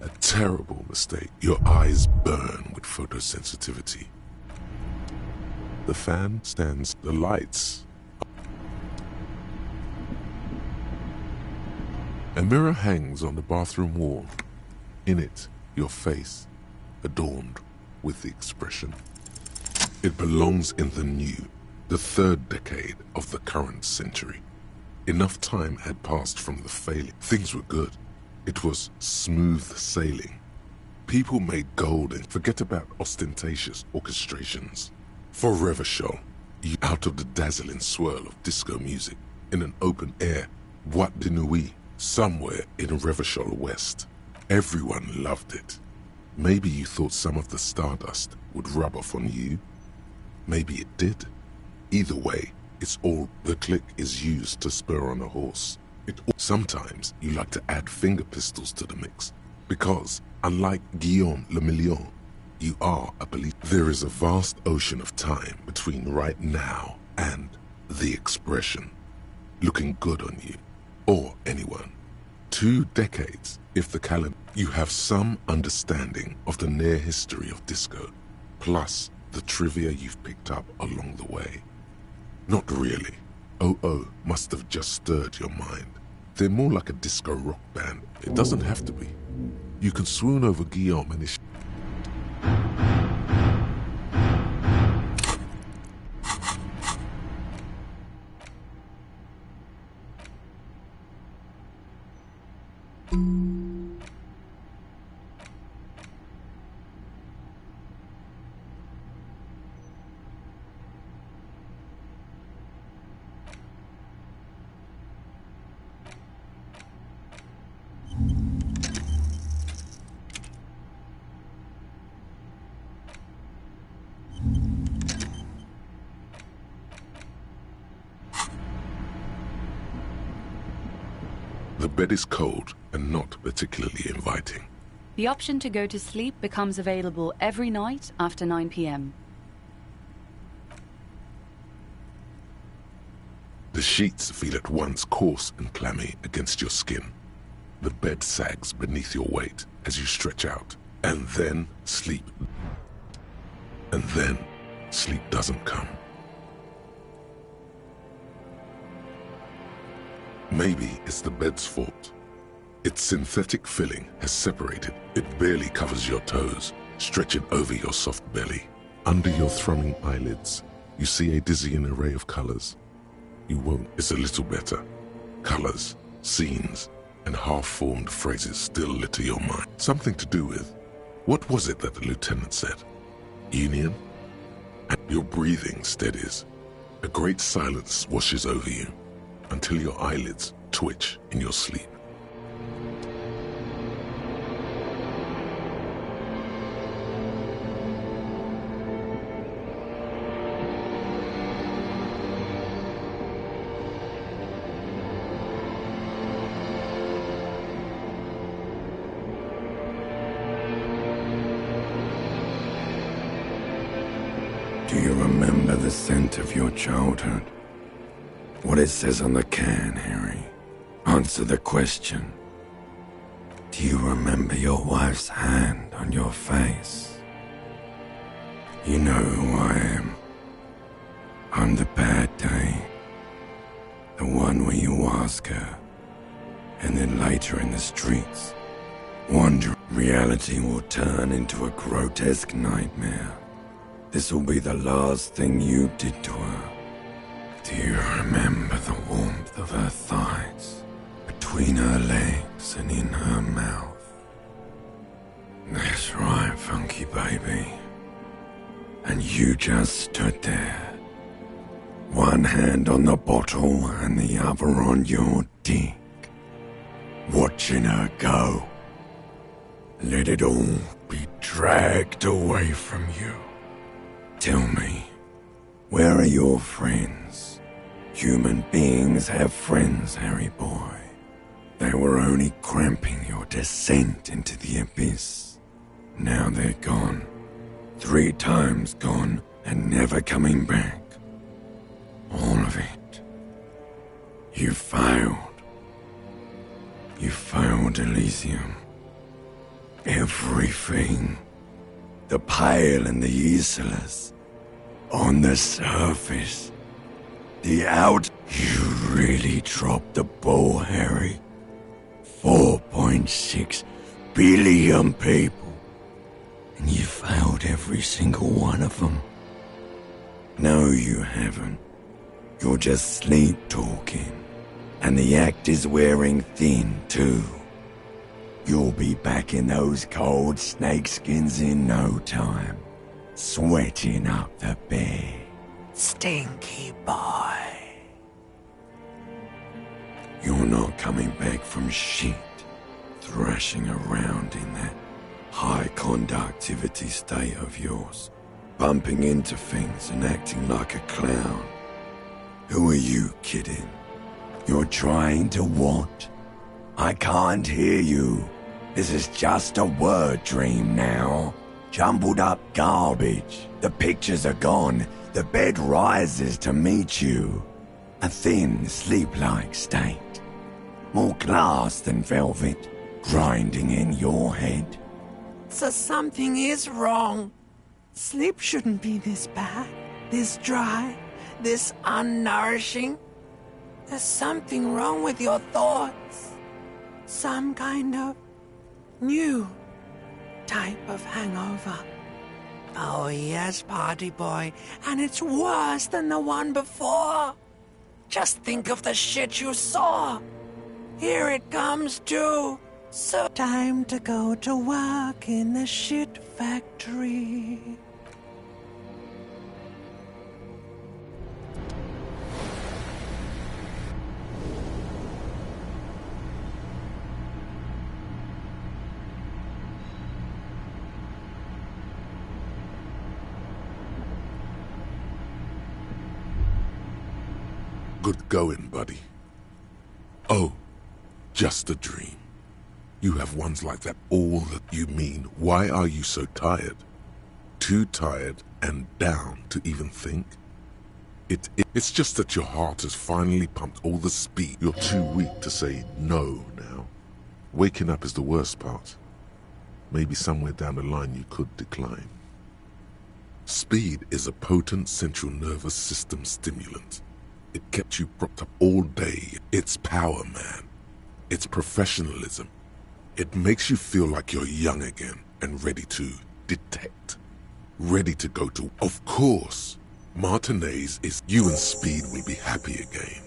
A terrible mistake. Your eyes burn with photosensitivity. The fan stands. The lights. A mirror hangs on the bathroom wall. In it, your face, adorned with the expression. It belongs in the new, the third decade of the current century. Enough time had passed from the failing. Things were good. It was smooth sailing. People made gold and forget about ostentatious orchestrations. For Revachol, you out of the dazzling swirl of disco music, in an open air, Boîte de Nuit, somewhere in Revachol West. Everyone loved it. Maybe you thought some of the stardust would rub off on you. Maybe it did. Either way, it's all the click is used to spur on a horse. Sometimes you like to add finger pistols to the mix, because, unlike Guillaume Le Million, you are a police. There is a vast ocean of time between right now and the expression, looking good on you, or anyone. 2 decades, if the calendar. You have some understanding of the near history of disco, plus the trivia you've picked up along the way. Not really. OO must have just stirred your mind. They're more like a disco rock band. It doesn't have to be. You can swoon over Guillaume and his... The bed is cold and not particularly inviting. The option to go to sleep becomes available every night after 9 p.m. The sheets feel at once coarse and clammy against your skin. The bed sags beneath your weight as you stretch out. And then sleep. And then sleep doesn't come. Maybe it's the bed's fault. Its synthetic filling has separated. It barely covers your toes, stretching over your soft belly. Under your thrumming eyelids, you see a dizzying array of colors. You won't. It's a little better. Colors, scenes, and half-formed phrases still litter your mind. Something to do with, what was it that the lieutenant said? Union? And your breathing steadies. A great silence washes over you, until your eyelids twitch in your sleep. Do you remember the scent of your childhood? What it says on the can, Harry? Answer the question. Do you remember your wife's hand on your face? You know who I am. On the bad day. The one where you ask her, and then later in the streets, wonder. Reality will turn into a grotesque nightmare. This will be the last thing you did to her. Do you remember the warmth of her thighs, between her legs and in her mouth? That's right, funky baby. And you just stood there. One hand on the bottle and the other on your dick. Watching her go. Let it all be dragged away from you. Tell me, where are your friends? Human beings have friends, Harry boy. They were only cramping your descent into the abyss. Now they're gone. 3 times gone and never coming back. All of it. You failed. You failed, Elysium. Everything. The Pale and the Isolas. On the surface. The out... You really dropped the ball, Harry. 4.6 billion people. And you failed every single one of them. No, you haven't. You're just sleep-talking. And the act is wearing thin, too. You'll be back in those cold snakeskins in no time. Sweating up the bed. Stinky boy. You're not coming back from shit. Thrashing around in that high conductivity state of yours. Bumping into things and acting like a clown. Who are you kidding? You're trying to what? I can't hear you. This is just a word dream now. Jumbled up garbage. The pictures are gone. The bed rises to meet you. A thin, sleep-like state. More glass than velvet, grinding in your head. So something is wrong. Sleep shouldn't be this bad, this dry, this unnourishing. There's something wrong with your thoughts. Some kind of new type of hangover. Oh yes, party boy, and it's worse than the one before. Just think of the shit you saw. Here it comes too. So time to go to work in the shit factory. Good going, buddy. Oh, just a dream. You have ones like that all that you mean. Why are you so tired? Too tired and down to even think? It's just that your heart has finally pumped all the speed. You're too weak to say no now. Waking up is the worst part. Maybe somewhere down the line you could decline. Speed is a potent central nervous system stimulant. It kept you propped up all day. It's power, man. It's professionalism. It makes you feel like you're young again and ready to detect. Ready to go to... Of course, Martinez is... You and Speed will be happy again.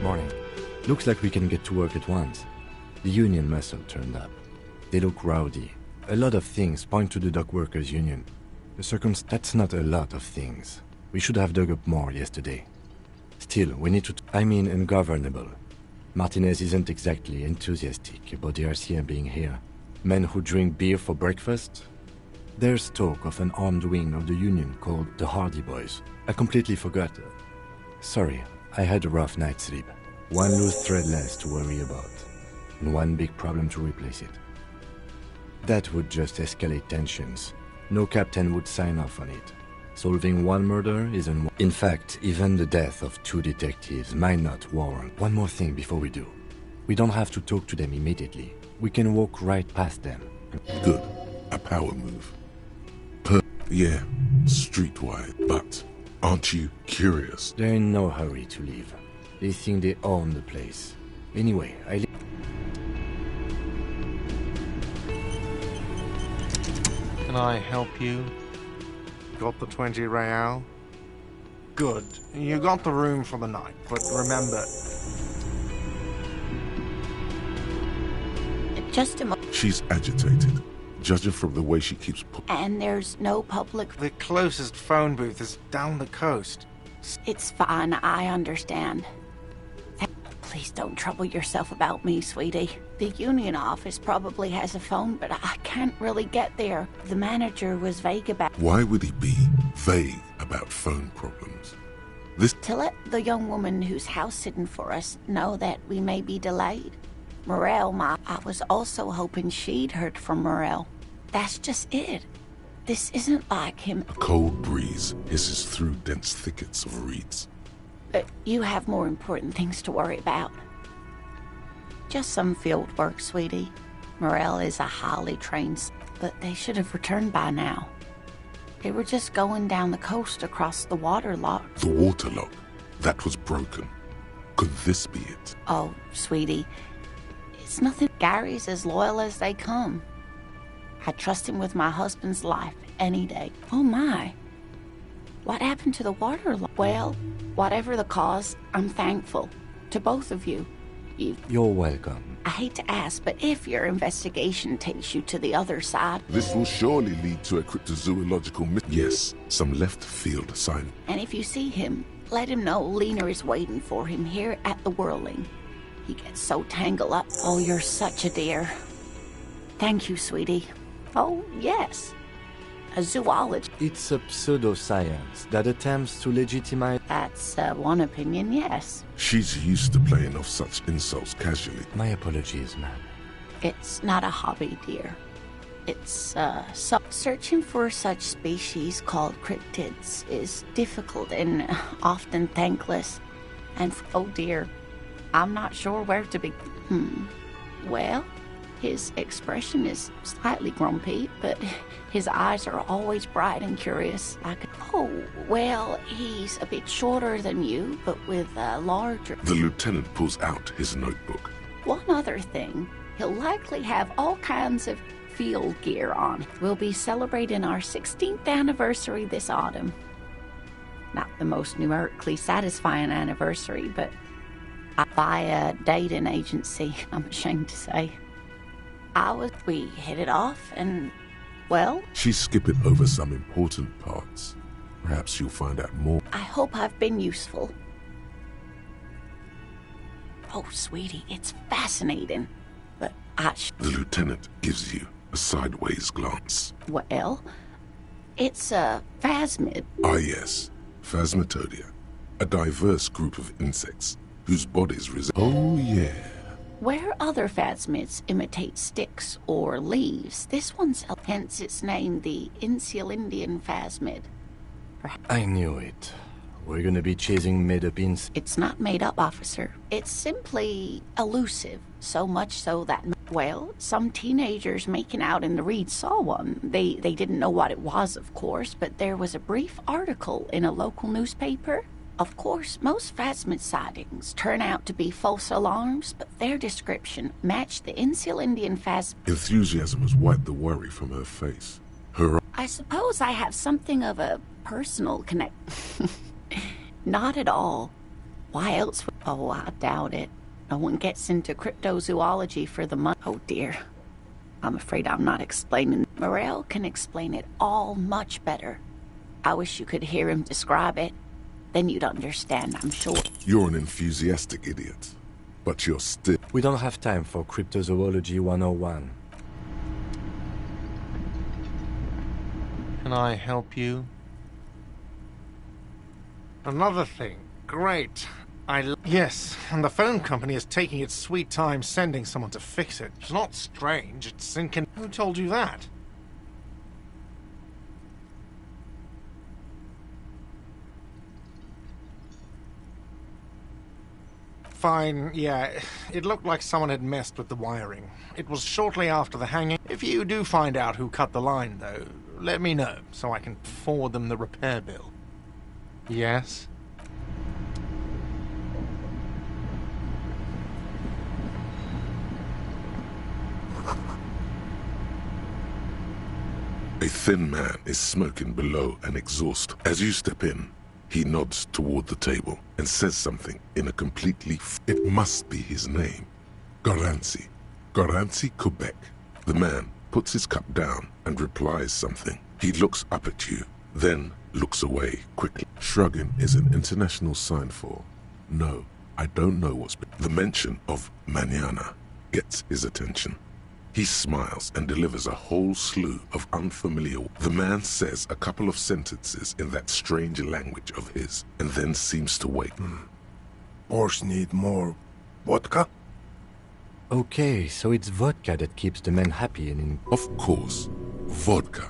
Morning. Looks like we can get to work at once. The union muscle turned up. They look rowdy. A lot of things point to the dock workers' union. That's not a lot of things. We should have dug up more yesterday. Still, we need to... I mean ungovernable. Martinez isn't exactly enthusiastic about the RCM being here. Men who drink beer for breakfast? There's talk of an armed wing of the Union called the Hardy Boys. I completely forgot. Sorry, I had a rough night's sleep. One loose thread less to worry about, and one big problem to replace it. That would just escalate tensions. No captain would sign off on it. Solving one murder isn't... In fact, even the death of 2 detectives might not warrant. One more thing before we do. We don't have to talk to them immediately. We can walk right past them. Good. A power move. Yeah, streetwide, but aren't you curious? They're in no hurry to leave. They think they own the place. Anyway, Can I help you? Got the 20 real? Good. You got the room for the night, but remember... Just a She's agitated, judging from the way she keeps... And there's no public... The closest phone booth is down the coast. It's fine, I understand. Please don't trouble yourself about me, sweetie. The union office probably has a phone, but I can't really get there. The manager was vague about... Why would he be vague about phone problems? To let the young woman who's house-sitting for us know that we may be delayed. Morel, I was also hoping she'd heard from Morel. That's just it. This isn't like him. A cold breeze hisses through dense thickets of reeds. But you have more important things to worry about. Just some field work, sweetie. Morel is a highly trained... But they should have returned by now. They were just going down the coast across the water lock. The water lock? That was broken. Could this be it? Oh, sweetie. It's nothing. Gary's as loyal as they come. I trust him with my husband's life any day. Oh my. What happened to the water lock? Well, whatever the cause, I'm thankful. To both of you. You're welcome. I hate to ask, but if your investigation takes you to the other side... This will surely lead to a cryptozoological myth. Yes, some left field sign. And if you see him, let him know Lena is waiting for him here at the Whirling. He gets so tangled up. Oh, you're such a dear. Thank you, sweetie. Oh, yes. A zoology. It's a pseudoscience that attempts to legitimize... That's one opinion, yes. She's used to playing off such insults casually. My apologies, ma'am. It's not a hobby, dear. It's, searching for such species called cryptids is difficult and often thankless. And, oh dear, I'm not sure where to begin. Well, his expression is slightly grumpy, but his eyes are always bright and curious. Oh, well, he's a bit shorter than you, but with a larger... The lieutenant pulls out his notebook. One other thing, he'll likely have all kinds of field gear on. We'll be celebrating our 16th anniversary this autumn. Not the most numerically satisfying anniversary, but by a dating agency, I'm ashamed to say. We hit it off, and, well... She's skipping over some important parts. Perhaps you'll find out more. I hope I've been useful. Oh, sweetie, it's fascinating. But The lieutenant gives you a sideways glance. Well, it's a phasmid. Ah, yes. Phasmatodia. A diverse group of insects whose bodies Oh, yeah. Where other phasmids imitate sticks or leaves, this one's hence its name, the Insulindian phasmid. I knew it. We're gonna be chasing made-up insects. It's not made up, officer. It's simply elusive, so much so that, well, some teenagers making out in the reeds saw one. They didn't know what it was, of course, but there was a brief article in a local newspaper. Of course, most phasmid sightings turn out to be false alarms, but their description matched the Insulindian phasmid. Enthusiasm has wiped the worry from her face. I suppose I have something of a personal connect... Not at all. Why else would... Oh, I doubt it. No one gets into cryptozoology for the money. Oh, dear. I'm afraid I'm not explaining. Morel can explain it all much better. I wish you could hear him describe it. Then you'd understand, I'm sure. You're an enthusiastic idiot. but you're still... We don't have time for Cryptozoology 101. Can I help you? Another thing. Great. Yes, and the phone company is taking its sweet time sending someone to fix it. It's not strange, it's Who told you that? Fine, yeah. It looked like someone had messed with the wiring. It was shortly after the hanging. If you do find out who cut the line, though, let me know, so I can forward them the repair bill. Yes? A thin man is smoking below an exhaust. As you step in, he nods toward the table and says something in a completely... It must be his name. Garanzi. Garanzi Quebec. The man puts his cup down and replies something. He looks up at you, then looks away quickly. Shrugging is an international sign for, no, I don't know what's... The mention of mañana gets his attention. He smiles and delivers a whole slew of unfamiliar... The man says a couple of sentences in that strange language of his, and then seems to wait. Borscht need more vodka? Okay, so it's vodka that keeps the men happy and... Of course, vodka.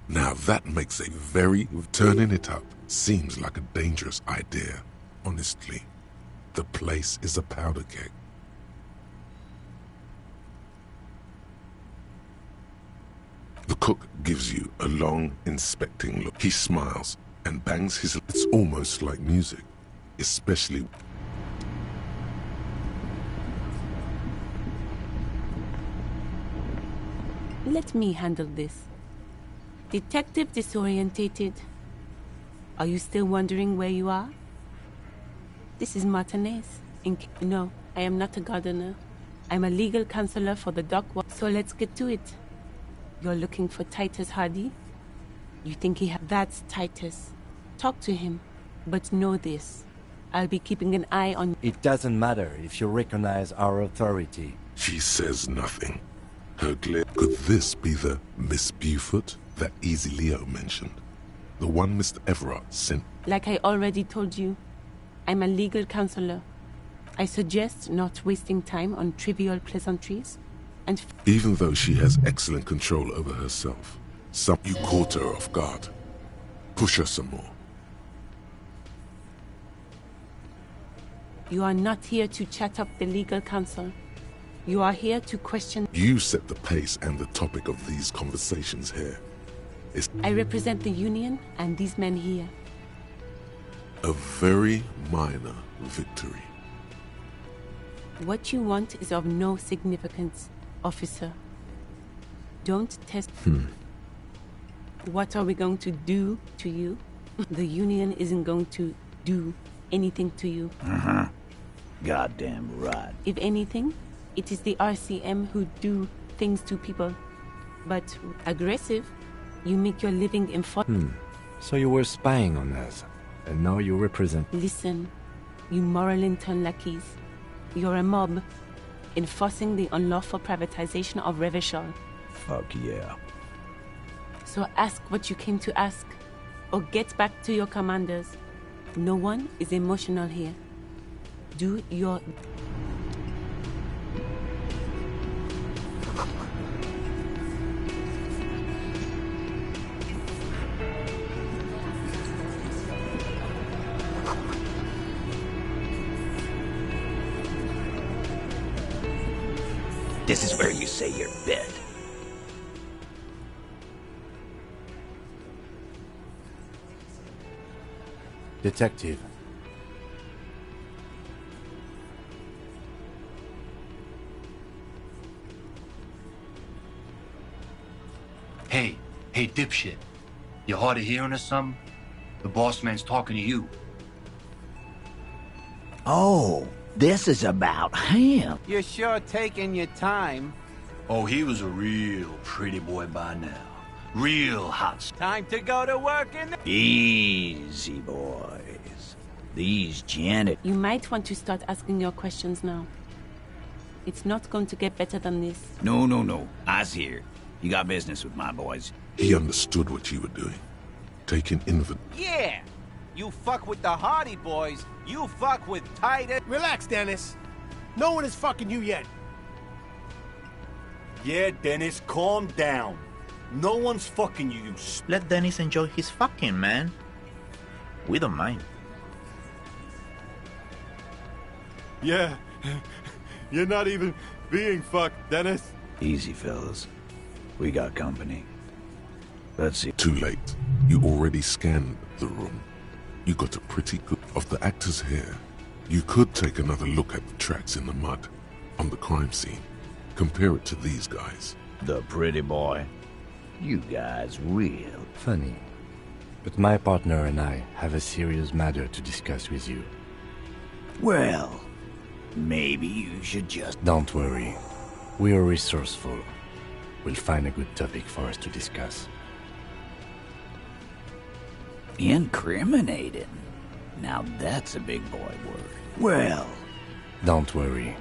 Now that makes a very... Turning it up seems like a dangerous idea, honestly. The place is a powder keg. The cook gives you a long, inspecting look. He smiles and bangs his... It's almost like music, especially... Let me handle this. Detective disorientated. Are you still wondering where you are? This is Martinez. No, I am not a gardener. I'm a legal counselor for the dock. So let's get to it. You're looking for Titus Hardy? You think he That's Titus. Talk to him. But know this. I'll be keeping an eye on... It doesn't matter if you recognize our authority. She says nothing. Her glare... Could this be the Miss Beaufort that Easy Leo mentioned? The one Mr. Everard sent... Like I already told you, I'm a legal counselor. I suggest not wasting time on trivial pleasantries. And even though she has excellent control over herself, you caught her off guard. Push her some more. You are not here to chat up the legal counsel. You are here to question... You set the pace and the topic of these conversations here. I represent the Union and these men here. A very minor victory. What you want is of no significance, officer. Don't test... What are we going to do to you? The Union isn't going to do anything to you. Goddamn right. If anything, it is the RCM who do things to people. But aggressive, you make your living in... So you were spying on us, and now you represent... Listen, you Morrilinton lackeys. You're a mob, enforcing the unlawful privatization of Revachol. Fuck yeah. So ask what you came to ask, or get back to your commanders. No one is emotional here. Do your... This is where you say your bit. Detective. Hey, dipshit. You hard of hearing or something? The boss man's talking to you. Oh, this is about him. You're sure taking your time. Oh, he was a real pretty boy by now. Real hot. Time to go to work in the... Easy, boys. These Janet... You might want to start asking your questions now. It's not going to get better than this. No. I's here. You got business with my boys. He understood what you were doing. Taking inventory. Yeah! You fuck with the Hardy Boys, you fuck with Titus. Relax, Dennis. No one is fucking you yet. Yeah, Dennis, calm down. No one's fucking you, Let Dennis enjoy his fucking, man. We don't mind. Yeah, you're not even being fucked, Dennis. Easy, fellas. We got company. Let's see. Too late. You already scanned the room. You got a pretty good of the actors here. You could take another look at the tracks in the mud on the crime scene. Compare it to these guys. The pretty boy. You guys real. Funny. But my partner and I have a serious matter to discuss with you. Well, maybe you should just... Don't worry. We are resourceful. We'll find a good topic for us to discuss. Incriminating. Now that's a big boy word. Well... Don't worry.